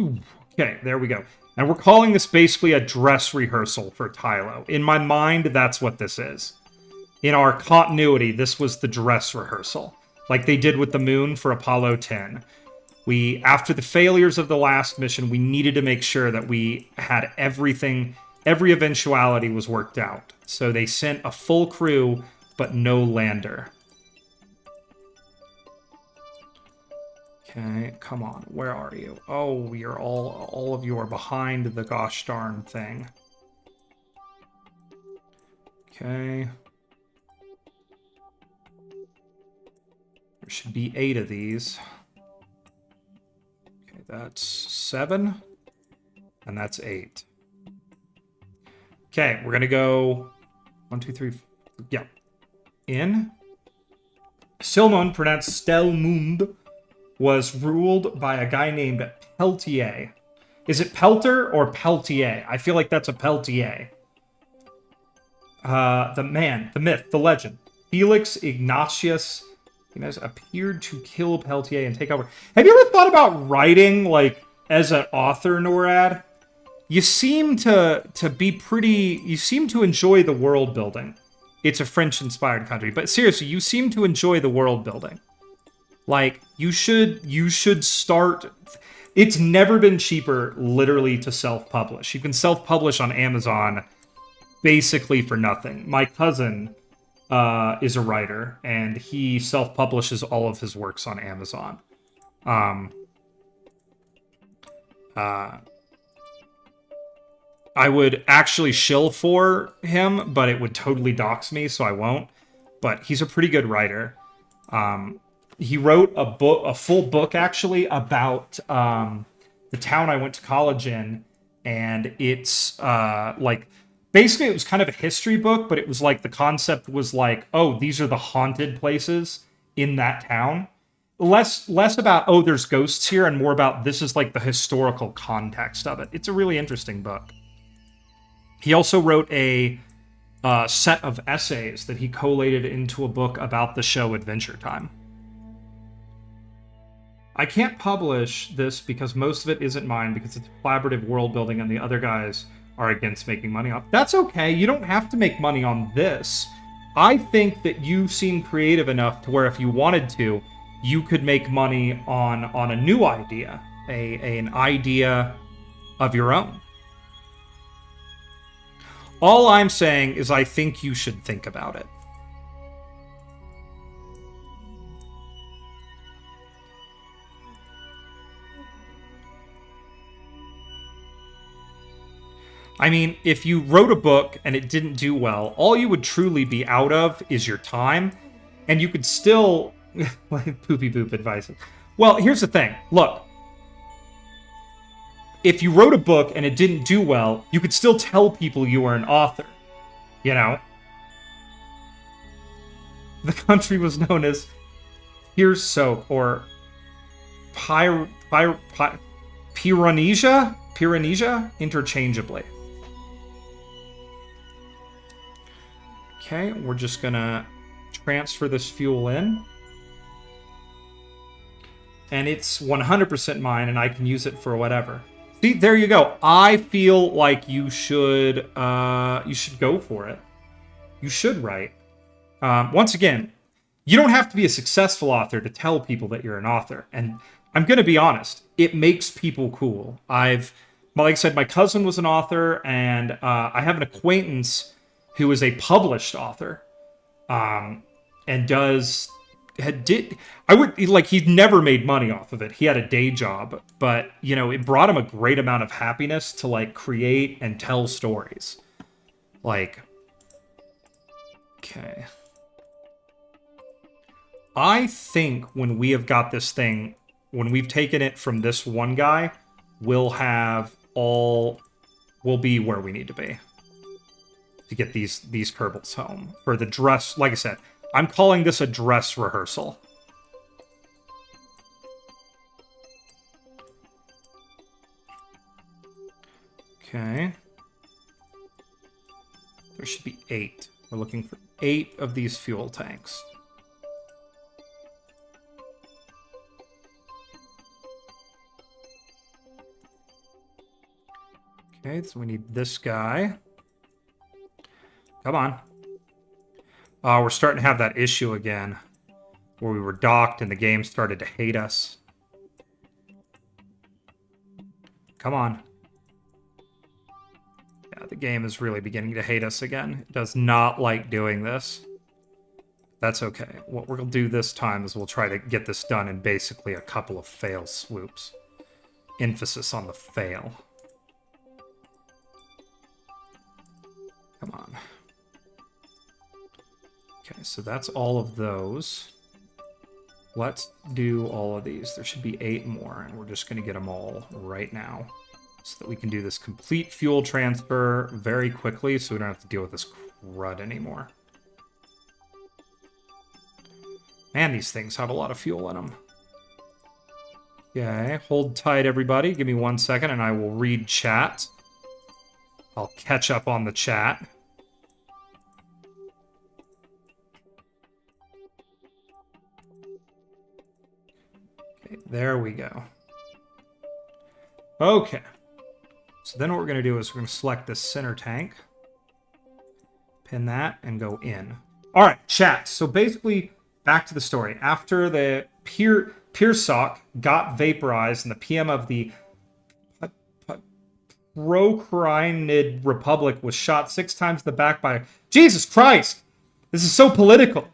Okay, there we go. And we're calling this basically a dress rehearsal for Tylo. In my mind, that's what this is. In our continuity, this was the dress rehearsal, like they did with the moon for Apollo 10. After the failures of the last mission, we needed to make sure that we had everything, every eventuality was worked out. So they sent a full crew, but no lander. Okay, come on, where are you? Oh, you're all of you are behind the gosh darn thing. Okay. There should be 8 of these. Okay, that's 7. And that's 8. Okay, we're gonna go 1, 2, 3. Yeah. In. Silmon, pronounced Stelmund, was ruled by a guy named Peltier. Is it Pelter or Peltier? I feel like that's a Peltier. The man, the myth, the legend. Felix Ignatius appeared to kill Peltier and take over. Have you ever thought about writing, like, as an author, Norad? You seem to be pretty... You seem to enjoy the world building. It's a French-inspired country. But seriously, you seem to enjoy the world building. Like, you should start... It's never been cheaper, literally, to self-publish. You can self-publish on Amazon basically for nothing. My cousin is a writer, and he self-publishes all of his works on Amazon. I would actually shill for him, but it would totally dox me, so I won't. But he's a pretty good writer. He wrote a full book, actually, about the town I went to college in, and it's like... Basically, it was kind of a history book, but it was like the concept was like, oh, these are the haunted places in that town. Less about, oh, there's ghosts here, and more about this is like the historical context of it. It's a really interesting book. He also wrote a set of essays that he collated into a book about the show Adventure Time. I can't publish this because most of it isn't mine, because it's collaborative world building and the other guys are against making money off. That's okay. You don't have to make money on this. I think that you seem creative enough to where if you wanted to, you could make money on a new idea, an idea of your own. All I'm saying is I think you should think about it. I mean, if you wrote a book and it didn't do well, all you would truly be out of is your time, and you could still... Poopy boop advice. Well, here's the thing. Look. If you wrote a book and it didn't do well, you could still tell people you were an author. You know? The country was known as Pirso, or Pyronesia, interchangeably. Okay, we're just gonna transfer this fuel in. And it's 100% mine, and I can use it for whatever. See, there you go. I feel like you should go for it. You should write. Once again, you don't have to be a successful author to tell people that you're an author. And I'm going to be honest, it makes people cool. Like I said, my cousin was an author, and I have an acquaintance who is a published author, and he'd never made money off of it. He had a day job, but, you know, it brought him a great amount of happiness to, like, create and tell stories. Like, okay. I think when we have got this thing, when we've taken it from this one guy, we'll be where we need to be to get these kerbals home. For the dress, like I said, I'm calling this a dress rehearsal. Okay. There should be 8. We're looking for 8 of these fuel tanks. Okay, so we need this guy. Come on. We're starting to have that issue again, where we were docked and the game started to hate us. Come on. Yeah, the game is really beginning to hate us again. It does not like doing this. That's okay. What we'll do this time is we'll try to get this done in basically a couple of fail swoops. Emphasis on the fail. Come on. Okay, so that's all of those. Let's do all of these. There should be 8 more, and we're just going to get them all right now so that we can do this complete fuel transfer very quickly so we don't have to deal with this crud anymore. Man, these things have a lot of fuel in them. Okay, hold tight, everybody. Give me 1 second, and I will read chat. I'll catch up on the chat. Okay, there we go. Okay. So then what we're going to do is we're going to select this center tank. Pin that and go in. All right, chat. So basically, back to the story. After the Pearsock got vaporized and the PM of the Procrinid Republic was shot 6 times in the back by... Jesus Christ! This is so political.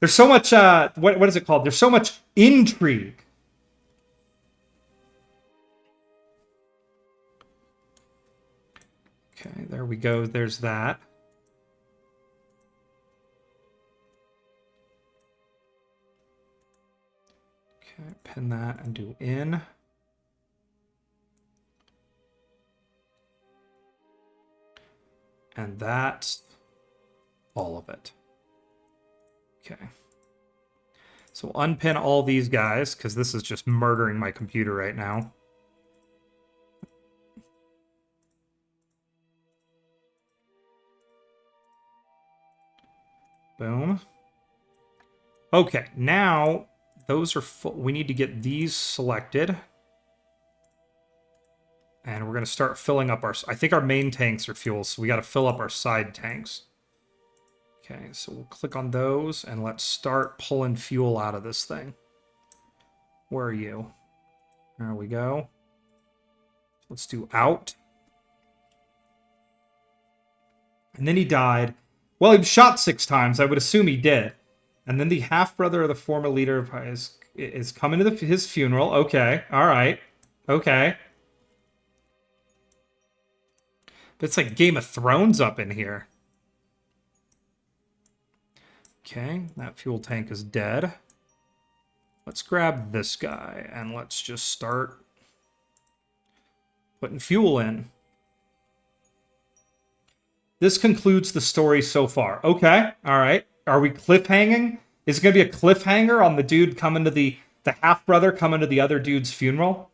There's so much... what is it called? There's so much intrigue. Okay, there we go. There's that. Okay, pin that and do in. And that's all of it. Okay. So unpin all these guys, because this is just murdering my computer right now. Boom. Okay, now those are full. We need to get these selected. And we're going to start filling up our... I think our main tanks are fuel, so we got to fill up our side tanks. Okay, so we'll click on those, and let's start pulling fuel out of this thing. Where are you? There we go. Let's do out. And then he died. Well, he was shot 6 times. I would assume he did. And then the half-brother of the former leader of is coming to his funeral. Okay, all right. Okay. But it's like Game of Thrones up in here. Okay, that fuel tank is dead. Let's grab this guy, and let's just start putting fuel in. This concludes the story so far. Okay, all right. Are we cliffhanging? Is it going to be a cliffhanger on the dude coming to the half-brother coming to the other dude's funeral?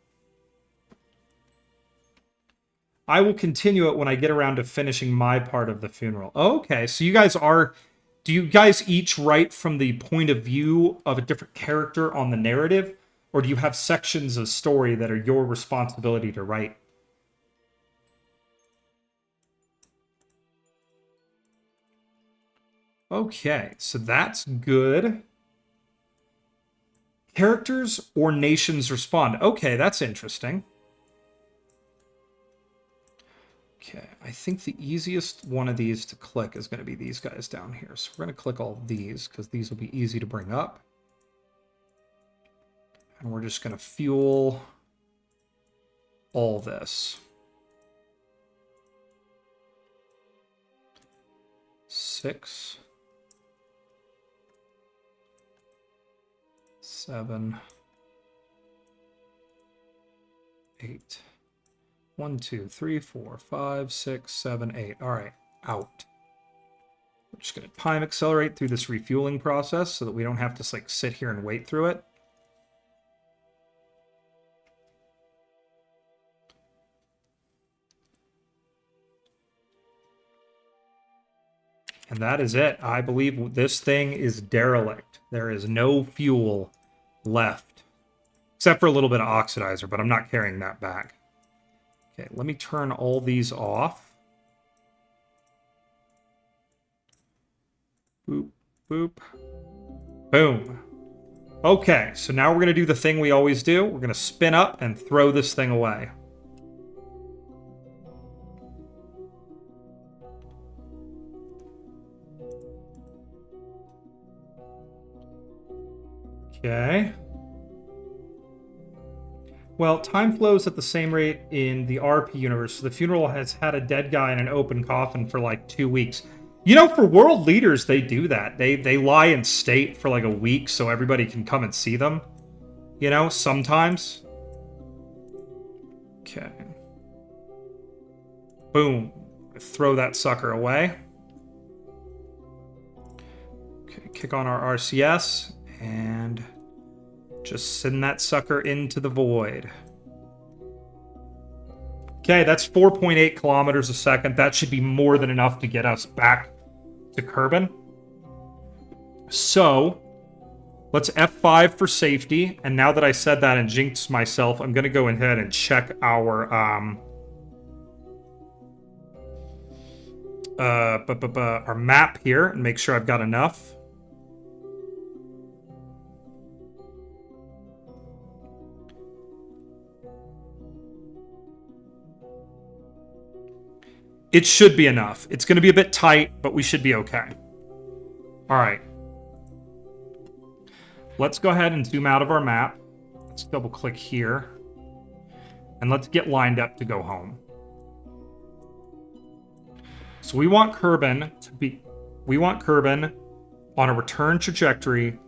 I will continue it when I get around to finishing my part of the funeral. Okay, so you guys are... Do you guys each write from the point of view of a different character on the narrative? Or do you have sections of story that are your responsibility to write? Okay, so that's good. Characters or nations respond. Okay, that's interesting. Okay, I think the easiest one of these to click is going to be these guys down here. So we're going to click all these because these will be easy to bring up. And we're just going to fuel all this. 6, 7, 8. 1, 2, 3, 4, 5, 6, 7, 8. All right, out. We're just going to time accelerate through this refueling process so that we don't have to like sit here and wait through it. And that is it. I believe this thing is derelict. There is no fuel left. Except for a little bit of oxidizer, but I'm not carrying that back. Okay, let me turn all these off. Boop, boop. Boom. Okay, so now we're going to do the thing we always do. We're going to spin up and throw this thing away. Okay. Well, time flows at the same rate in the RP universe. So the funeral has had a dead guy in an open coffin for like 2 weeks. You know, for world leaders, they do that. They lie in state for like a week so everybody can come and see them. You know, sometimes. Okay. Boom. Throw that sucker away. Okay, kick on our RCS and just send that sucker into the void. Okay, that's 4.8 kilometers a second. That should be more than enough to get us back to Kerbin. So, let's F5 for safety. And now that I said that and jinxed myself, I'm going to go ahead and check our map here and make sure I've got enough. It should be enough. It's going to be a bit tight, but we should be okay. All right. Let's go ahead and zoom out of our map. Let's double click here. And let's get lined up to go home. So we want Kerbin on a return trajectory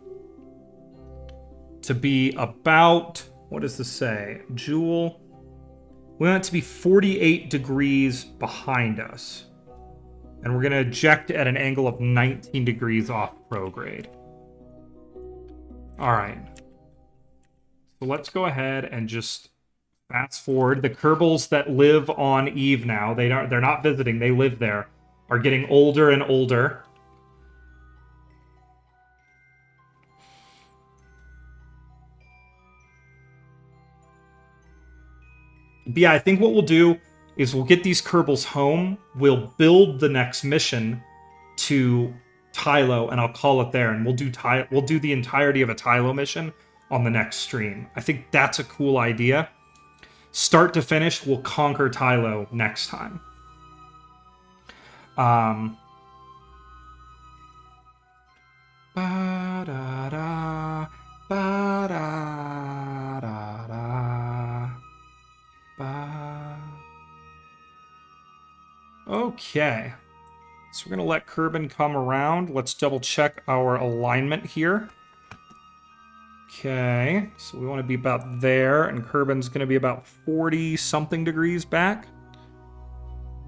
to be about, what does this say? Joule. We want it to be 48 degrees behind us. And we're going to eject at an angle of 19 degrees off prograde. All right. So let's go ahead and just fast forward. The kerbals that live on Eve now, they're not visiting, they live there, are getting older and older. But yeah, I think what we'll do is we'll get these kerbals home, we'll build the next mission to Tylo, and I'll call it there, and we'll do the entirety of a Tylo mission on the next stream. I think that's a cool idea. Start to finish, we'll conquer Tylo next time. Ba-da-da, ba-da-da-da, ba. Okay. So we're going to let Kerbin come around. Let's double check our alignment here. Okay, so we want to be about there, and Kerbin's going to be about 40-something degrees back.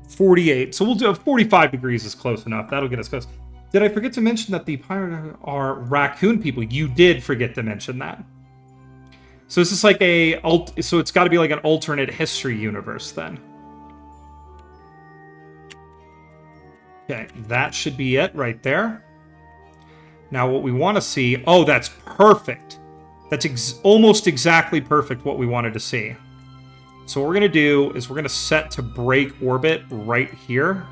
48. So we'll do 45 degrees is close enough. That'll get us close. Did I forget to mention that the pirate are raccoon people? You did forget to mention that. So this is like so it's got to be like an alternate history universe then. Okay, that should be it right there. Now what we want to see... Oh, that's perfect. That's almost exactly perfect what we wanted to see. So what we're going to do is we're going to set to break orbit right here.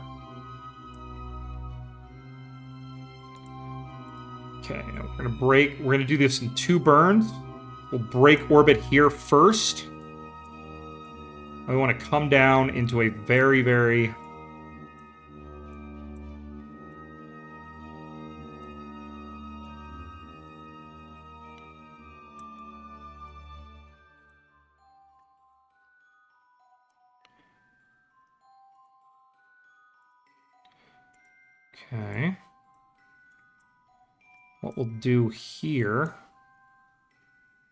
Okay, we're going to do this in 2 burns. We'll break orbit here first. And we want to come down into a very, very... Okay. What we'll do here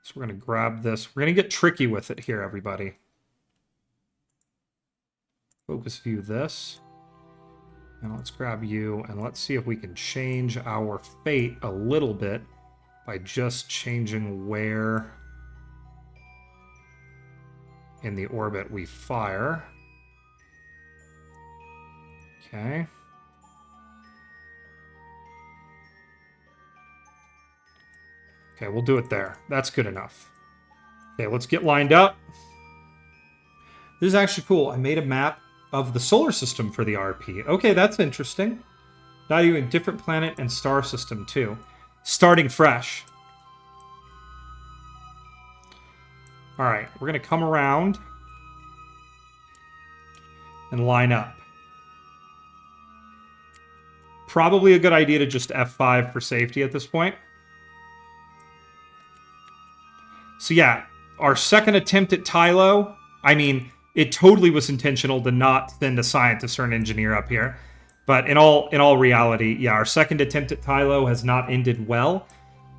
is we're going to grab this. We're going to get tricky with it here, everybody. Focus view this. And let's grab you, and let's see if we can change our fate a little bit by just changing where in the orbit we fire. Okay. Okay, we'll do it there. That's good enough. Okay, let's get lined up. This is actually cool. I made a map of the solar system for the RP. Okay, that's interesting. Value in different planet and star system, too. Starting fresh. Alright, we're going to come around and line up. Probably a good idea to just F5 for safety at this point. So yeah, our second attempt at Tylo, I mean, it totally was intentional to not send a scientist or an engineer up here. But in all reality, yeah, our second attempt at Tylo has not ended well.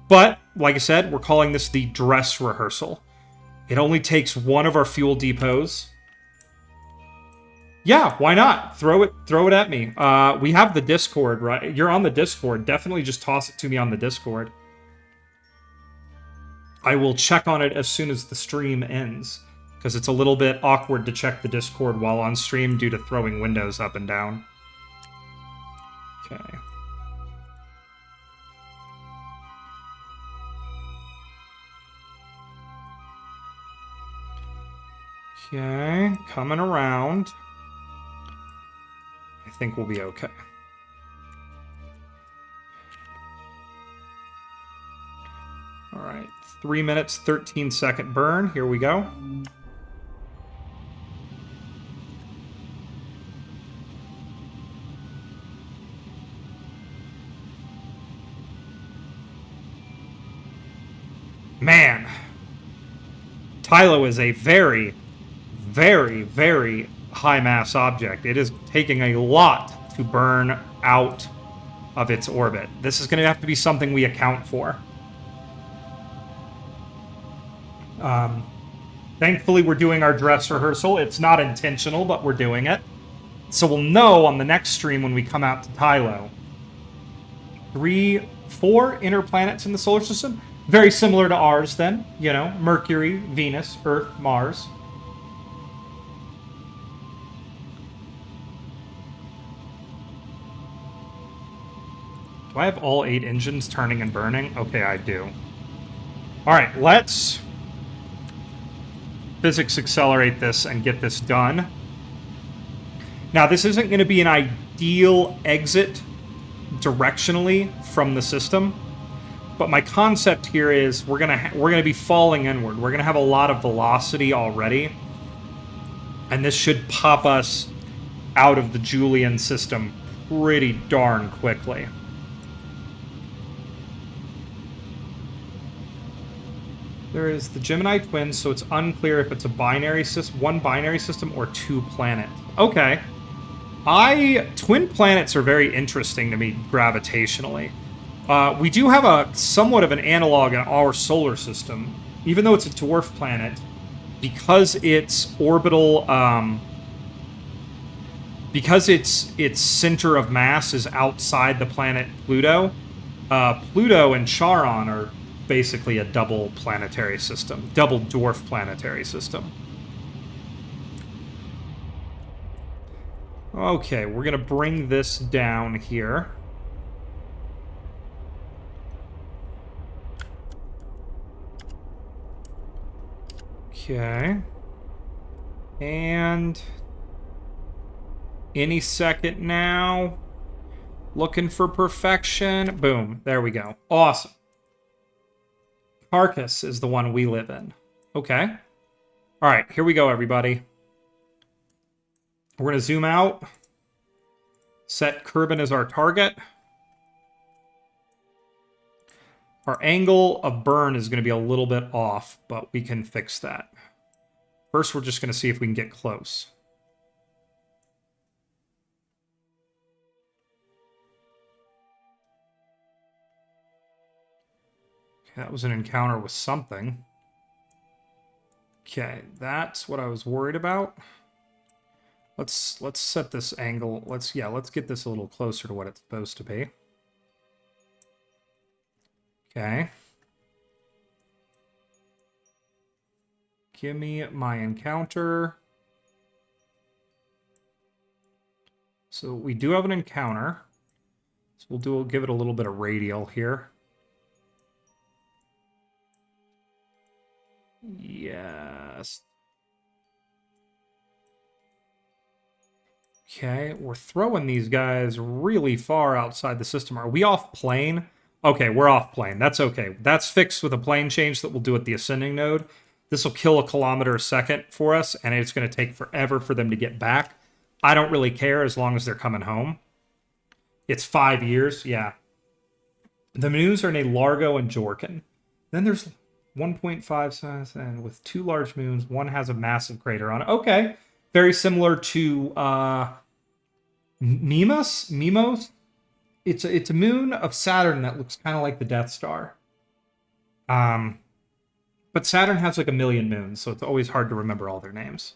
But, like I said, we're calling this the dress rehearsal. It only takes one of our fuel depots. Yeah, why not? Throw it at me. We have the Discord, right? You're on the Discord. Definitely just toss it to me on the Discord. I will check on it as soon as the stream ends, because it's a little bit awkward to check the Discord while on stream due to throwing windows up and down. Okay. Okay, coming around. I think we'll be okay. All right, 3 minutes, 13-second burn. Here we go. Man, Tylo is a very, very, very high mass object. It is taking a lot to burn out of its orbit. This is going to have to be something we account for. Thankfully, we're doing our dress rehearsal. It's not intentional, but we're doing it. So we'll know on the next stream when we come out to Tylo. 4 inner planets in the solar system. Very similar to ours then. You know, Mercury, Venus, Earth, Mars. Do I have all 8 engines turning and burning? Okay, I do. Alright, let's physics accelerate this and get this done. Now, this isn't going to be an ideal exit directionally from the system, but my concept here is we're gonna be falling inward. We're gonna have a lot of velocity already, and this should pop us out of the Julian system pretty darn quickly. There is the Gemini twins, so it's unclear if it's a binary system, one binary system, or 2 planets. Okay. Twin planets are very interesting to me gravitationally. We do have a somewhat of an analog in our solar system, even though it's a dwarf planet, because its orbital, because its center of mass is outside the planet Pluto. Pluto and Charon are basically a double planetary system, double dwarf planetary system. Okay, we're gonna bring this down here. Okay. And any second now. Looking for perfection. Boom. There we go. Awesome. Carcass is the one we live in. Okay. All right, here we go, everybody. We're going to zoom out. Set Kerbin as our target. Our angle of burn is going to be a little bit off, but we can fix that. First, we're just going to see if we can get close. Okay, that was an encounter with something. Okay, that's what I was worried about. Let's set this angle. Let's get this a little closer to what it's supposed to be. Okay. Give me my encounter. So we do have an encounter. So we'll give it a little bit of radial here. Yes. Okay, we're throwing these guys really far outside the system. Are we off plane? Okay, we're off plane. That's okay. That's fixed with a plane change that we'll do at the ascending node. This will kill 1 kilometer a second for us, and it's going to take forever for them to get back. I don't really care as long as they're coming home. It's 5 years, yeah. The moons are named Largo and Jorkin. Then there's 1.5 size, and with 2 large moons, one has a massive crater on it. Okay, very similar to Mimos. It's a moon of Saturn that looks kind of like the Death Star. But Saturn has like 1 million moons, so it's always hard to remember all their names.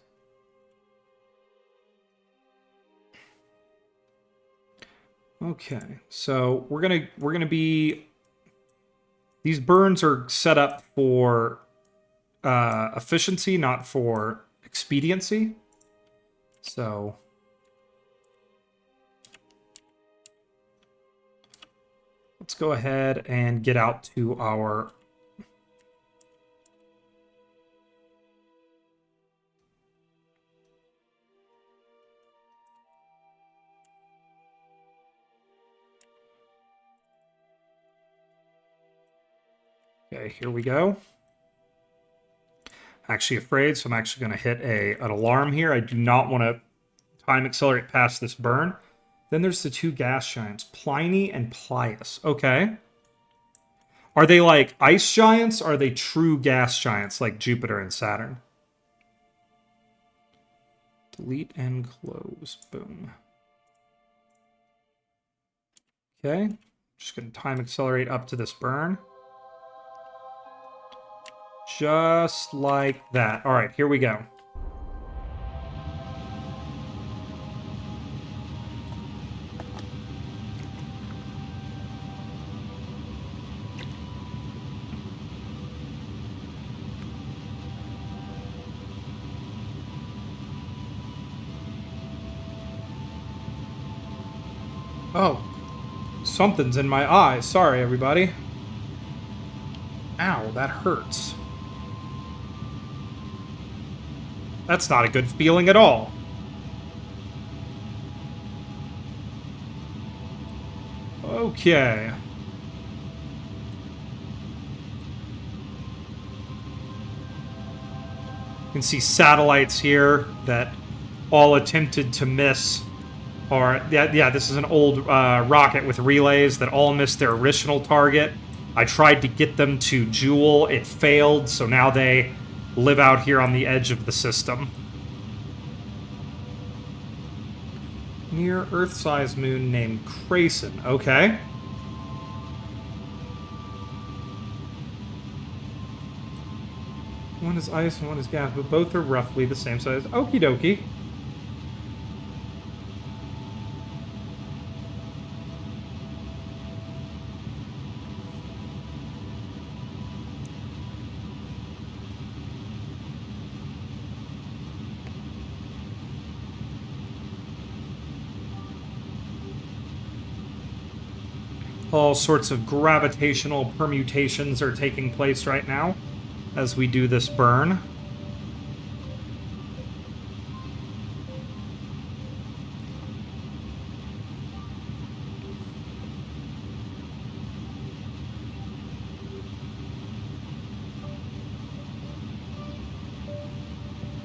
Okay, so we're gonna be. These burns are set up for efficiency, not for expediency. So let's go ahead and get out to our. Okay, here we go. Actually afraid, so I'm actually going to hit an alarm here. I do not want to time accelerate past this burn. Then there's the 2 gas giants, Pliny and Plius. Okay. Are they like ice giants, or are they true gas giants like Jupiter and Saturn? Delete and close. Boom. Okay. Just going to time accelerate up to this burn. Just like that. All right, here we go. Oh, something's in my eye. Sorry, everybody. Ow, that hurts. That's not a good feeling at all. Okay. You can see satellites here that all attempted to miss. Or, yeah, this is an old rocket with relays that all missed their original target. I tried to get them to Jewel. It failed, so now they live out here on the edge of the system. Near Earth-sized moon named Crayson. Okay. One is ice and one is gas, but both are roughly the same size. Okie dokie. All sorts of gravitational permutations are taking place right now as we do this burn.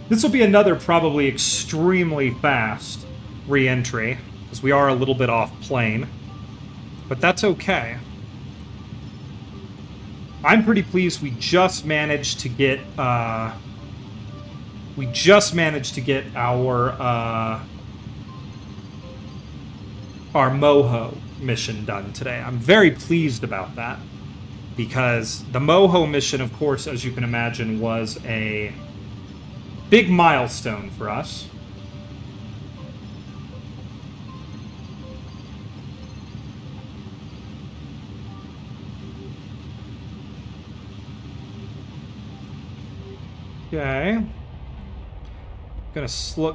This will be another probably extremely fast re-entry, because we are a little bit off plane. But that's okay. I'm pretty pleased we just managed to get our Moho mission done today. I'm very pleased about that, because the Moho mission, of course, as you can imagine, was a big milestone for us. Okay. Gonna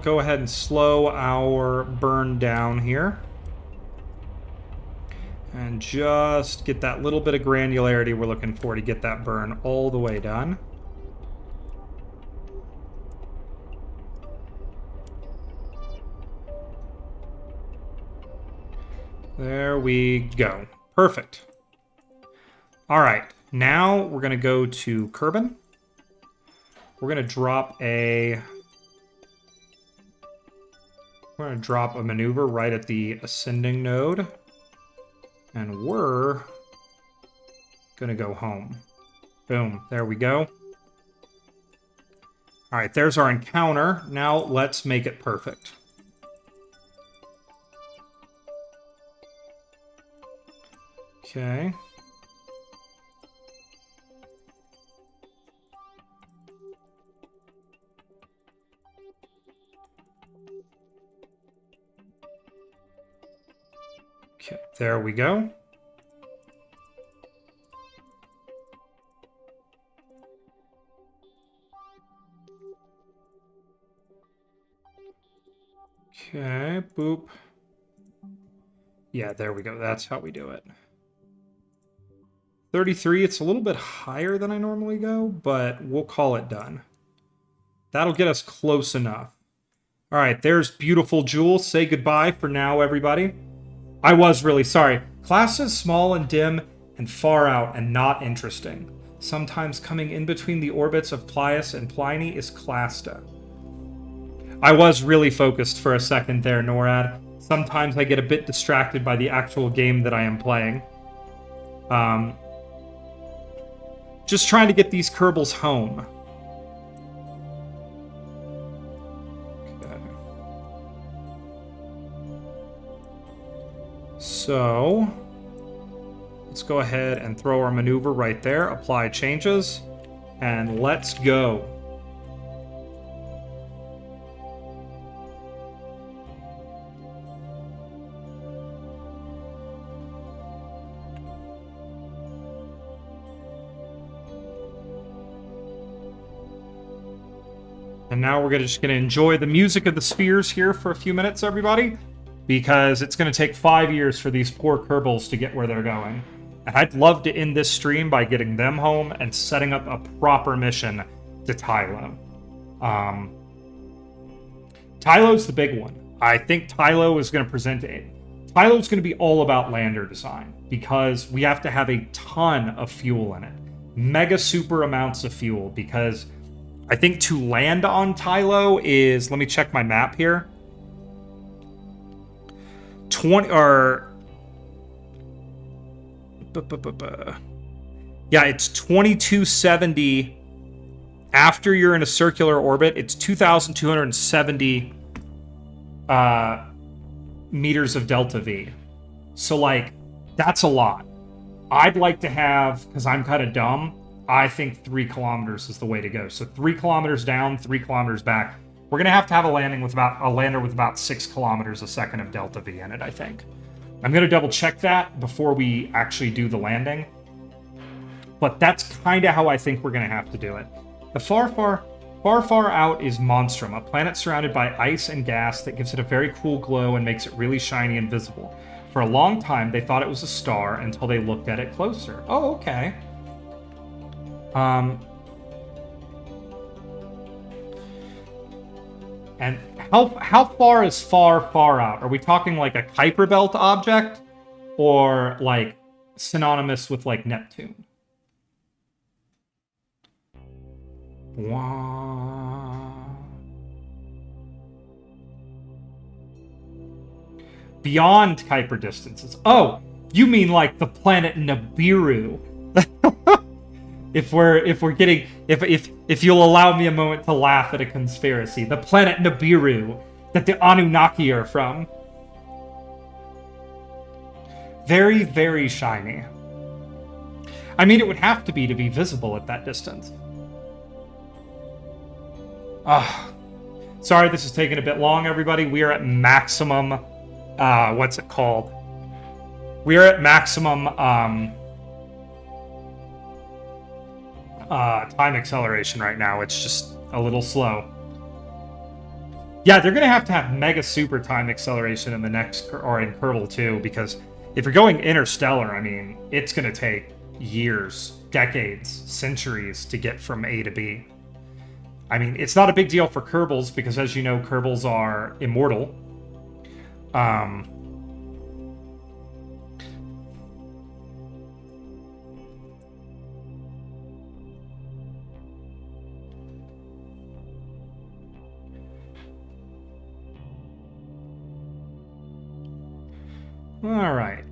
go ahead and slow our burn down here. And just get that little bit of granularity we're looking for to get that burn all the way done. There we go. Perfect. All right. Now we're going to go to Kerbin. We're going to drop a... We're going to drop a maneuver right at the ascending node. And we're going to go home. Boom. There we go. All right, there's our encounter. Now let's make it perfect. Okay. Okay, there we go. Okay, boop. Yeah, there we go. That's how we do it. 33, it's a little bit higher than I normally go, but we'll call it done. That'll get us close enough. All right, there's beautiful Jewel. Say goodbye for now, everybody. I was really sorry. Class is small and dim and far out and not interesting. Sometimes coming in between the orbits of Plius and Pliny is Clasta. I was really focused for a second there, NORAD. Sometimes I get a bit distracted by the actual game that I am playing. Just trying to get these kerbals home. Okay. So, let's go ahead and throw our maneuver right there, apply changes, and let's go. And now we're just going to enjoy the music of the spheres here for a few minutes, everybody, because it's going to take 5 years for these poor kerbals to get where they're going. And I'd love to end this stream by getting them home and setting up a proper mission to Tylo. Tylo's the big one. I think Tylo is going to present it. Tylo's going to be all about lander design, because we have to have a ton of fuel in it. Mega super amounts of fuel, because I think to land on Tylo is, let me check my map here. 20 or yeah, it's 2270 after you're in a circular orbit. It's 2270 meters of delta V. So like that's a lot. I'd like to have, because I'm kind of dumb, I think 3 kilometers is the way to go. So 3 kilometers down, 3 kilometers back. We're gonna have to have a lander with about 6 kilometers a second of delta V in it, I think. I'm gonna double check that before we actually do the landing. But that's kind of how I think we're gonna have to do it. The far out is Monstrum, a planet surrounded by ice and gas that gives it a very cool glow and makes it really shiny and visible. For a long time, they thought it was a star until they looked at it closer. Oh, okay. And how far is far out? Are we talking like a Kuiper Belt object, or like synonymous with like Neptune? Wow. Beyond Kuiper distances. Oh, you mean like the planet Nibiru? If you'll allow me a moment to laugh at a conspiracy, the planet Nibiru that the Anunnaki are from. Very, very shiny. I mean, it would have to be visible at that distance. Sorry, this is taking a bit long, everybody. We are at maximum, what's it called? We are at maximum, time acceleration right now. It's just a little slow. Yeah, they're going to have mega super time acceleration in the next, or in Kerbal 2, because if you're going interstellar, I mean, it's going to take years, decades, centuries to get from A to B. I mean, it's not a big deal for Kerbals, because as you know, Kerbals are immortal. All right.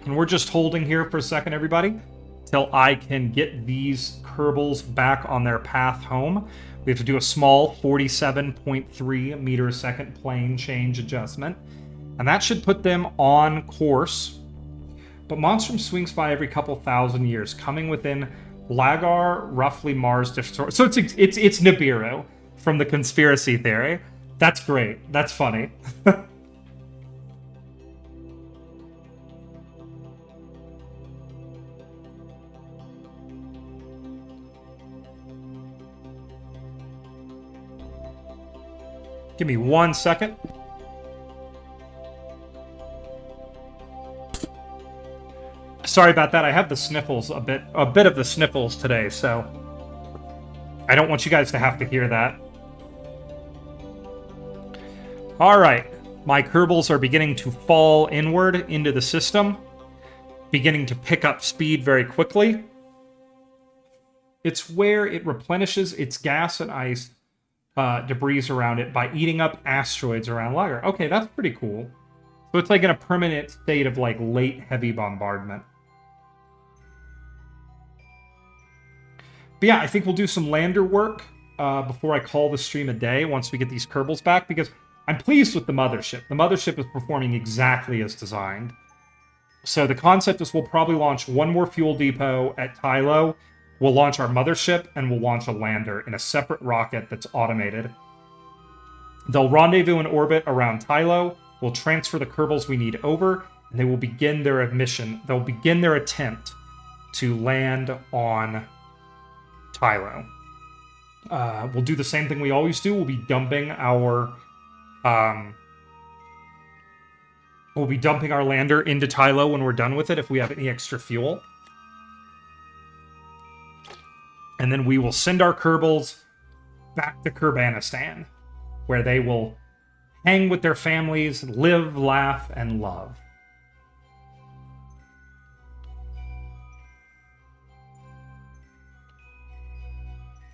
And we're just holding here for a second, everybody, till I can get these kerbals back on their path home. We have to do a small 47.3 meter a second plane change adjustment. And that should put them on course. But Monstrum swings by every couple thousand years, coming within Lagar, roughly Mars. So it's Nibiru from the conspiracy theory. That's great. That's funny. Give me 1 second. Sorry about that. I have the sniffles a bit of the sniffles today, so I don't want you guys to have to hear that. All right. My kerbals are beginning to fall inward into the system, beginning to pick up speed very quickly. It's where it replenishes its gas and ice debris around it by eating up asteroids around Lagar. Okay, that's pretty cool. So it's like in a permanent state of like late heavy bombardment. But yeah, I think we'll do some lander work before I call the stream a day once we get these kerbals back, because I'm pleased with the mothership. The mothership is performing exactly as designed. So the concept is we'll probably launch one more fuel depot at Tylo. We'll launch our mothership, and we'll launch a lander in a separate rocket that's automated. They'll rendezvous in orbit around Tylo. We'll transfer the kerbals we need over, and they will begin their mission. They'll begin their attempt to land on Tylo. We'll do the same thing we always do. We'll be dumping our lander into Tylo when we're done with it if we have any extra fuel. And then we will send our kerbals back to Kerbanistan, where they will hang with their families, live, laugh, and love.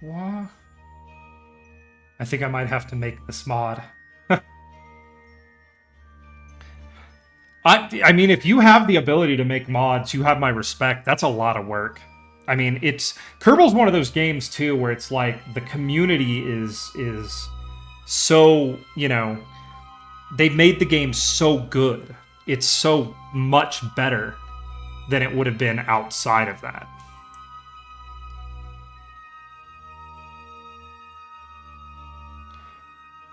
What? I think I might have to make this mod. I mean, if you have the ability to make mods, you have my respect. That's a lot of work. I mean, Kerbal's one of those games too where it's like the community is so, you know, they've made the game so good. It's so much better than it would have been outside of that.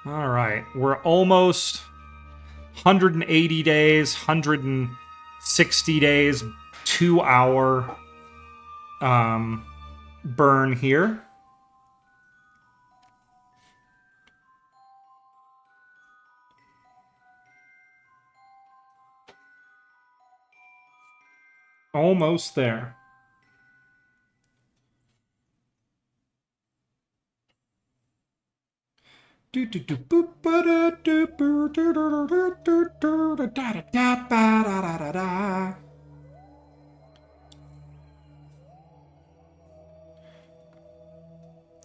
All right, we're almost 180 days, 160 days, 2 hour burn here. Almost there.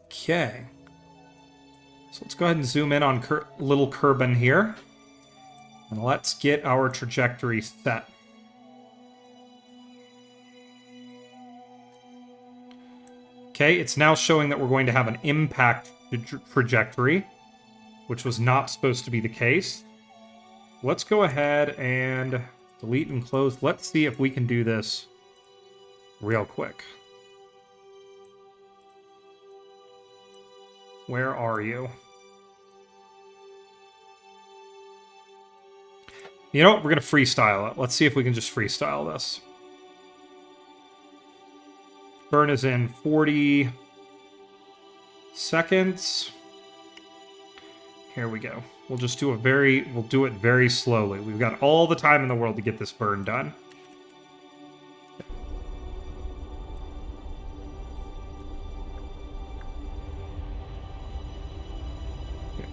Okay. So let's go ahead and zoom in on little Kerbin here. And let's get our trajectory set. Okay, it's now showing that we're going to have an impact trajectory, which was not supposed to be the case. Let's go ahead and delete and close. Let's see if we can do this real quick. Where are you? You know what? We're going to freestyle it. Let's see if we can just freestyle this. Burn is in 40 seconds. Here we go. We'll just do we'll do it very slowly. We've got all the time in the world to get this burn done.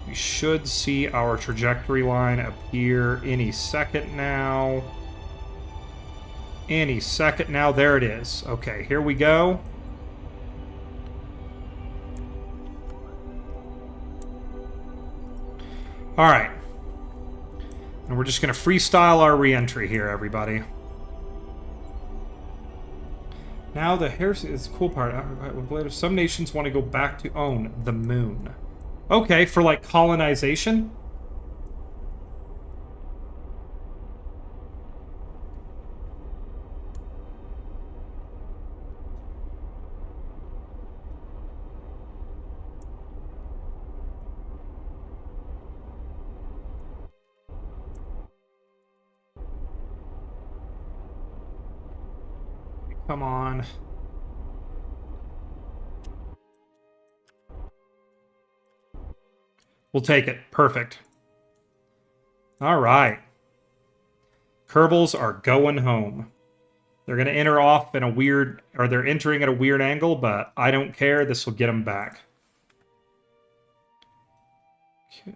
We should see our trajectory line appear any second now. Any second now. There it is. Okay, here we go. All right. And we're just going to freestyle our re-entry here, everybody. Now the heresy is the cool part. Some nations want to go back to own the moon. Okay, for like colonization? Come on. We'll take it. Perfect. All right. Kerbals are going home. They're going to enter off in a weird... Or they're entering at a weird angle, but I don't care. This will get them back. Okay.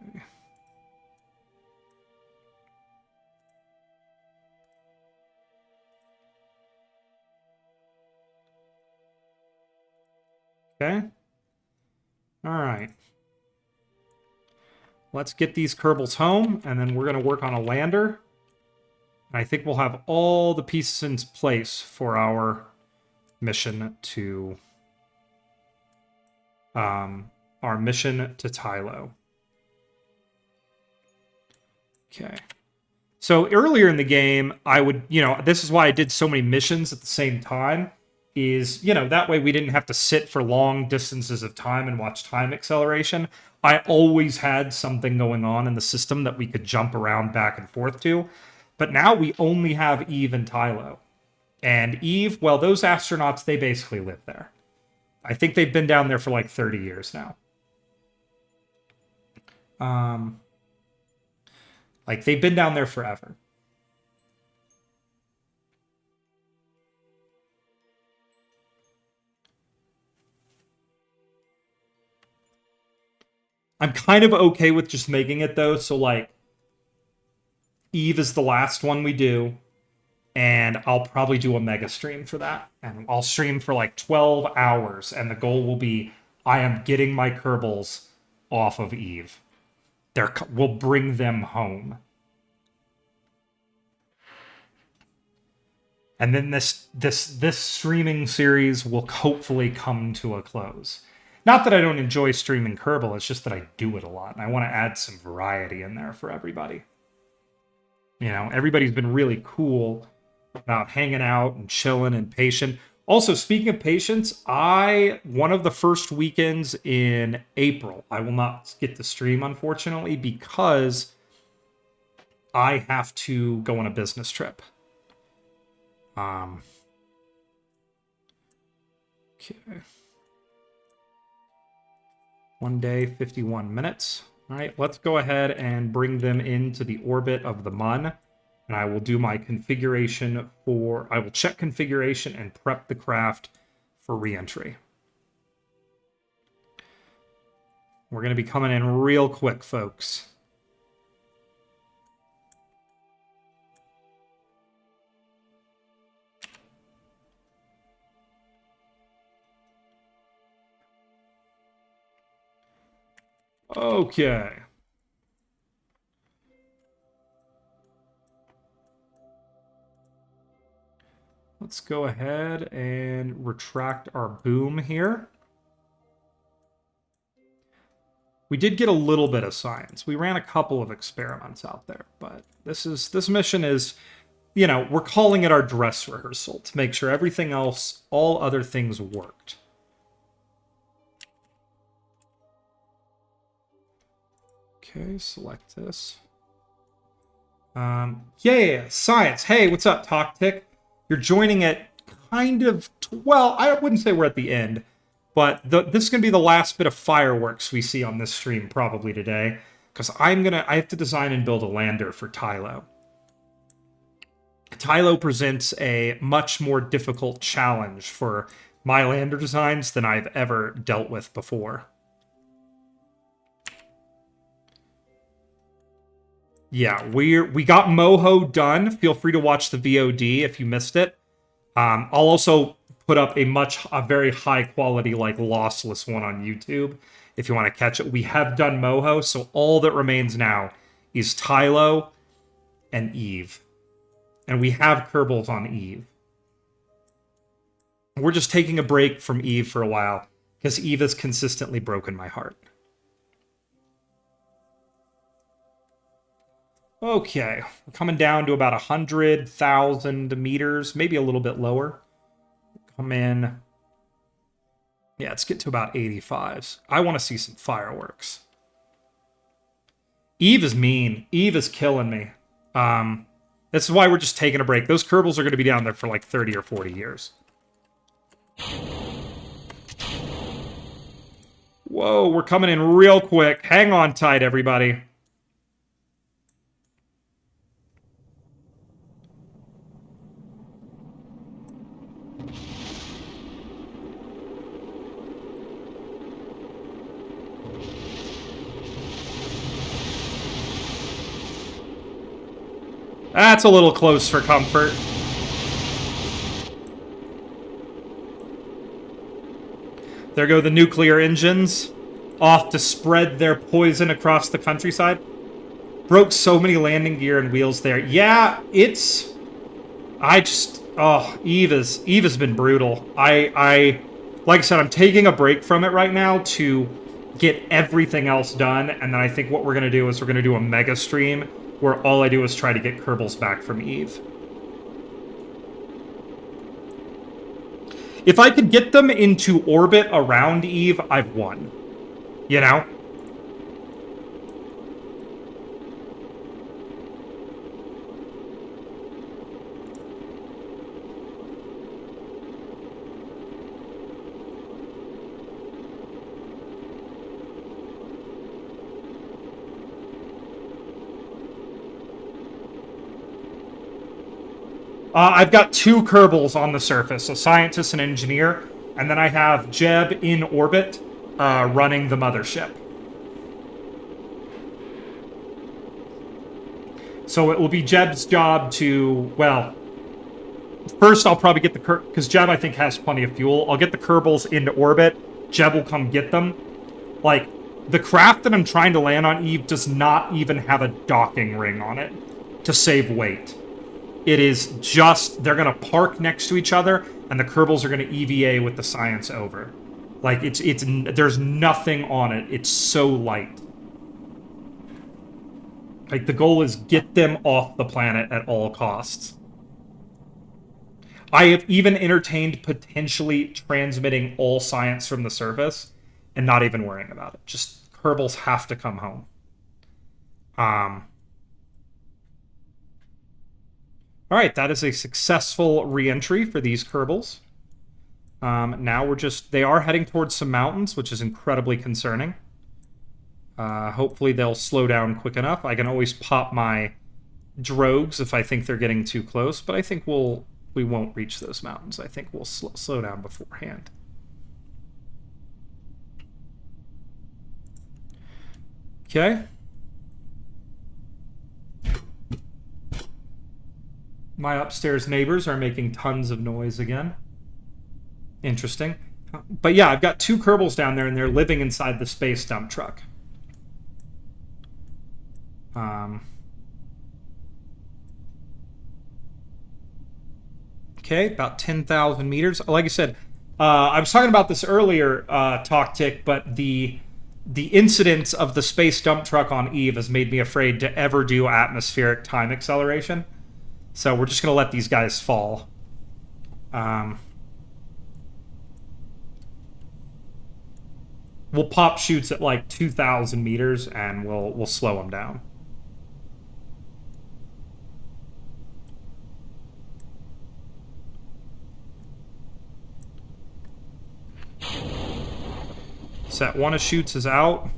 Okay. All right. Let's get these Kerbals home, and then we're going to work on a lander. I think we'll have all the pieces in place for our mission to... our mission to Tylo. Okay. So earlier in the game, I would, this is why I did so many missions at the same time, is, that way we didn't have to sit for long distances of time and watch time acceleration. I always had something going on in the system that we could jump around back and forth to. But now we only have Eve and Tylo. And Eve, well, those astronauts, they basically live there. I think they've been down there for like 30 years now. Like, they've been down there forever. I'm kind of okay with just making it, though, so, like, Eve is the last one we do, and I'll probably do a mega stream for that. And I'll stream for, like, 12 hours, and the goal will be, I am getting my Kerbals off of Eve. We'll bring them home. And then this streaming series will hopefully come to a close. Not that I don't enjoy streaming Kerbal, it's just that I do it a lot, and I want to add some variety in there for everybody. Everybody's been really cool about hanging out and chilling and patient. Also, speaking of patience, one of the first weekends in April, I will not get to stream, unfortunately, because I have to go on a business trip. Okay. 1 day, 51 minutes. All right, let's go ahead and bring them into the orbit of the Mun. And I will do my configuration I will check configuration and prep the craft for re-entry. We're going to be coming in real quick, folks. Okay. Let's go ahead and retract our boom here. We did get a little bit of science. We ran a couple of experiments out there, but this mission is, we're calling it our dress rehearsal to make sure everything else, all other things worked. Okay, select this. Yeah, science. Hey, what's up, TalkTick? You're joining it kind of... Well, I wouldn't say we're at the end, but this is going to be the last bit of fireworks we see on this stream probably today, because I have to design and build a lander for Tylo. Tylo presents a much more difficult challenge for my lander designs than I've ever dealt with before. Yeah, we got Moho done. Feel free to watch the VOD if you missed it. I'll also put up a very high quality, like, lossless one on YouTube if you want to catch it. We have done Moho, so all that remains now is Tylo and Eve. And we have kerbals on Eve. We're just taking a break from Eve for a while, because Eve has consistently broken my heart. Okay, we're coming down to about 100,000 meters, maybe a little bit lower. Come in. Yeah, let's get to about 85s. I want to see some fireworks. Eve is mean. Eve is killing me. This is why we're just taking a break. Those kerbals are going to be down there for like 30 or 40 years. Whoa, we're coming in real quick. Hang on tight, everybody. That's a little close for comfort. There go the nuclear engines, off to spread their poison across the countryside. Broke so many landing gear and wheels there. Yeah, it's... Eve has been brutal. Like I said, I'm taking a break from it right now to get everything else done, and then I think what we're going to do is we're going to do a mega stream where all I do is try to get kerbals back from Eve. If I could get them into orbit around Eve, I've won. You know? I've got 2 kerbals on the surface, a scientist and engineer, and then I have Jeb in orbit running the mothership. So it will be Jeb's job to, well, first I'll probably get the because Jeb I think has plenty of fuel. I'll get the kerbals into orbit. Jeb will come get them. Like, the craft that I'm trying to land on Eve does not even have a docking ring on it to save weight. It is just, they're going to park next to each other, and the kerbals are going to EVA with the science over. Like, there's nothing on it. It's so light. Like, the goal is get them off the planet at all costs. I have even entertained potentially transmitting all science from the surface and not even worrying about it. Just, kerbals have to come home. Alright, that is a successful re-entry for these kerbals. Now they are heading towards some mountains, which is incredibly concerning. Hopefully they'll slow down quick enough. I can always pop my drogues if I think they're getting too close, but I think we won't reach those mountains. I think we'll slow down beforehand. Okay. My upstairs neighbors are making tons of noise again. Interesting. But yeah, I've got 2 kerbals down there, and they're living inside the space dump truck. Okay, about 10,000 meters. Like I said, I was talking about this earlier, TalkTick, but the incidence of the space dump truck on Eve has made me afraid to ever do atmospheric time acceleration. So we're just going to let these guys fall. We'll pop shoots at like 2,000 meters, and we'll slow them down. Set 1 of shoots is out.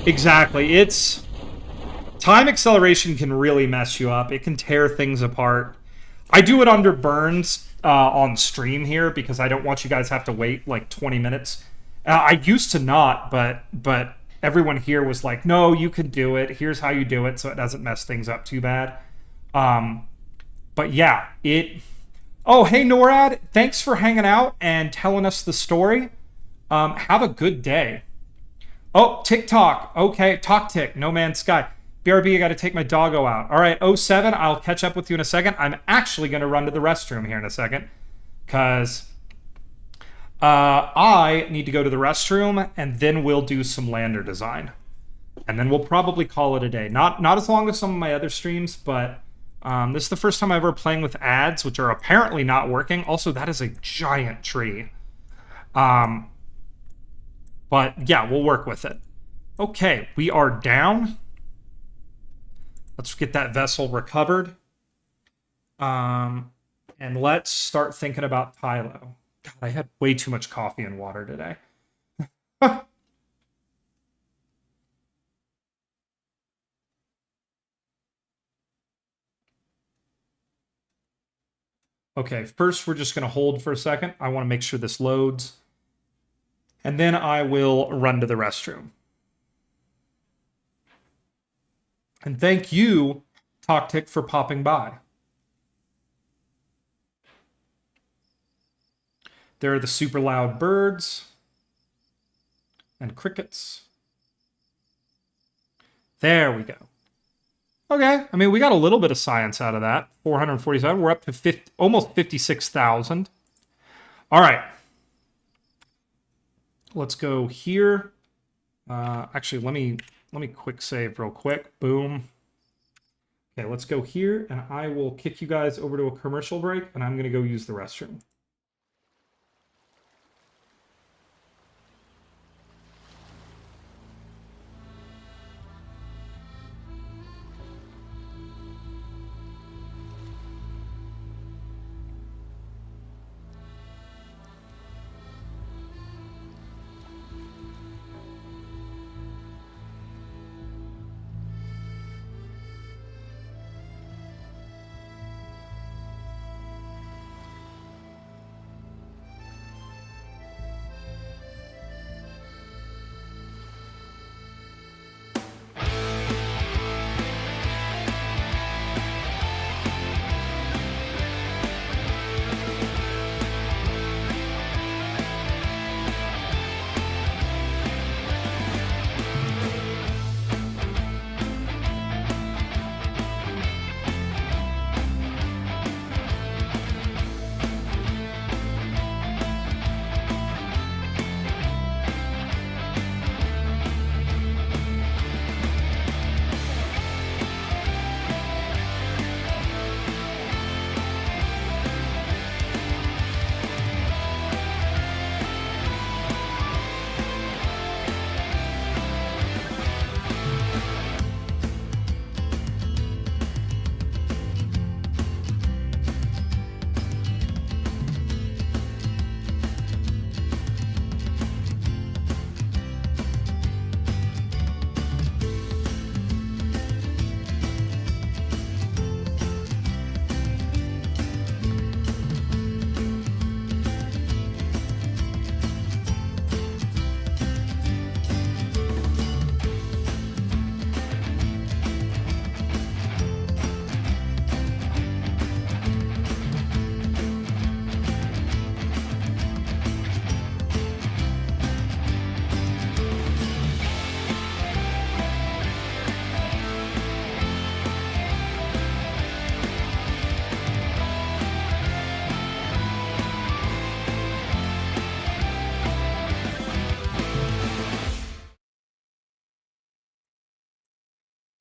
Exactly. It's... Time acceleration can really mess you up. It can tear things apart. I do it under burns. on stream here because I don't want you guys to have to wait like 20 minutes. I used to not, but everyone here was like, no, you can do it. Here's how you do it so it doesn't mess things up too bad. But yeah, Oh, hey, NORAD. Thanks for hanging out and telling us the story. Have a good day. Oh, TikTok. Okay, Talk Tick. No Man's Sky. BRB, I got to take my doggo out. All right, 07, I'll catch up with you in a second. I'm actually going to run to the restroom here in a second because I need to go to the restroom, and then we'll do some lander design. And then we'll probably call it a day. Not as long as some of my other streams, but this is the first time I'm ever playing with ads, which are apparently not working. Also, that is a giant tree. But yeah, we'll work with it. Okay, we are down. Let's get that vessel recovered. And let's start thinking about Tylo. God, I had way too much coffee and water today. Okay, first we're just going to hold for a second. I want to make sure this loads. And then I will run to the restroom. And thank you, TalkTick, for popping by. There are the super loud birds and crickets. There we go. Okay, I mean, we got a little bit of science out of that. 447. We're up to almost 56,000. All right. Let's go here. Actually, let me quick save real quick. Boom. Okay, let's go here, and I will kick you guys over to a commercial break, and I'm going to go use the restroom.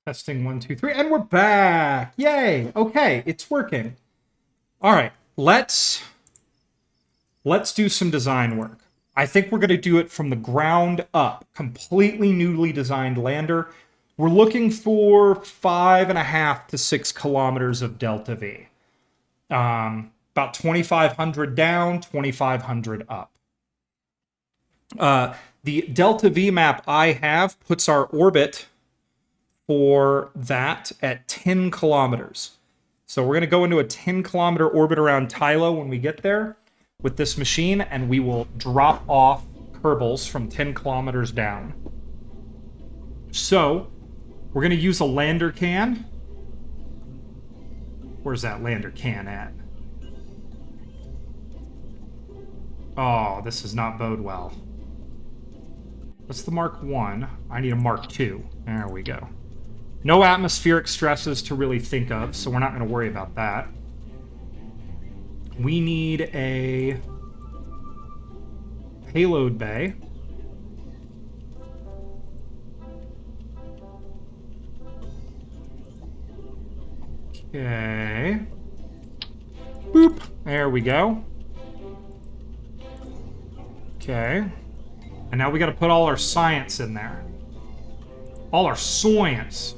Testing 1, 2, 3, and we're back. Yay. Okay, it's working. All right, let's do some design work. I think we're going to do it from the ground up. Completely newly designed lander. We're looking for 5.5 to 6 kilometers of delta V. About 2,500 down, 2,500 up. The delta V map I have puts our orbit for that at 10 kilometers. So we're going to go into a 10-kilometer orbit around Tylo when we get there with this machine, and we will drop off kerbals from 10 kilometers down. So we're going to use a lander can. Where's that lander can at? Oh, this does not bode well. What's the Mark 1? I need a Mark 2. There we go. No atmospheric stresses to really think of, so we're not going to worry about that. We need a payload bay. Okay. Boop. There we go. Okay. And now we got to put all our science in there. All our science.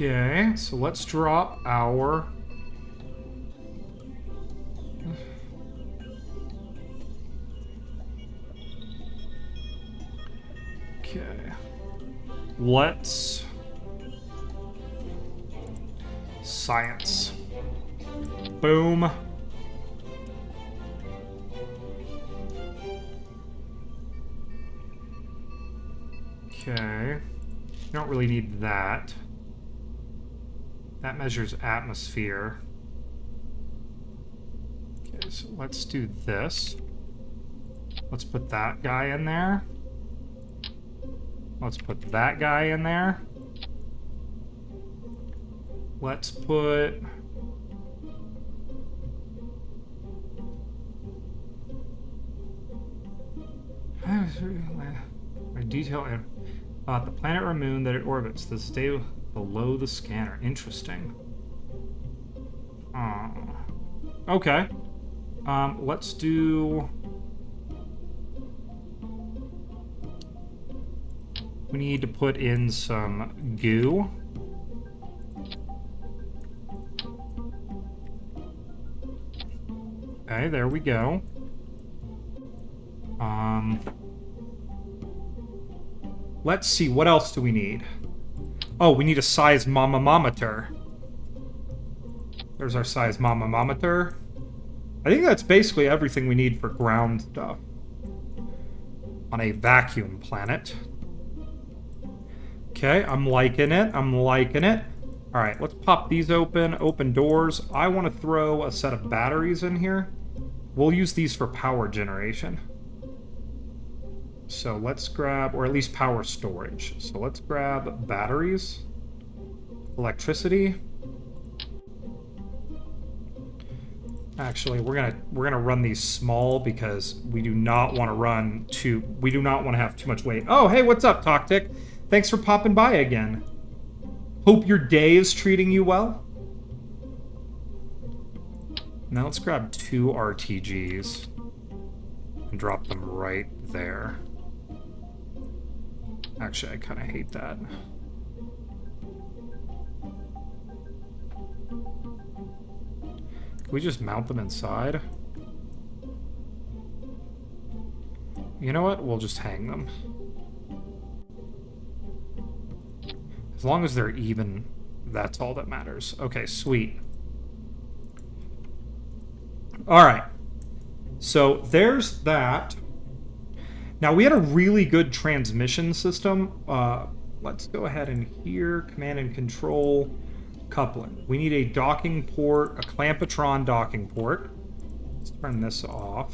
Okay, so let's drop our... Okay. Let's... Science. Boom. Okay. You don't really need that. That measures atmosphere. Okay, so let's do this. Let's put that guy in there. Let's put that guy in there. Let's put... detail in the planet or moon that it orbits. The stay below the scanner. Interesting. Okay. Let's do... We need to put in some goo. Okay, there we go. Let's see, what else do we need? Oh, we need a seismometer. There's our seismometer. I think that's basically everything we need for ground stuff. On a vacuum planet. Okay, I'm liking it. I'm liking it. Alright, let's pop these open. Open doors. I want to throw a set of batteries in here. We'll use these for power generation. So let's grab, or at least power storage. So let's grab batteries, electricity. Actually, we're gonna run these small because we do not want to have too much weight. Oh, hey, what's up, Toctic? Thanks for popping by again. Hope your day is treating you well. Now let's grab 2 RTGs and drop them right there. Actually, I kind of hate that. Can we just mount them inside? You know what? We'll just hang them. As long as they're even, that's all that matters. Okay, sweet. Alright. So there's that. Now, we had a really good transmission system. Let's go ahead and here, command and control, coupling. We need a docking port, a clampetron docking port. Let's turn this off.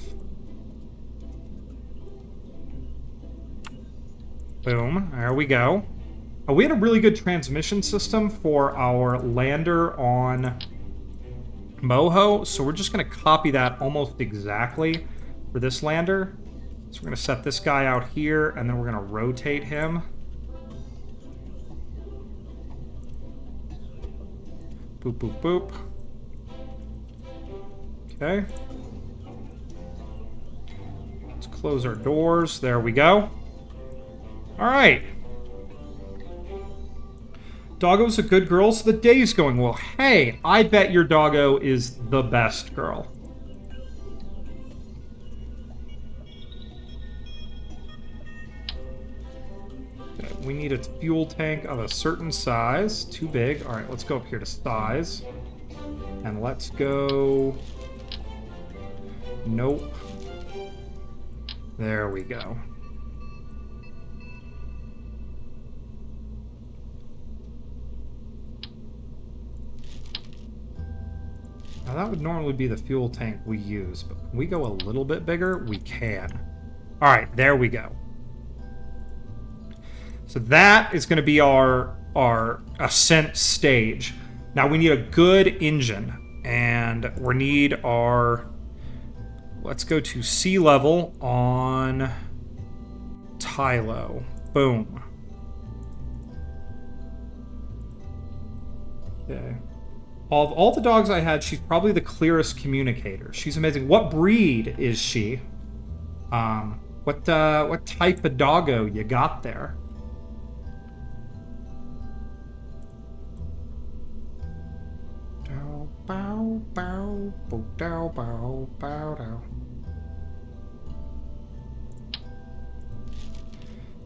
Boom, there we go. We had a really good transmission system for our lander on Moho, so we're just going to copy that almost exactly for this lander. So we're going to set this guy out here, and then we're going to rotate him. Boop, boop, boop. Okay. Let's close our doors. There we go. All right. Doggo's a good girl, so the day's going well. Hey, I bet your doggo is the best girl. We need a fuel tank of a certain size. Too big. All right, let's go up here to size. And let's go... Nope. There we go. Now that would normally be the fuel tank we use, but can we go a little bit bigger? We can. All right, there we go. So that is going to be our ascent stage. Now we need a good engine, and we need our... Let's go to sea level on Tylo. Boom. Okay. Of all the dogs I had, she's probably the clearest communicator. She's amazing. What breed is she? What type of doggo you got there? Bow, bow, bow, bow, bow, bow, bow.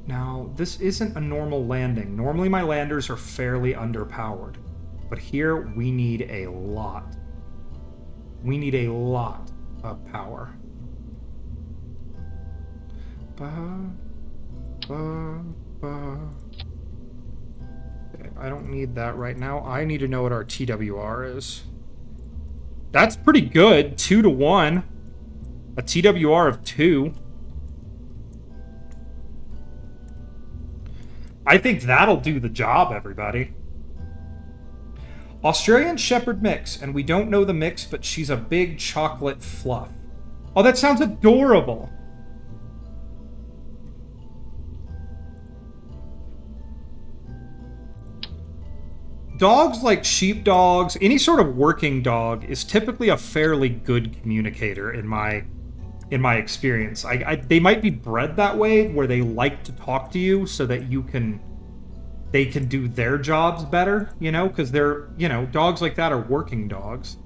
Now, this isn't a normal landing. Normally my landers are fairly underpowered. But here, we need a lot. We need a lot of power. Ba, ba, ba. Okay, I don't need that right now. I need to know what our TWR is. That's pretty good. 2 to 1. A TWR of 2. I think that'll do the job, everybody. Australian Shepherd mix, and we don't know the mix, but she's a big chocolate fluff. Oh, that sounds adorable. Dogs like sheepdogs, any sort of working dog, is typically a fairly good communicator in my experience. They might be bred that way, where they like to talk to you so that they can do their jobs better, you know, because they're, you know, dogs like that are working dogs.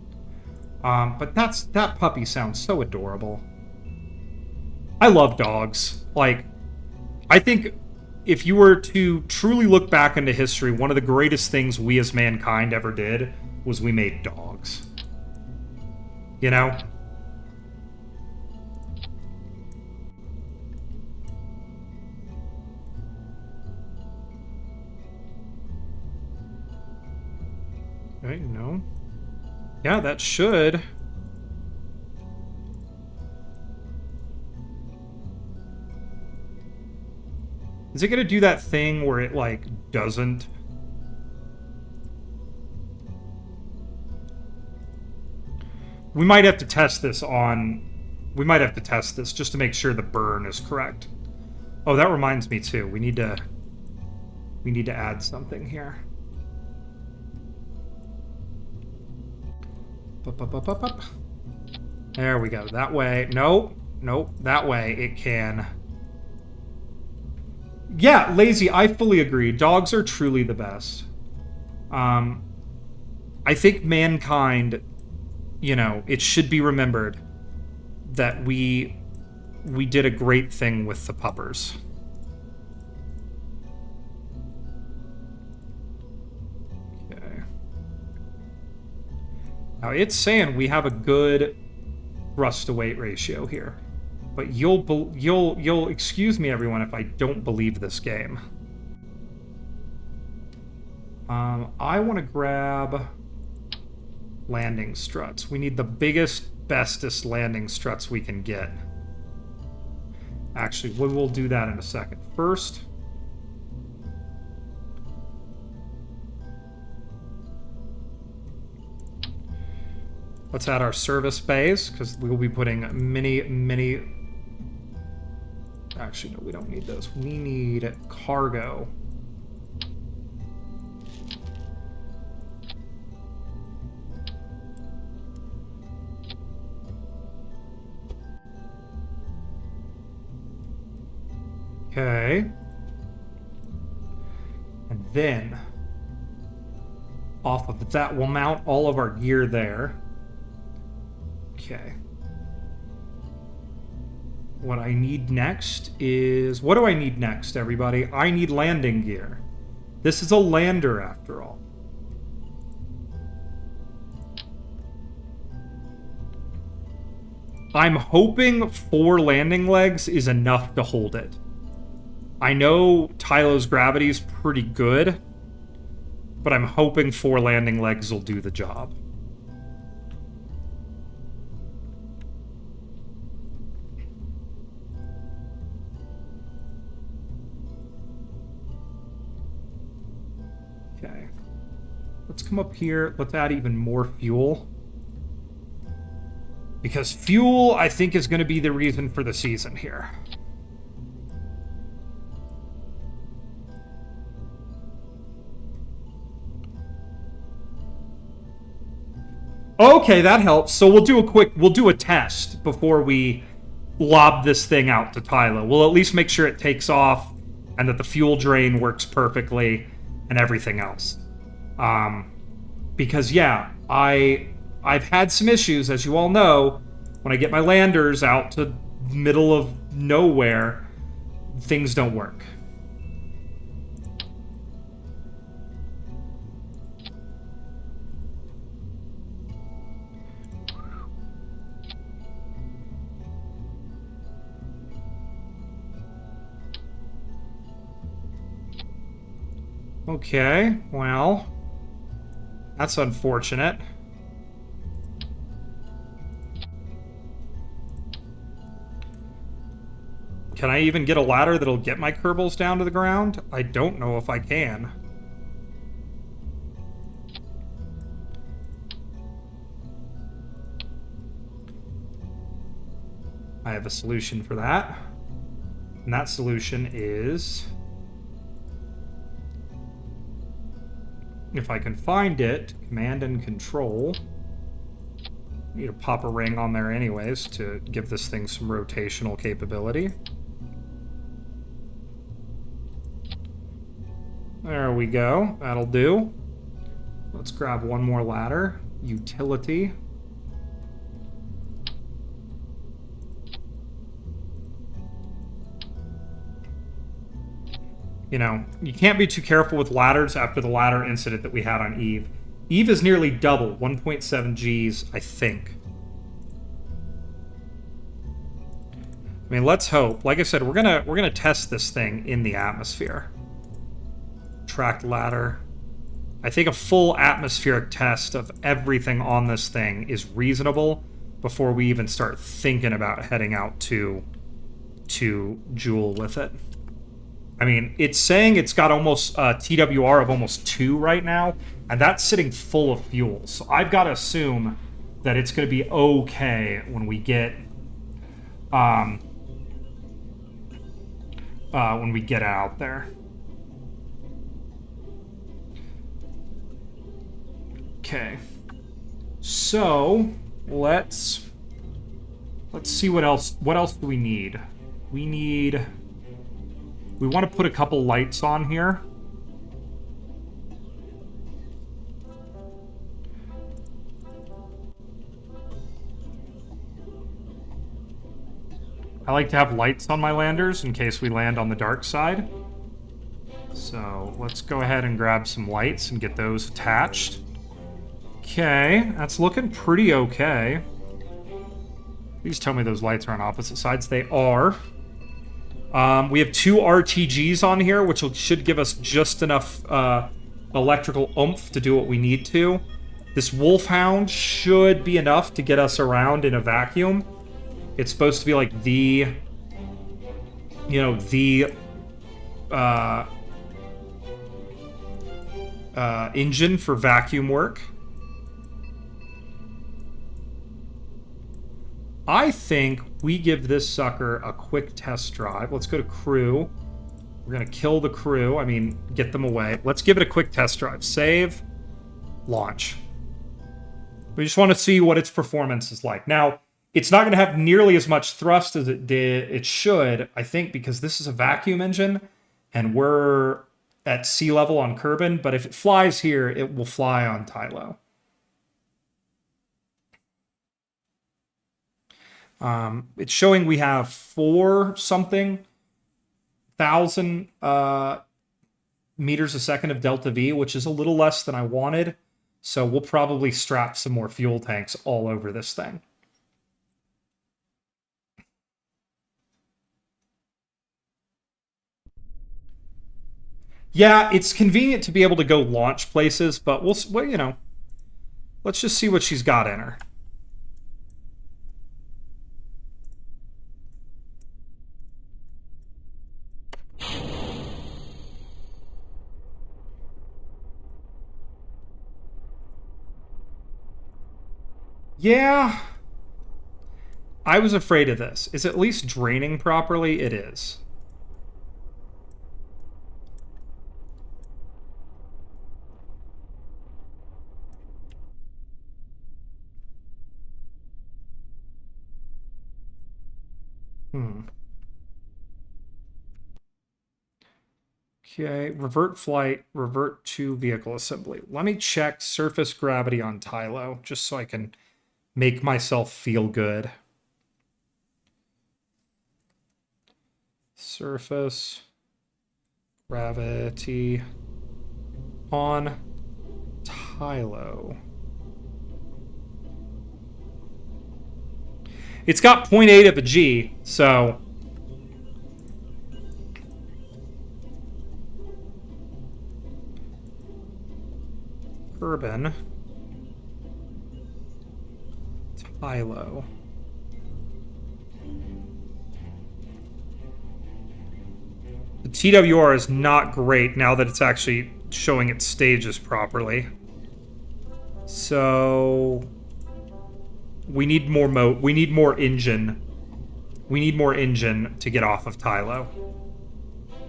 But that puppy sounds so adorable. I love dogs. Like, I think if you were to truly look back into history, one of the greatest things we as mankind ever did was we made dogs. You know? Right, no. Yeah, that should. Is it gonna do that thing where it, like, doesn't? We might have to test this on... We might have to test this just to make sure the burn is correct. Oh, that reminds me, too. We need to add something here. There we go. That way. Nope. Nope. That way it can... Yeah, Lazy, I fully agree. Dogs are truly the best. I think mankind, you know, it should be remembered that we did a great thing with the puppers. Okay. Now it's saying we have a good thrust to weight ratio here. But you'll excuse me, everyone, if I don't believe this game. I want to grab landing struts. We need the biggest, bestest landing struts we can get. Actually, we'll do that in a second. First, let's add our service bays, because we will be putting many... Actually, no, we don't need those. We need cargo. Okay. And then, off of that, we'll mount all of our gear there. Okay. what I need next is... What do I need next, everybody? I need landing gear. This is a lander, after all. I'm hoping 4 landing legs is enough to hold it. I know Tylo's gravity is pretty good, but I'm hoping 4 landing legs will do the job. Okay. Let's come up here. Let's add even more fuel. Because fuel, I think, is going to be the reason for the season here. Okay, that helps. So we'll do a test before we lob this thing out to Tylo. We'll at least make sure it takes off and that the fuel drain works perfectly and everything else. Because yeah, I've had some issues, as you all know, when I get my landers out to middle of nowhere, things don't work. Okay, well, that's unfortunate. Can I even get a ladder that'll get my kerbals down to the ground? I don't know if I can. I have a solution for that. And that solution is... if I can find it, command and control. Need to pop a ring on there anyways to give this thing some rotational capability. There we go. That'll do. Let's grab one more ladder. Utility. You know, you can't be too careful with ladders after the ladder incident that we had on Eve. Eve is nearly double, 1.7 Gs, I think. I mean, let's hope. Like I said, we're gonna test this thing in the atmosphere. Tracked ladder. I think a full atmospheric test of everything on this thing is reasonable before we even start thinking about heading out to Joule with it. I mean, it's saying it's got almost TWR of almost 2 right now, and that's sitting full of fuel. So I've got to assume that it's going to be okay when we get out there. Okay. So let's see what else do we need. We want to put a couple lights on here. I like to have lights on my landers in case we land on the dark side. So let's go ahead and grab some lights and get those attached. Okay, that's looking pretty okay. Please tell me those lights are on opposite sides. They are. We have 2 RTGs on here, which should give us just enough electrical oomph to do what we need to. This Wolfhound should be enough to get us around in a vacuum. It's supposed to be like the engine for vacuum work. I think we give this sucker a quick test drive. Let's go to crew. We're going to kill the crew. I mean, get them away. Let's give it a quick test drive. Save. Launch. We just want to see what its performance is like. Now, it's not going to have nearly as much thrust as it should, I think, because this is a vacuum engine, and we're at sea level on Kerbin, but if it flies here, it will fly on Tylo. It's showing we have 4 something thousand meters a second of delta V, which is a little less than I wanted. So we'll probably strap some more fuel tanks all over this thing. Yeah, it's convenient to be able to go launch places, but well, you know, let's just see what she's got in her. Yeah, I was afraid of this. Is it at least draining properly? It is. Okay, revert flight, revert to vehicle assembly. Let me check surface gravity on Tylo, just so I can make myself feel good. Surface gravity on Tylo. It's got 0.8 of a G, so... Urban. Tylo. The TWR is not great now that it's actually showing its stages properly. So... We need more we need more engine. We need more engine to get off of Tylo.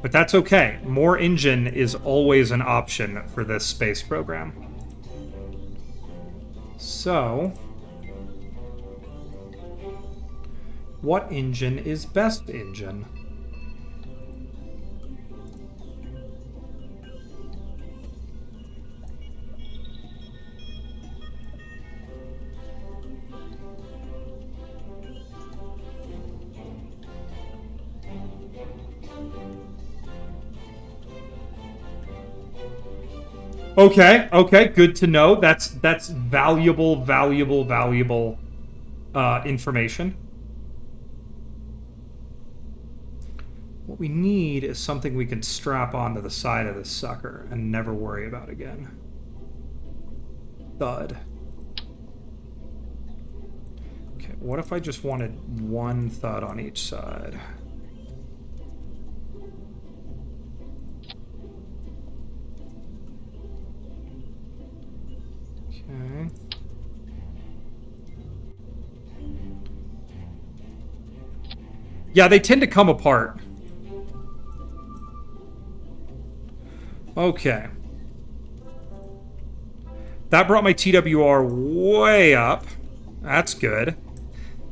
But that's okay. More engine is always an option for this space program. So... What engine is best engine? Okay, okay, good to know. That's valuable information. What we need is something we can strap onto the side of this sucker and never worry about again. Thud. Okay, what if I just wanted 1 thud on each side? Okay. Yeah, they tend to come apart. Okay. That brought my TWR way up. That's good.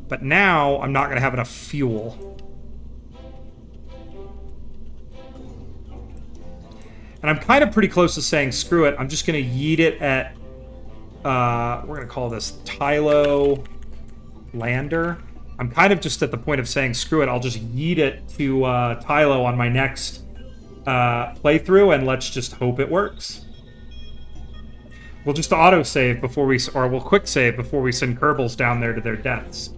But now I'm not going to have enough fuel. And I'm kind of pretty close to saying, screw it. I'm just going to yeet it at... we're going to call this Tylo Lander. I'm kind of just at the point of saying, screw it. I'll just yeet it to Tylo on my next playthrough, and let's just hope it works. We'll just auto-save before we... Or we'll quick-save before we send kerbals down there to their deaths.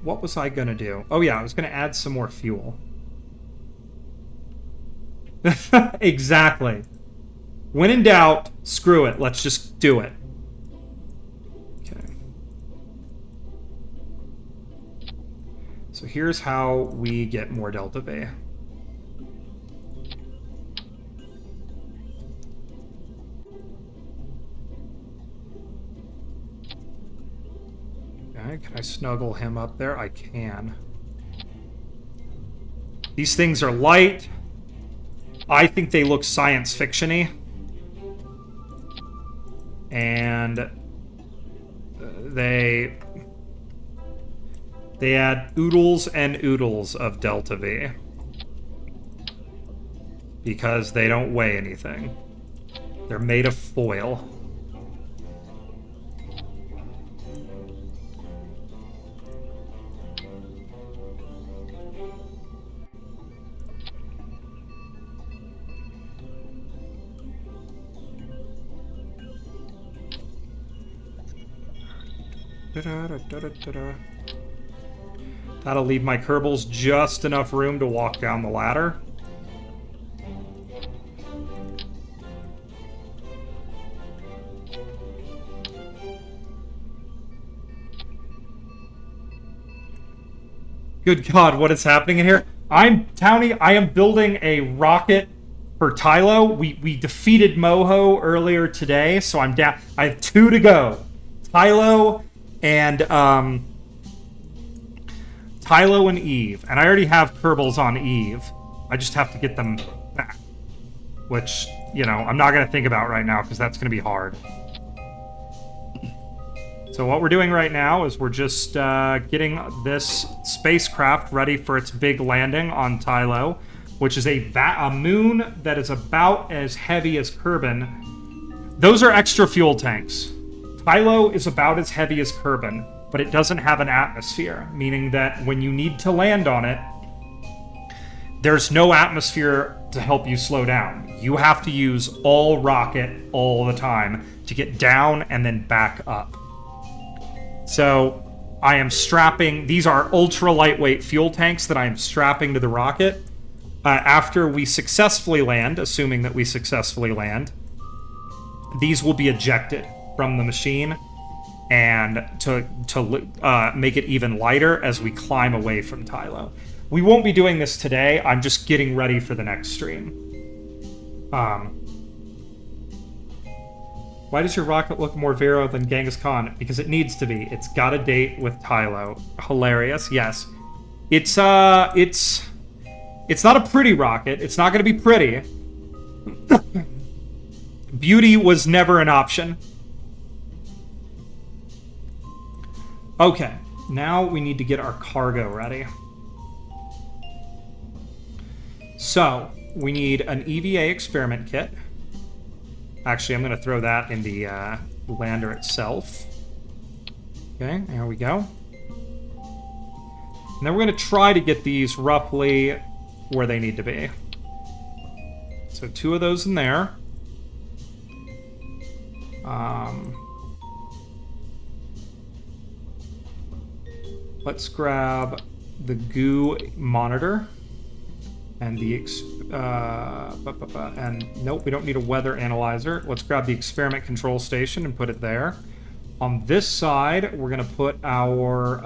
What was I gonna do? Oh yeah, I was gonna add some more fuel. Exactly. When in doubt, screw it. Let's just do it. Okay. So here's how we get more delta V. Okay, can I snuggle him up there? I can. These things are light. I think they look science fiction-y. And they add oodles and oodles of delta V. because they don't weigh anything. They're made of foil. That'll leave my kerbals just enough room to walk down the ladder. Good God, what is happening in here? Townie, I am building a rocket for Tylo. We defeated Moho earlier today, so I'm down. I have 2 to go. Tylo and Eve. And I already have kerbals on Eve. I just have to get them back. Which, you know, I'm not going to think about right now because that's going to be hard. So what we're doing right now is we're just getting this spacecraft ready for its big landing on Tylo, which is a moon that is about as heavy as Kerbin. Those are extra fuel tanks. Tylo is about as heavy as Kerbin, but it doesn't have an atmosphere, meaning that when you need to land on it, there's no atmosphere to help you slow down. You have to use all rocket all the time to get down and then back up. So I am strapping, these are ultra lightweight fuel tanks that I am strapping to the rocket. After we successfully land, assuming that we successfully land, these will be ejected from the machine and to make it even lighter as we climb away from Tylo. We won't be doing this today. I'm just getting ready for the next stream. Why does your rocket look more Vero than Genghis Khan? Because it needs to be. It's got a date with Tylo. Hilarious, yes. It's not a pretty rocket. It's not going to be pretty. Beauty was never an option. Okay, now we need to get our cargo ready. So, we need an EVA experiment kit. Actually, I'm going to throw that in the lander itself. Okay, there we go. And then we're going to try to get these roughly where they need to be. So 2 of those in there. Let's grab the goo monitor. And and nope, we don't need a weather analyzer. Let's grab the experiment control station and put it there. On this side, we're gonna put our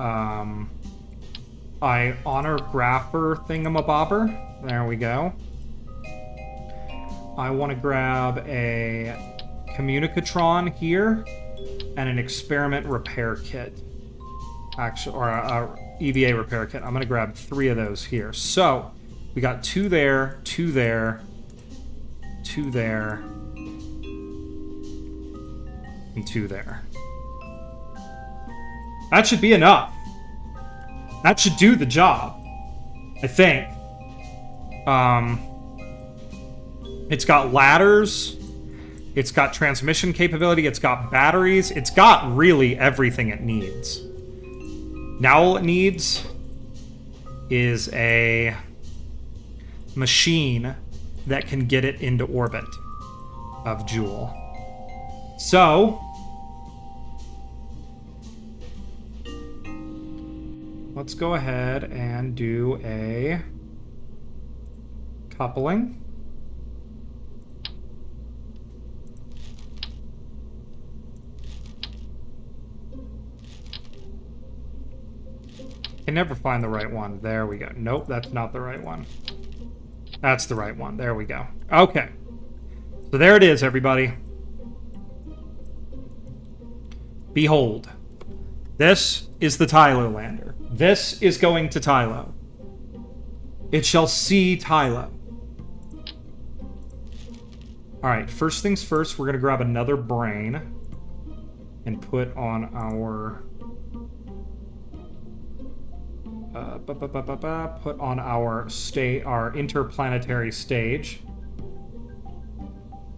ionographer thingamabobber. There we go. I want to grab a communicatron here and an experiment repair kit. Actually, or a EVA repair kit. I'm gonna grab 3 of those here. So. We got 2 there, 2 there, 2 there, and 2 there. That should be enough. That should do the job, I think. It's got ladders. It's got transmission capability. It's got batteries. It's got really everything it needs. Now all it needs is a machine that can get it into orbit of Joule. So, let's go ahead and do a coupling. I can never find the right one. There we go. Nope, that's not the right one. That's the right one. There we go. Okay. So there it is, everybody. Behold. This is the Tylo lander. This is going to Tylo. It shall see Tylo. Alright, first things first, we're going to grab another brain and put on our... put on our interplanetary stage.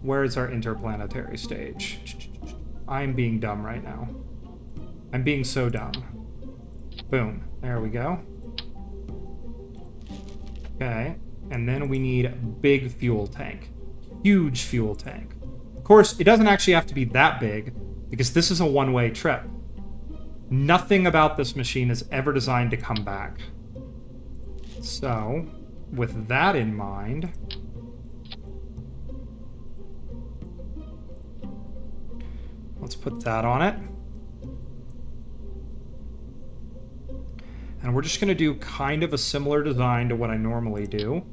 Where is our interplanetary stage? I'm being dumb right now. I'm being so dumb. Boom. There we go. Okay. And then we need a big fuel tank. Huge fuel tank. Of course, it doesn't actually have to be that big, because this is a one-way trip. Nothing about this machine is ever designed to come back. So, with that in mind... let's put that on it. And we're just going to do kind of a similar design to what I normally do.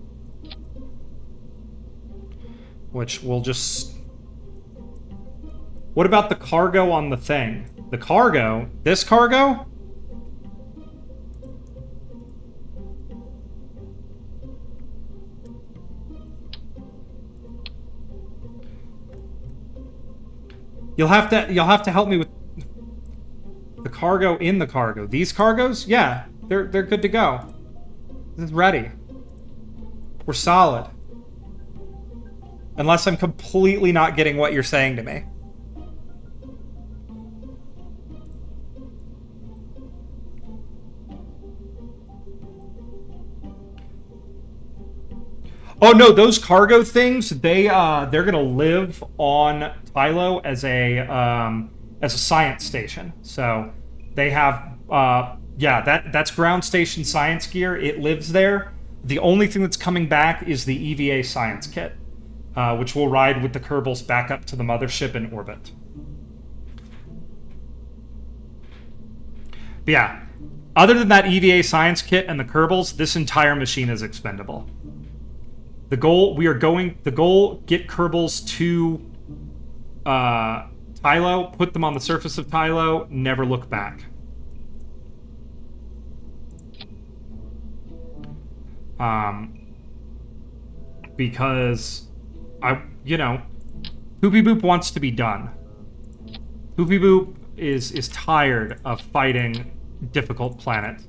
Which we'll just... What about the cargo on the thing? The cargo? This cargo? You'll have to help me with the cargo in the cargo. These cargos? Yeah, they're good to go. This is ready. We're solid. Unless I'm completely not getting what you're saying to me. Oh no, those cargo things, they're gonna live on Tylo as a science station. So they have yeah, that's ground station science gear. It lives there. The only thing that's coming back is the EVA science kit, which will ride with the Kerbals back up to the mothership in orbit. But yeah, other than that EVA science kit and the Kerbals, this entire machine is expendable. The goal, get Kerbals to Tylo, put them on the surface of Tylo, never look back. Because Poopy Boop wants to be done. Poopy Boop is tired of fighting difficult planets.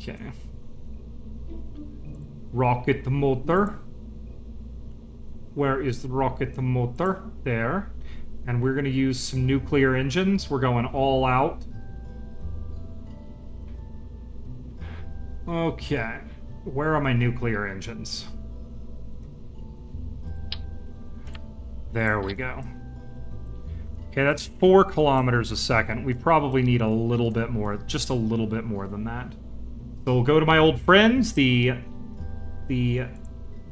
Okay. Rocket motor. Where is the rocket motor? There. And we're going to use some nuclear engines. We're going all out. Okay. Where are my nuclear engines? There we go. Okay, that's 4 kilometers a second. We probably need a little bit more, just a little bit more than that. So we'll go to my old friends, the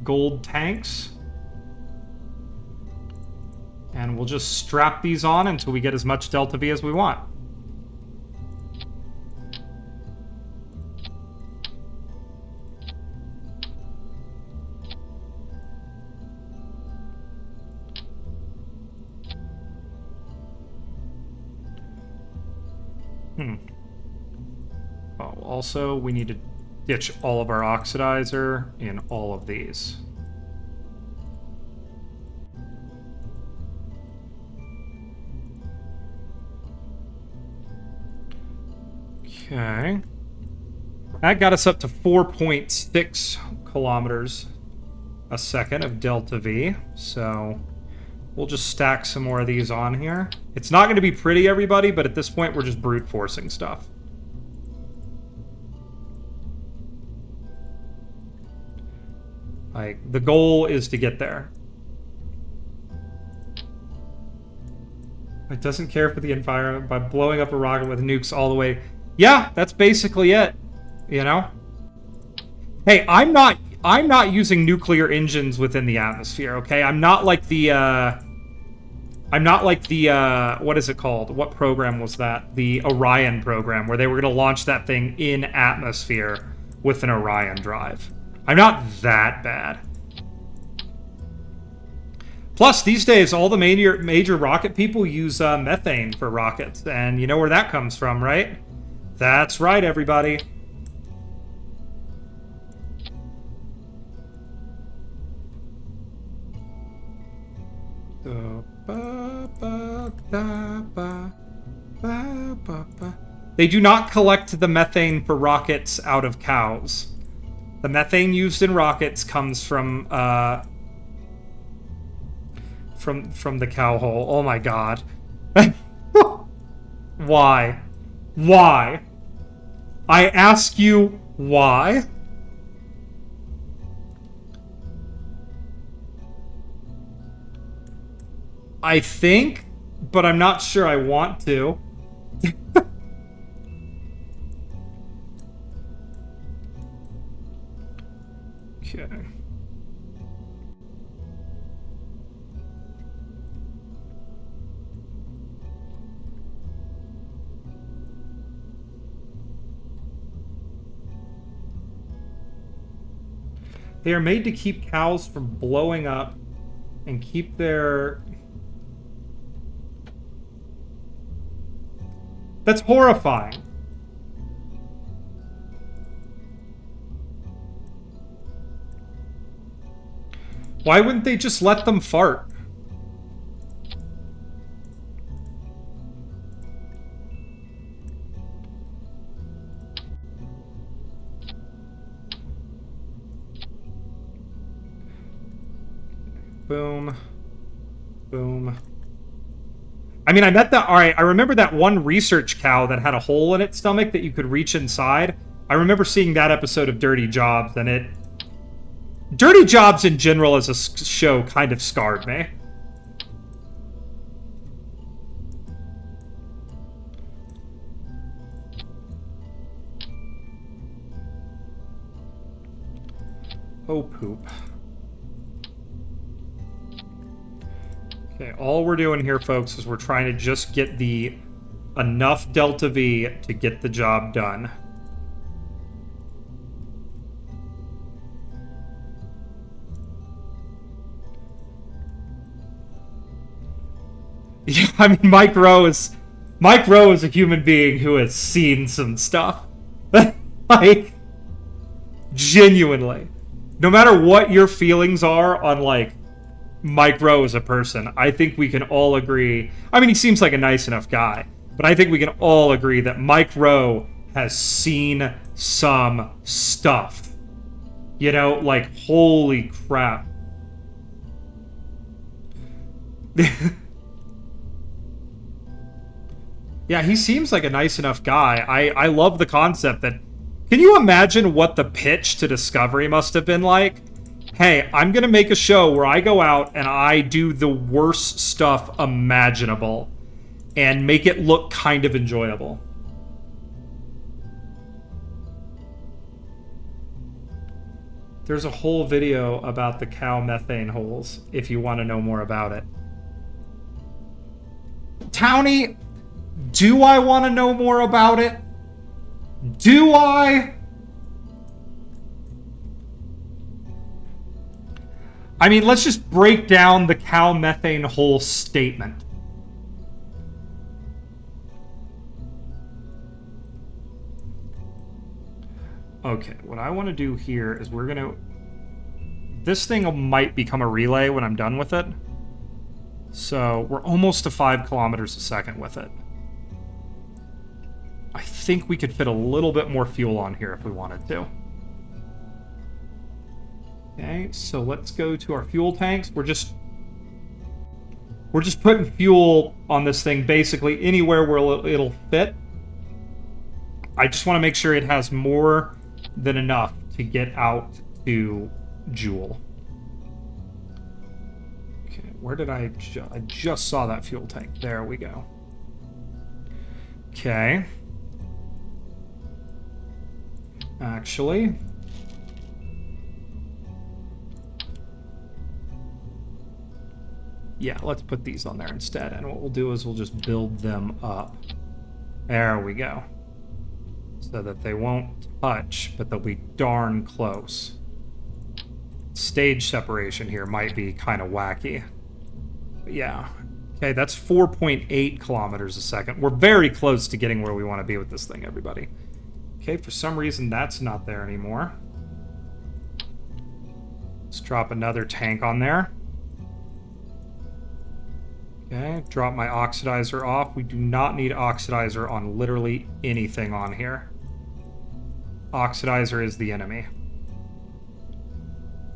gold tanks. And we'll just strap these on until we get as much Delta V as we want. Oh, also, we need to ditch all of our oxidizer in all of these. Okay. That got us up to 4.6 kilometers a second of Delta V. So we'll just stack some more of these on here. It's not going to be pretty, everybody, but at this point, we're just brute forcing stuff. Like, the goal is to get there. It doesn't care for the environment by blowing up a rocket with nukes all the way. Yeah, that's basically it. You know? Hey, I'm not using nuclear engines within the atmosphere, okay? I'm not like the what is it called? What program was that? The Orion program, where they were gonna launch that thing in atmosphere with an Orion drive. I'm not that bad. Plus, these days, all the major rocket people use methane for rockets, and you know where that comes from, right? That's right, everybody. They do not collect the methane for rockets out of cows. The methane used in rockets comes from the cow hole. Oh my god. Why? Why? I ask you, why? I think, but I'm not sure I want to. Okay. They are made to keep cows from blowing up and keep their... That's horrifying. Why wouldn't they just let them fart? Boom. Boom. I mean, I met that... Alright, I remember that one research cow that had a hole in its stomach that you could reach inside. I remember seeing that episode of Dirty Jobs, and it... Dirty Jobs in general as a show kind of scarred me. Oh, poop. Okay, all we're doing here, folks, is we're trying to just get the enough Delta V to get the job done. Yeah, I mean, Mike Rowe is a human being who has seen some stuff. Like, genuinely. No matter what your feelings are on, like, Mike Rowe as a person, I think we can all agree... I mean, he seems like a nice enough guy, but I think we can all agree that Mike Rowe has seen some stuff. You know, like, holy crap. Yeah, he seems like a nice enough guy. I love the concept that... Can you imagine what the pitch to Discovery must have been like? Hey, I'm gonna make a show where I go out and I do the worst stuff imaginable and make it look kind of enjoyable. There's a whole video about the cow methane holes, if you want to know more about it. Townie, do I want to know more about it? Do I? I mean, let's just break down the cow methane hole statement. Okay, what I want to do here is we're going to... This thing might become a relay when I'm done with it. So, we're almost to 5 kilometers a second with it. I think we could fit a little bit more fuel on here if we wanted to. Okay, so let's go to our fuel tanks. We're just putting fuel on this thing basically anywhere where it'll fit. I just want to make sure it has more than enough to get out to Jewel. Okay, where did I just saw that fuel tank. There we go. Okay. Actually, yeah, let's put these on there instead. And what we'll do is we'll just build them up. There we go. So that they won't touch, but they'll be darn close. Stage separation here might be kind of wacky. But yeah. Okay, that's 4.8 kilometers a second. We're very close to getting where we want to be with this thing, everybody. Okay, for some reason that's not there anymore. Let's drop another tank on there. Okay, drop my oxidizer off. We do not need oxidizer on literally anything on here. Oxidizer is the enemy.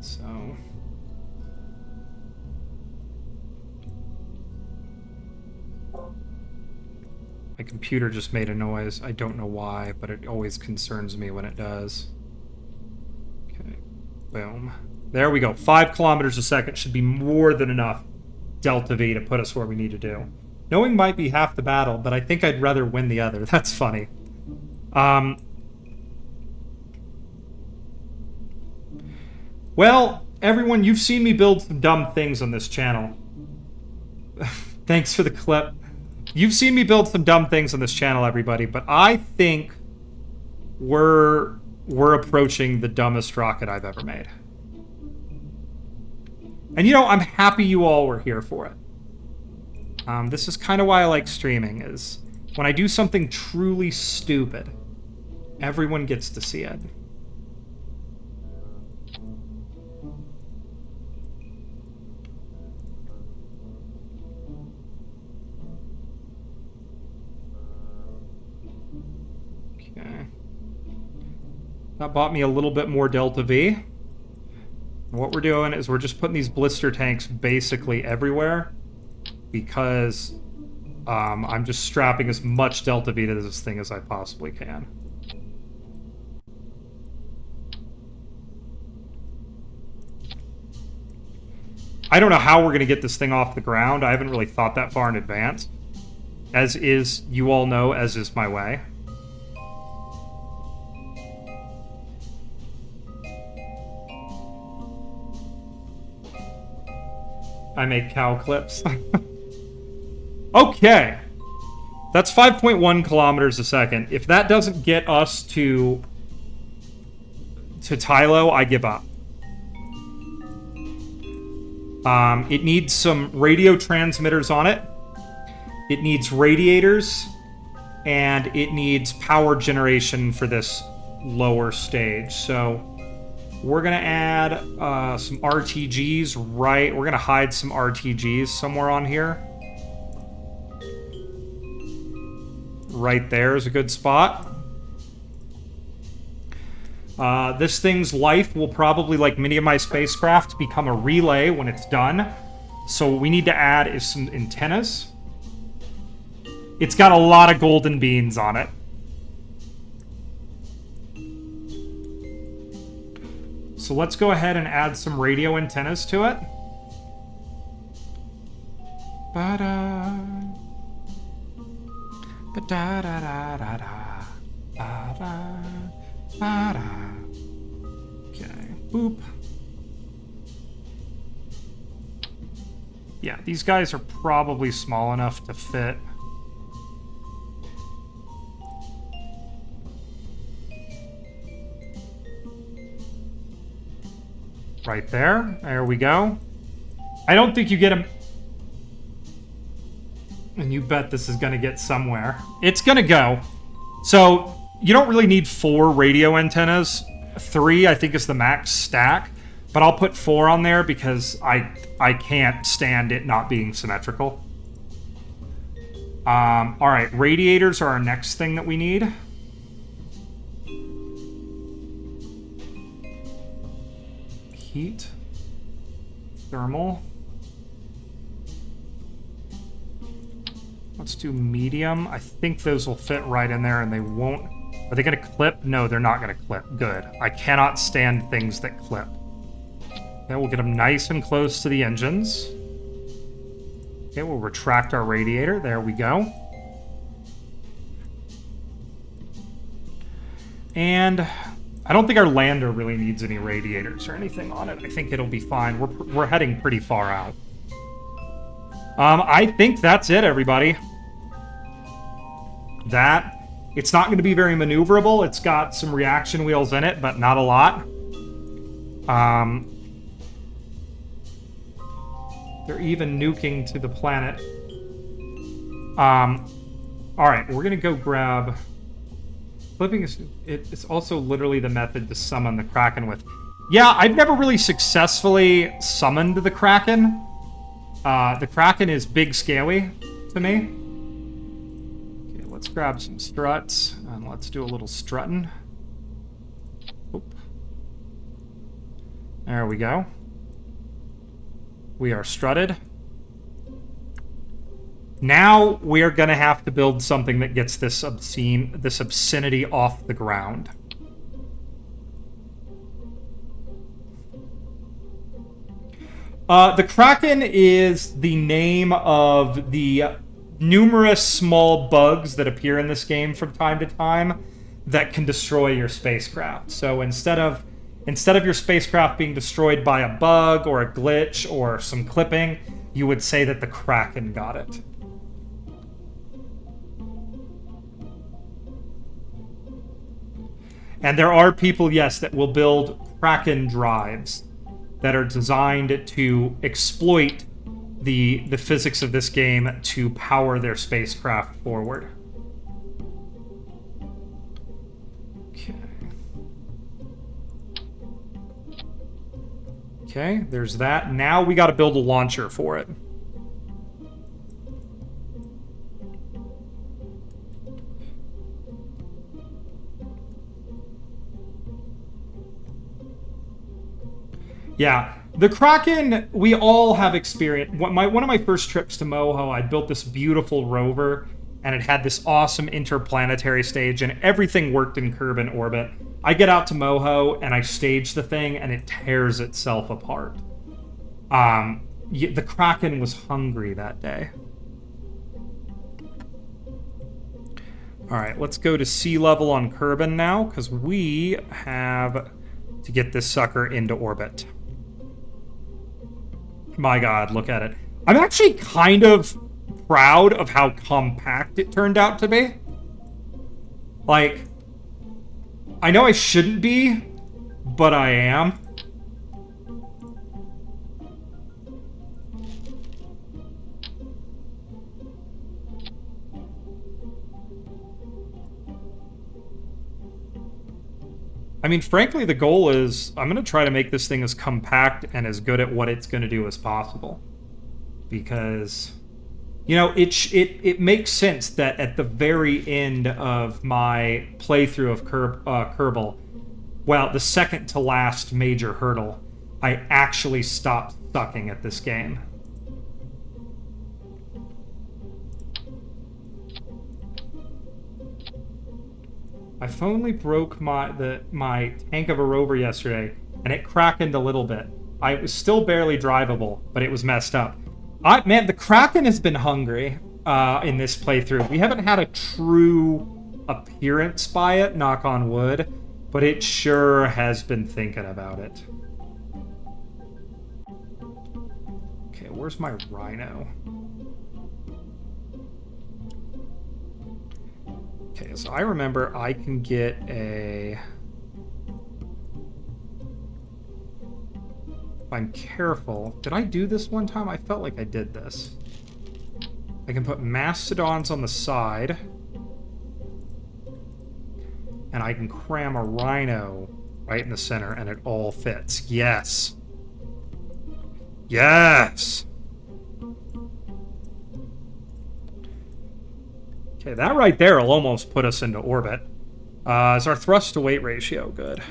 So... my computer just made a noise. I don't know why, but it always concerns me when it does. Okay, boom. There we go. 5 kilometers a second should be more than enough delta V to put us where we need to do. Knowing might be half the battle, but I think I'd rather win the other. That's funny. Well, everyone, you've seen me build some dumb things on this channel. Thanks for the clip. You've seen me build some dumb things on this channel, everybody, but I think we're approaching the dumbest rocket I've ever made. And, you know, I'm happy you all were here for it. This is kind of why I like streaming, is when I do something truly stupid, everyone gets to see it. Okay. That bought me a little bit more delta V. What we're doing is we're just putting these blister tanks basically everywhere because I'm just strapping as much delta V to this thing as I possibly can. I don't know how we're going to get this thing off the ground. I haven't really thought that far in advance. As is, you all know, as is my way. I make cow clips. Okay. That's 5.1 kilometers a second. If that doesn't get us to Tylo, I give up. It needs some radio transmitters on it. It needs radiators. And it needs power generation for this lower stage. So... we're going to add some RTGs right... we're going to hide some RTGs somewhere on here. Right there is a good spot. This thing's life will probably, like many of my spacecraft, become a relay when it's done. So what we need to add is some antennas. It's got a lot of golden beans on it. So let's go ahead and add some radio antennas to it. Ba-da. Ba-da-da-da-da-da. Ba-da. Ba-da. Okay, boop. Yeah, these guys are probably small enough to fit. Right there. There we go. I don't think you get them. And you bet this is going to get somewhere. It's going to go. So, you don't really need 4 radio antennas. 3, I think, is the max stack. But I'll put 4 on there because I can't stand it not being symmetrical. Alright, radiators are our next thing that we need. Heat, thermal. Let's do medium. I think those will fit right in there and they won't. Are they going to clip? No, they're not going to clip. Good. I cannot stand things that clip. Okay, we'll get them nice and close to the engines. Okay, we'll retract our radiator. There we go. And I don't think our lander really needs any radiators or anything on it. I think it'll be fine. We're heading pretty far out. I think that's it, everybody. It's not going to be very maneuverable. It's got some reaction wheels in it, but not a lot. They're even nuking to the planet. Alright, we're going to go grab... Flipping it's also literally the method to summon the Kraken with. Yeah, I've never really successfully summoned the Kraken. The Kraken is big scaly to me. Okay, let's grab some struts and let's do a little strutting. Oop. There we go. We are strutted. Now we're gonna have to build something that gets this obscenity off the ground. The Kraken is the name of the numerous small bugs that appear in this game from time to time that can destroy your spacecraft. So instead of your spacecraft being destroyed by a bug or a glitch or some clipping, you would say that the Kraken got it. And there are people, yes, that will build Kraken drives that are designed to exploit the physics of this game to power their spacecraft forward. Okay. Okay, there's that. Now we got to build a launcher for it. Yeah, the Kraken, we all have experience. One of my first trips to Moho, I built this beautiful rover, and it had this awesome interplanetary stage, and everything worked in Kerbin orbit. I get out to Moho, and I stage the thing, and it tears itself apart. The Kraken was hungry that day. All right, let's go to sea level on Kerbin now, because we have to get this sucker into orbit. My God, look at it. I'm actually kind of proud of how compact it turned out to be. Like, I know I shouldn't be, but I am. I mean, frankly, the goal is I'm going to try to make this thing as compact and as good at what it's going to do as possible. Because, you know, it makes sense that at the very end of my playthrough of Kerbal, well, the second to last major hurdle, I actually stopped sucking at this game. I finally broke my tank of a rover yesterday, and it crackened a little bit. It was still barely drivable, but it was messed up. Man, the Kraken has been hungry in this playthrough. We haven't had a true appearance by it, knock on wood, but it sure has been thinking about it. Okay, where's my rhino? Okay, so I remember I can get a... If I'm careful... Did I do this one time? I felt like I did this. I can put mastodons on the side. And I can cram a rhino right in the center, and it all fits. Yes! Yes! Okay, that right there will almost put us into orbit. Is our thrust-to-weight ratio good?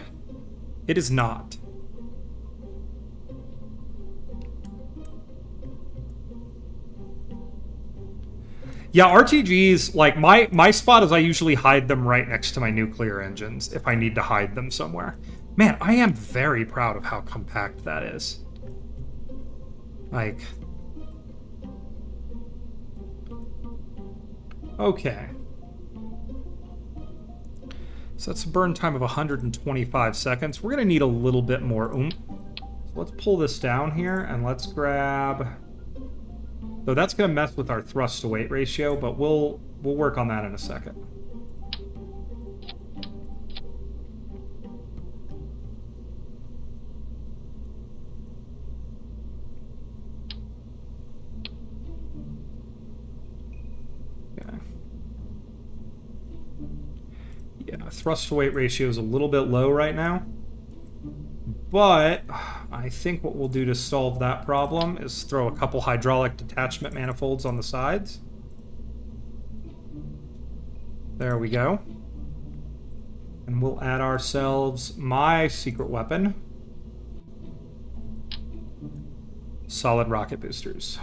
It is not. Yeah, RTGs, like, my spot is I usually hide them right next to my nuclear engines if I need to hide them somewhere. Man, I am very proud of how compact that is. Like... Okay. So that's a burn time of 125 seconds. We're going to need a little bit more oomph. So let's pull this down here, and let's grab... Though that's going to mess with our thrust-to-weight ratio, but we'll work on that in a second. Yeah, thrust-to-weight ratio is a little bit low right now. But I I think what we'll do to solve that problem is throw a couple hydraulic detachment manifolds on the sides. There we go. And we'll add ourselves my secret weapon. Solid rocket boosters.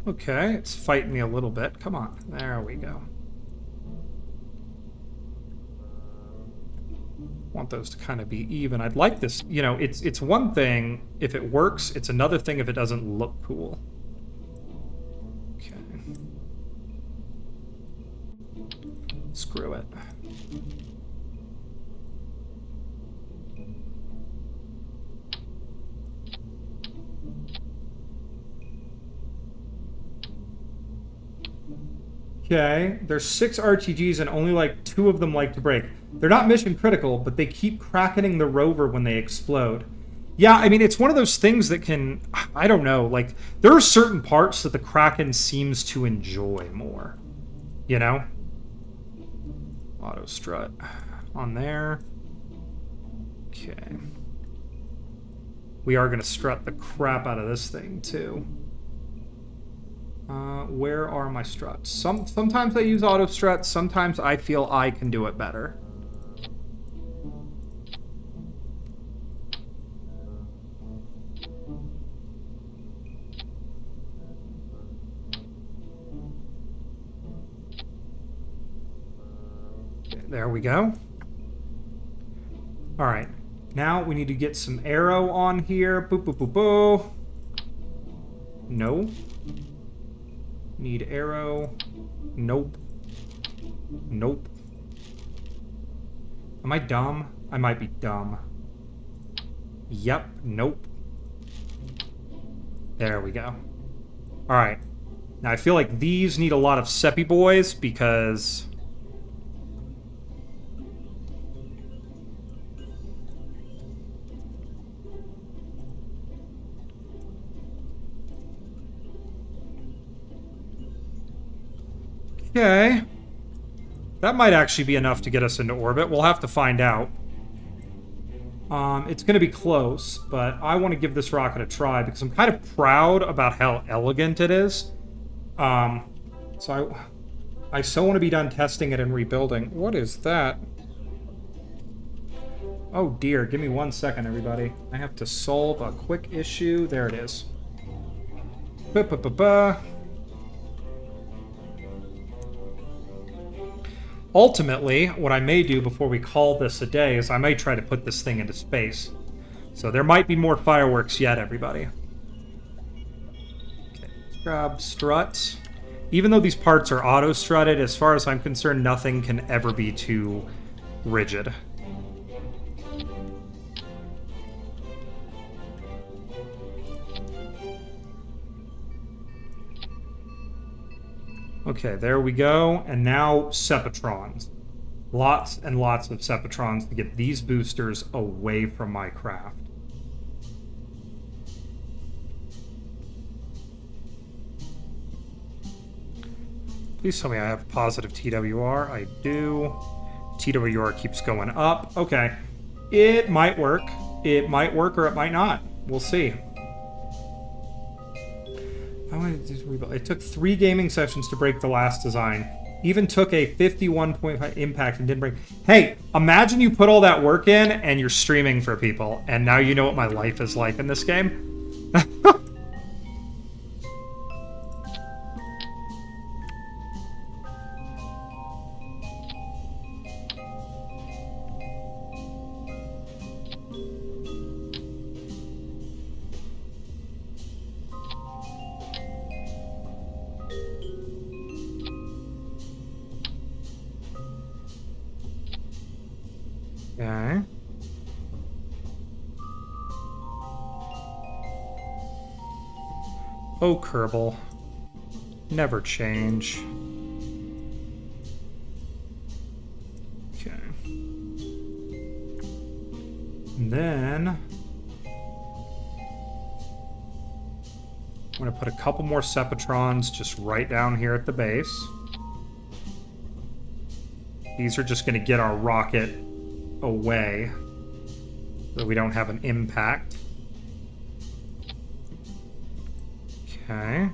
Okay, it's fighting me a little bit. Come on. There we go. Want those to kind of be even. I'd like this, you know, it's one thing if it works, it's another thing if it doesn't look cool. Okay. Screw it. Okay, there's 6 RTGs and only like 2 of them like to break. They're not mission critical, but they keep crackening the rover when they explode. Yeah, I mean, it's one of those things that can, I don't know, like, there are certain parts that the Kraken seems to enjoy more. You know? Auto strut on there. Okay. We are going to strut the crap out of this thing, too. Where are my struts? Sometimes I use auto struts. Sometimes I feel I can do it better. Okay, there we go. All right. Now we need to get some arrow on here. Boo, boo, boo, boo. No. Need arrow. Nope. Nope. Am I dumb? I might be dumb. Yep. Nope. There we go. Alright. Now I feel like these need a lot of Seppi boys because... Okay. That might actually be enough to get us into orbit. We'll have to find out. It's going to be close, but I want to give this rocket a try because I'm kind of proud about how elegant it is. So I so want to be done testing it and rebuilding. What is that? Oh dear, give me 1 second, everybody. I have to solve a quick issue. There it is. Ba-ba-ba-ba. Ultimately, what I may do before we call this a day is I may try to put this thing into space. So there might be more fireworks yet, everybody. Okay, let's grab struts. Even though these parts are auto-strutted, as far as I'm concerned, nothing can ever be too rigid. Okay, there we go. And now Sepatrons. Lots and lots of Sepatrons to get these boosters away from my craft. Please tell me I have positive TWR. I do. TWR keeps going up. Okay. It might work. It might work or it might not. We'll see. It took 3 gaming sessions to break the last design. Even took a 51.5 impact and didn't break. Hey, imagine you put all that work in and you're streaming for people, and now you know what my life is like in this game. Okay. Oh, Kerbal. Never change. Okay. And then I'm going to put a couple more Sepatrons just right down here at the base. These are just going to get our rocket away so we don't have an impact. Okay.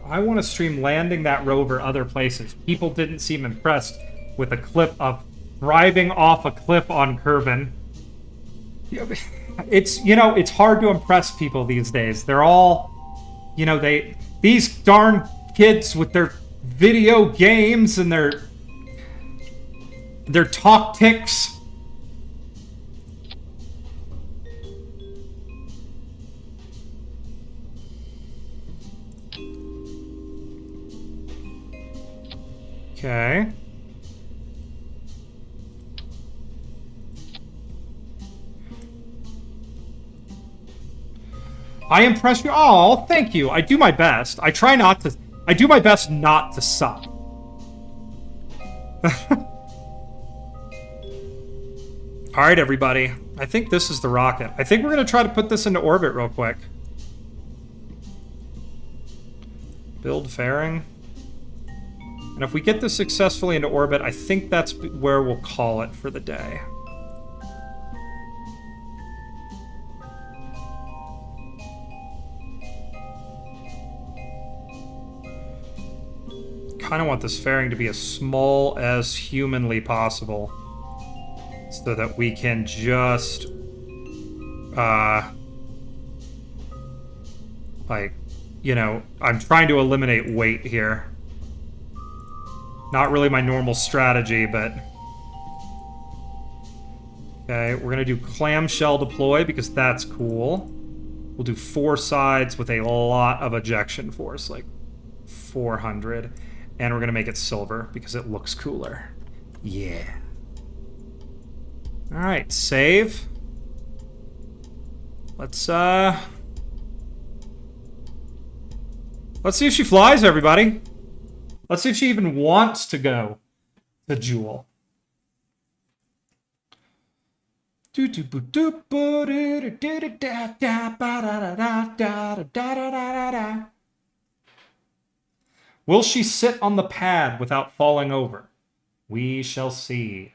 I want to stream landing that rover other places. People didn't seem impressed with a clip of driving off a cliff on Kerbin. It's, you know, it's hard to impress people these days. They're all, you know, these darn kids with their video games and their talk ticks. Okay. I impress you. Oh, thank you. I do my best. I try not to. I do my best not to suck. All right, everybody. I think this is the rocket. I think we're going to try to put this into orbit real quick. Build fairing. And if we get this successfully into orbit, I think that's where we'll call it for the day. Kind of want this fairing to be as small as humanly possible so that we can just like, you know, I'm trying to eliminate weight here. Not really my normal strategy, but okay, we're gonna do clamshell deploy because that's cool. We'll do 4 sides with a lot of ejection force, like 400. And we're gonna make it silver because it looks cooler. Yeah. Alright, save. Let's see if she flies, everybody. Let's see if she even wants to go to Jewel. Will she sit on the pad without falling over? We shall see.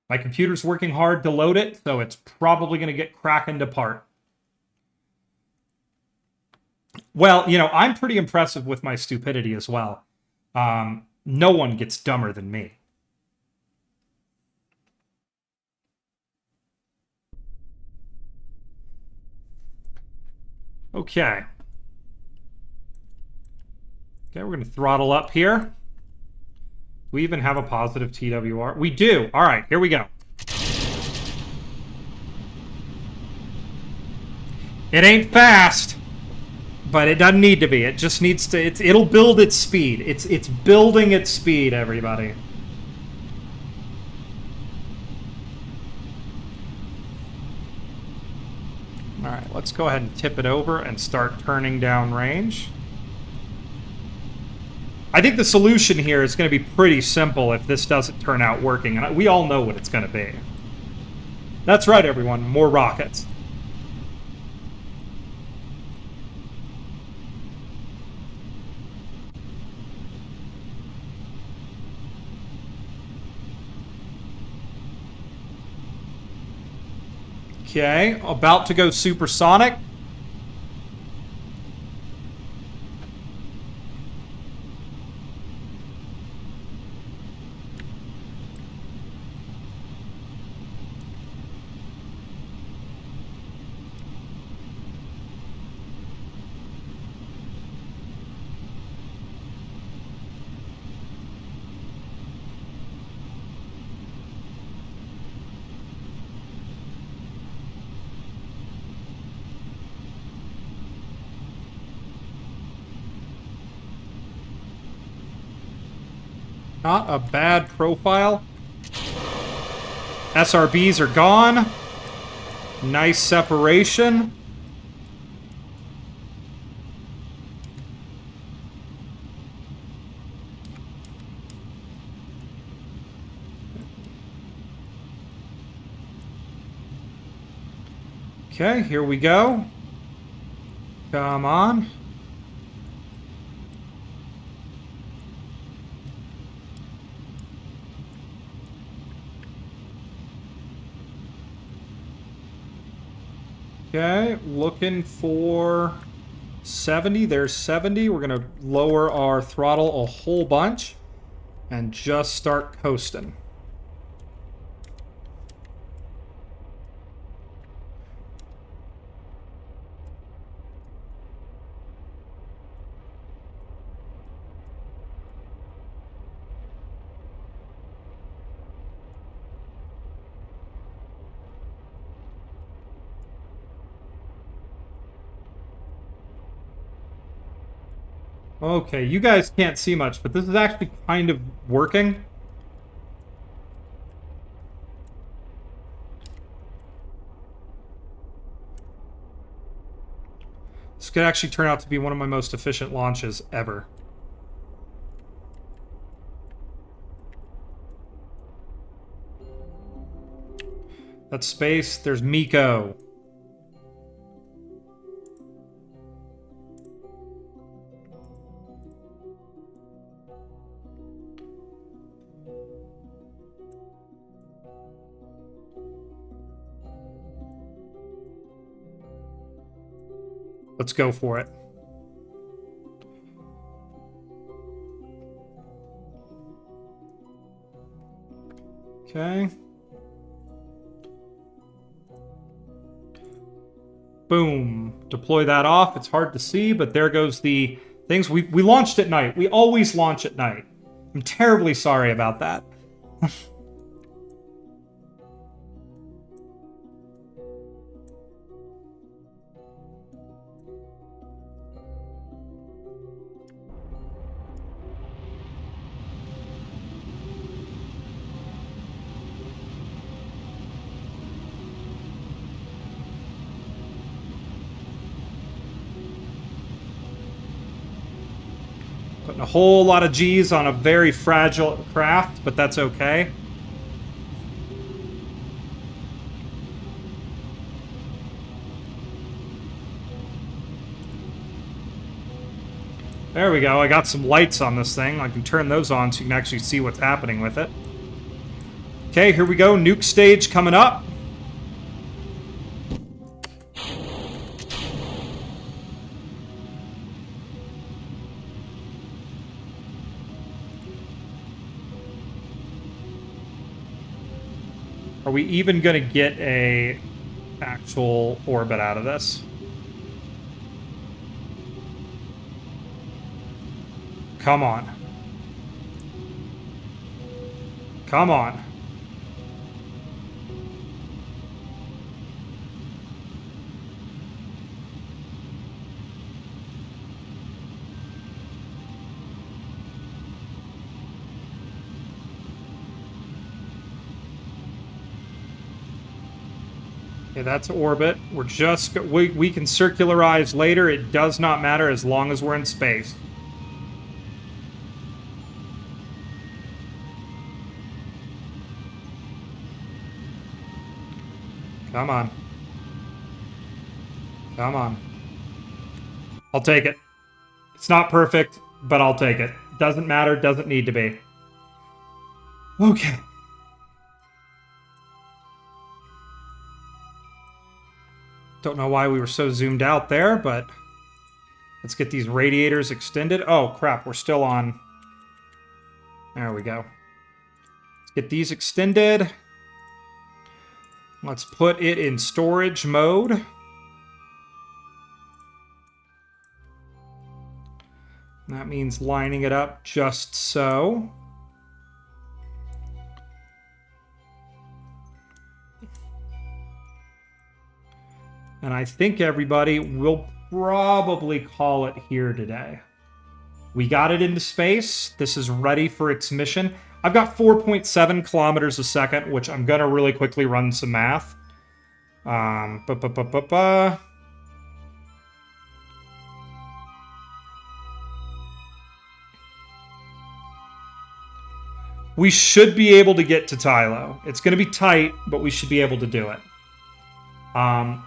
My computer's working hard to load it, so it's probably going to get crackened apart. Well, you know, I'm pretty impressive with my stupidity as well. No one gets dumber than me. Okay. Okay, we're going to throttle up here. We even have a positive TWR. We do. All right, here we go. It ain't fast, but it doesn't need to be. It just needs to. It'll build its speed. It's building its speed, everybody. All right, let's go ahead and tip it over and start turning down range. I think the solution here is going to be pretty simple if this doesn't turn out working, and we all know what it's going to be. That's right, everyone. More rockets. Okay, about to go supersonic. Not a bad profile. SRBs are gone. Nice separation. Okay, here we go. Come on. Okay, looking for 70. There's 70. We're going to lower our throttle a whole bunch and just start coasting. Okay, you guys can't see much, but this is actually kind of working. This could actually turn out to be one of my most efficient launches ever. That's space. There's Miko. Let's go for it. Okay. Boom. Deploy that off. It's hard to see, but there goes the things. We launched at night. We always launch at night. I'm terribly sorry about that. Putting a whole lot of G's on a very fragile craft, but that's okay. There we go. I got some lights on this thing. I can turn those on so you can actually see what's happening with it. Okay, here we go. Nuke stage coming up. Are we even going to get a actual orbit out of this? Come on. Come on. Okay, that's orbit. We're just... We can circularize later. It does not matter as long as we're in space. Come on. Come on. I'll take it. It's not perfect, but I'll take it. Doesn't matter, doesn't need to be. Okay. Don't know why we were so zoomed out there, but let's get these radiators extended. Oh, crap, we're still on. There we go. Let's get these extended. Let's put it in storage mode. That means lining it up just so. And I think everybody will probably call it here today. We got it into space. This is ready for its mission. I've got 4.7 kilometers a second, which I'm going to really quickly run some math. Um, ba, ba, ba, ba, ba. We should be able to get to Tylo. It's going to be tight, but we should be able to do it.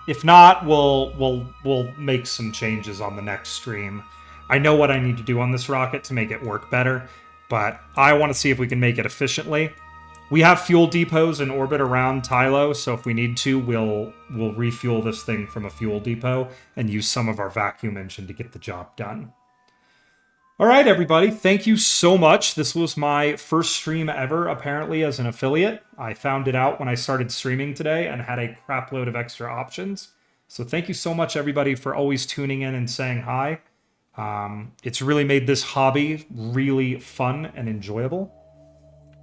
If not, we'll make some changes on the next stream. I know what I need to do on this rocket to make it work better, but I want to see if we can make it efficiently. We have fuel depots in orbit around Tylo, so if we need to, we'll refuel this thing from a fuel depot and use some of our vacuum engine to get the job done. All right, everybody, thank you so much. This was my first stream ever, apparently, as an affiliate. I found it out when I started streaming today and had a crap load of extra options. So thank you so much, everybody, for always tuning in and saying hi. It's really made this hobby really fun and enjoyable.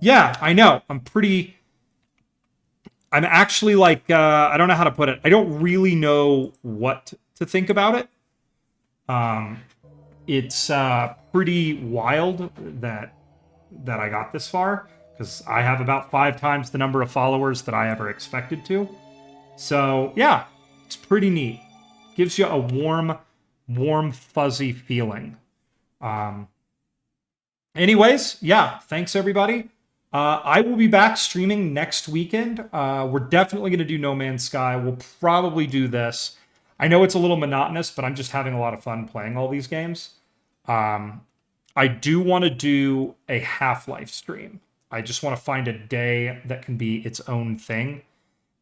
Yeah, I know. I'm actually like, I don't know how to put it. I don't really know what to think about it. It's pretty wild that I got this far, because I have about 5 times the number of followers that I ever expected to. So yeah, it's pretty neat. Gives you a warm, fuzzy feeling. Anyways, yeah, thanks everybody. I will be back streaming next weekend. We're definitely going to do No Man's Sky. We'll probably do this. I know it's a little monotonous, but I'm just having a lot of fun playing all these games. I do want to do a Half-Life stream. I just want to find a day that can be its own thing,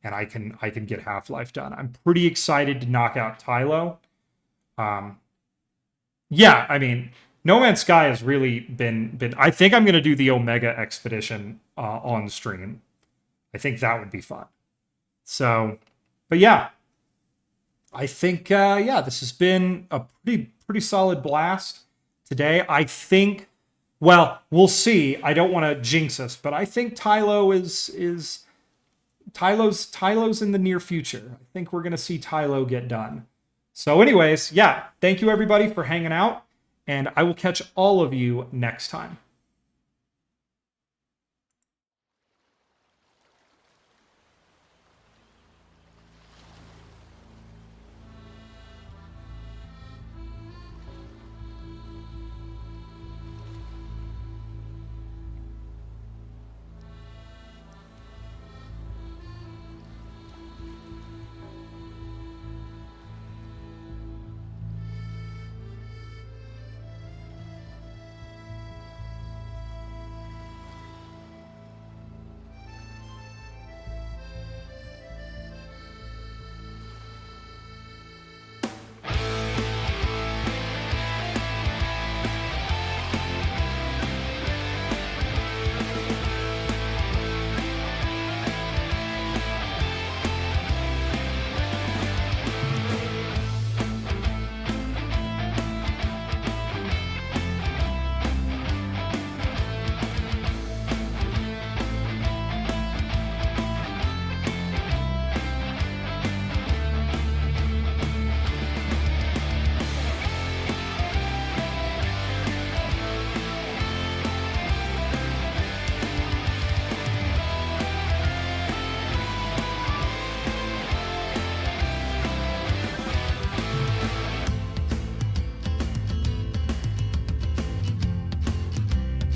and I can get Half-Life done. I'm pretty excited to knock out Tylo. Yeah, I mean, No Man's Sky has really been. I think I'm going to do the Omega Expedition on stream. I think that would be fun. So, but yeah, I think yeah, this has been a pretty solid blast today. I think, well, we'll see. I don't want to jinx us, but I think Tylo is Tylo's in the near future. I think we're going to see Tylo get done. So anyways, yeah, thank you everybody for hanging out, and I will catch all of you next time.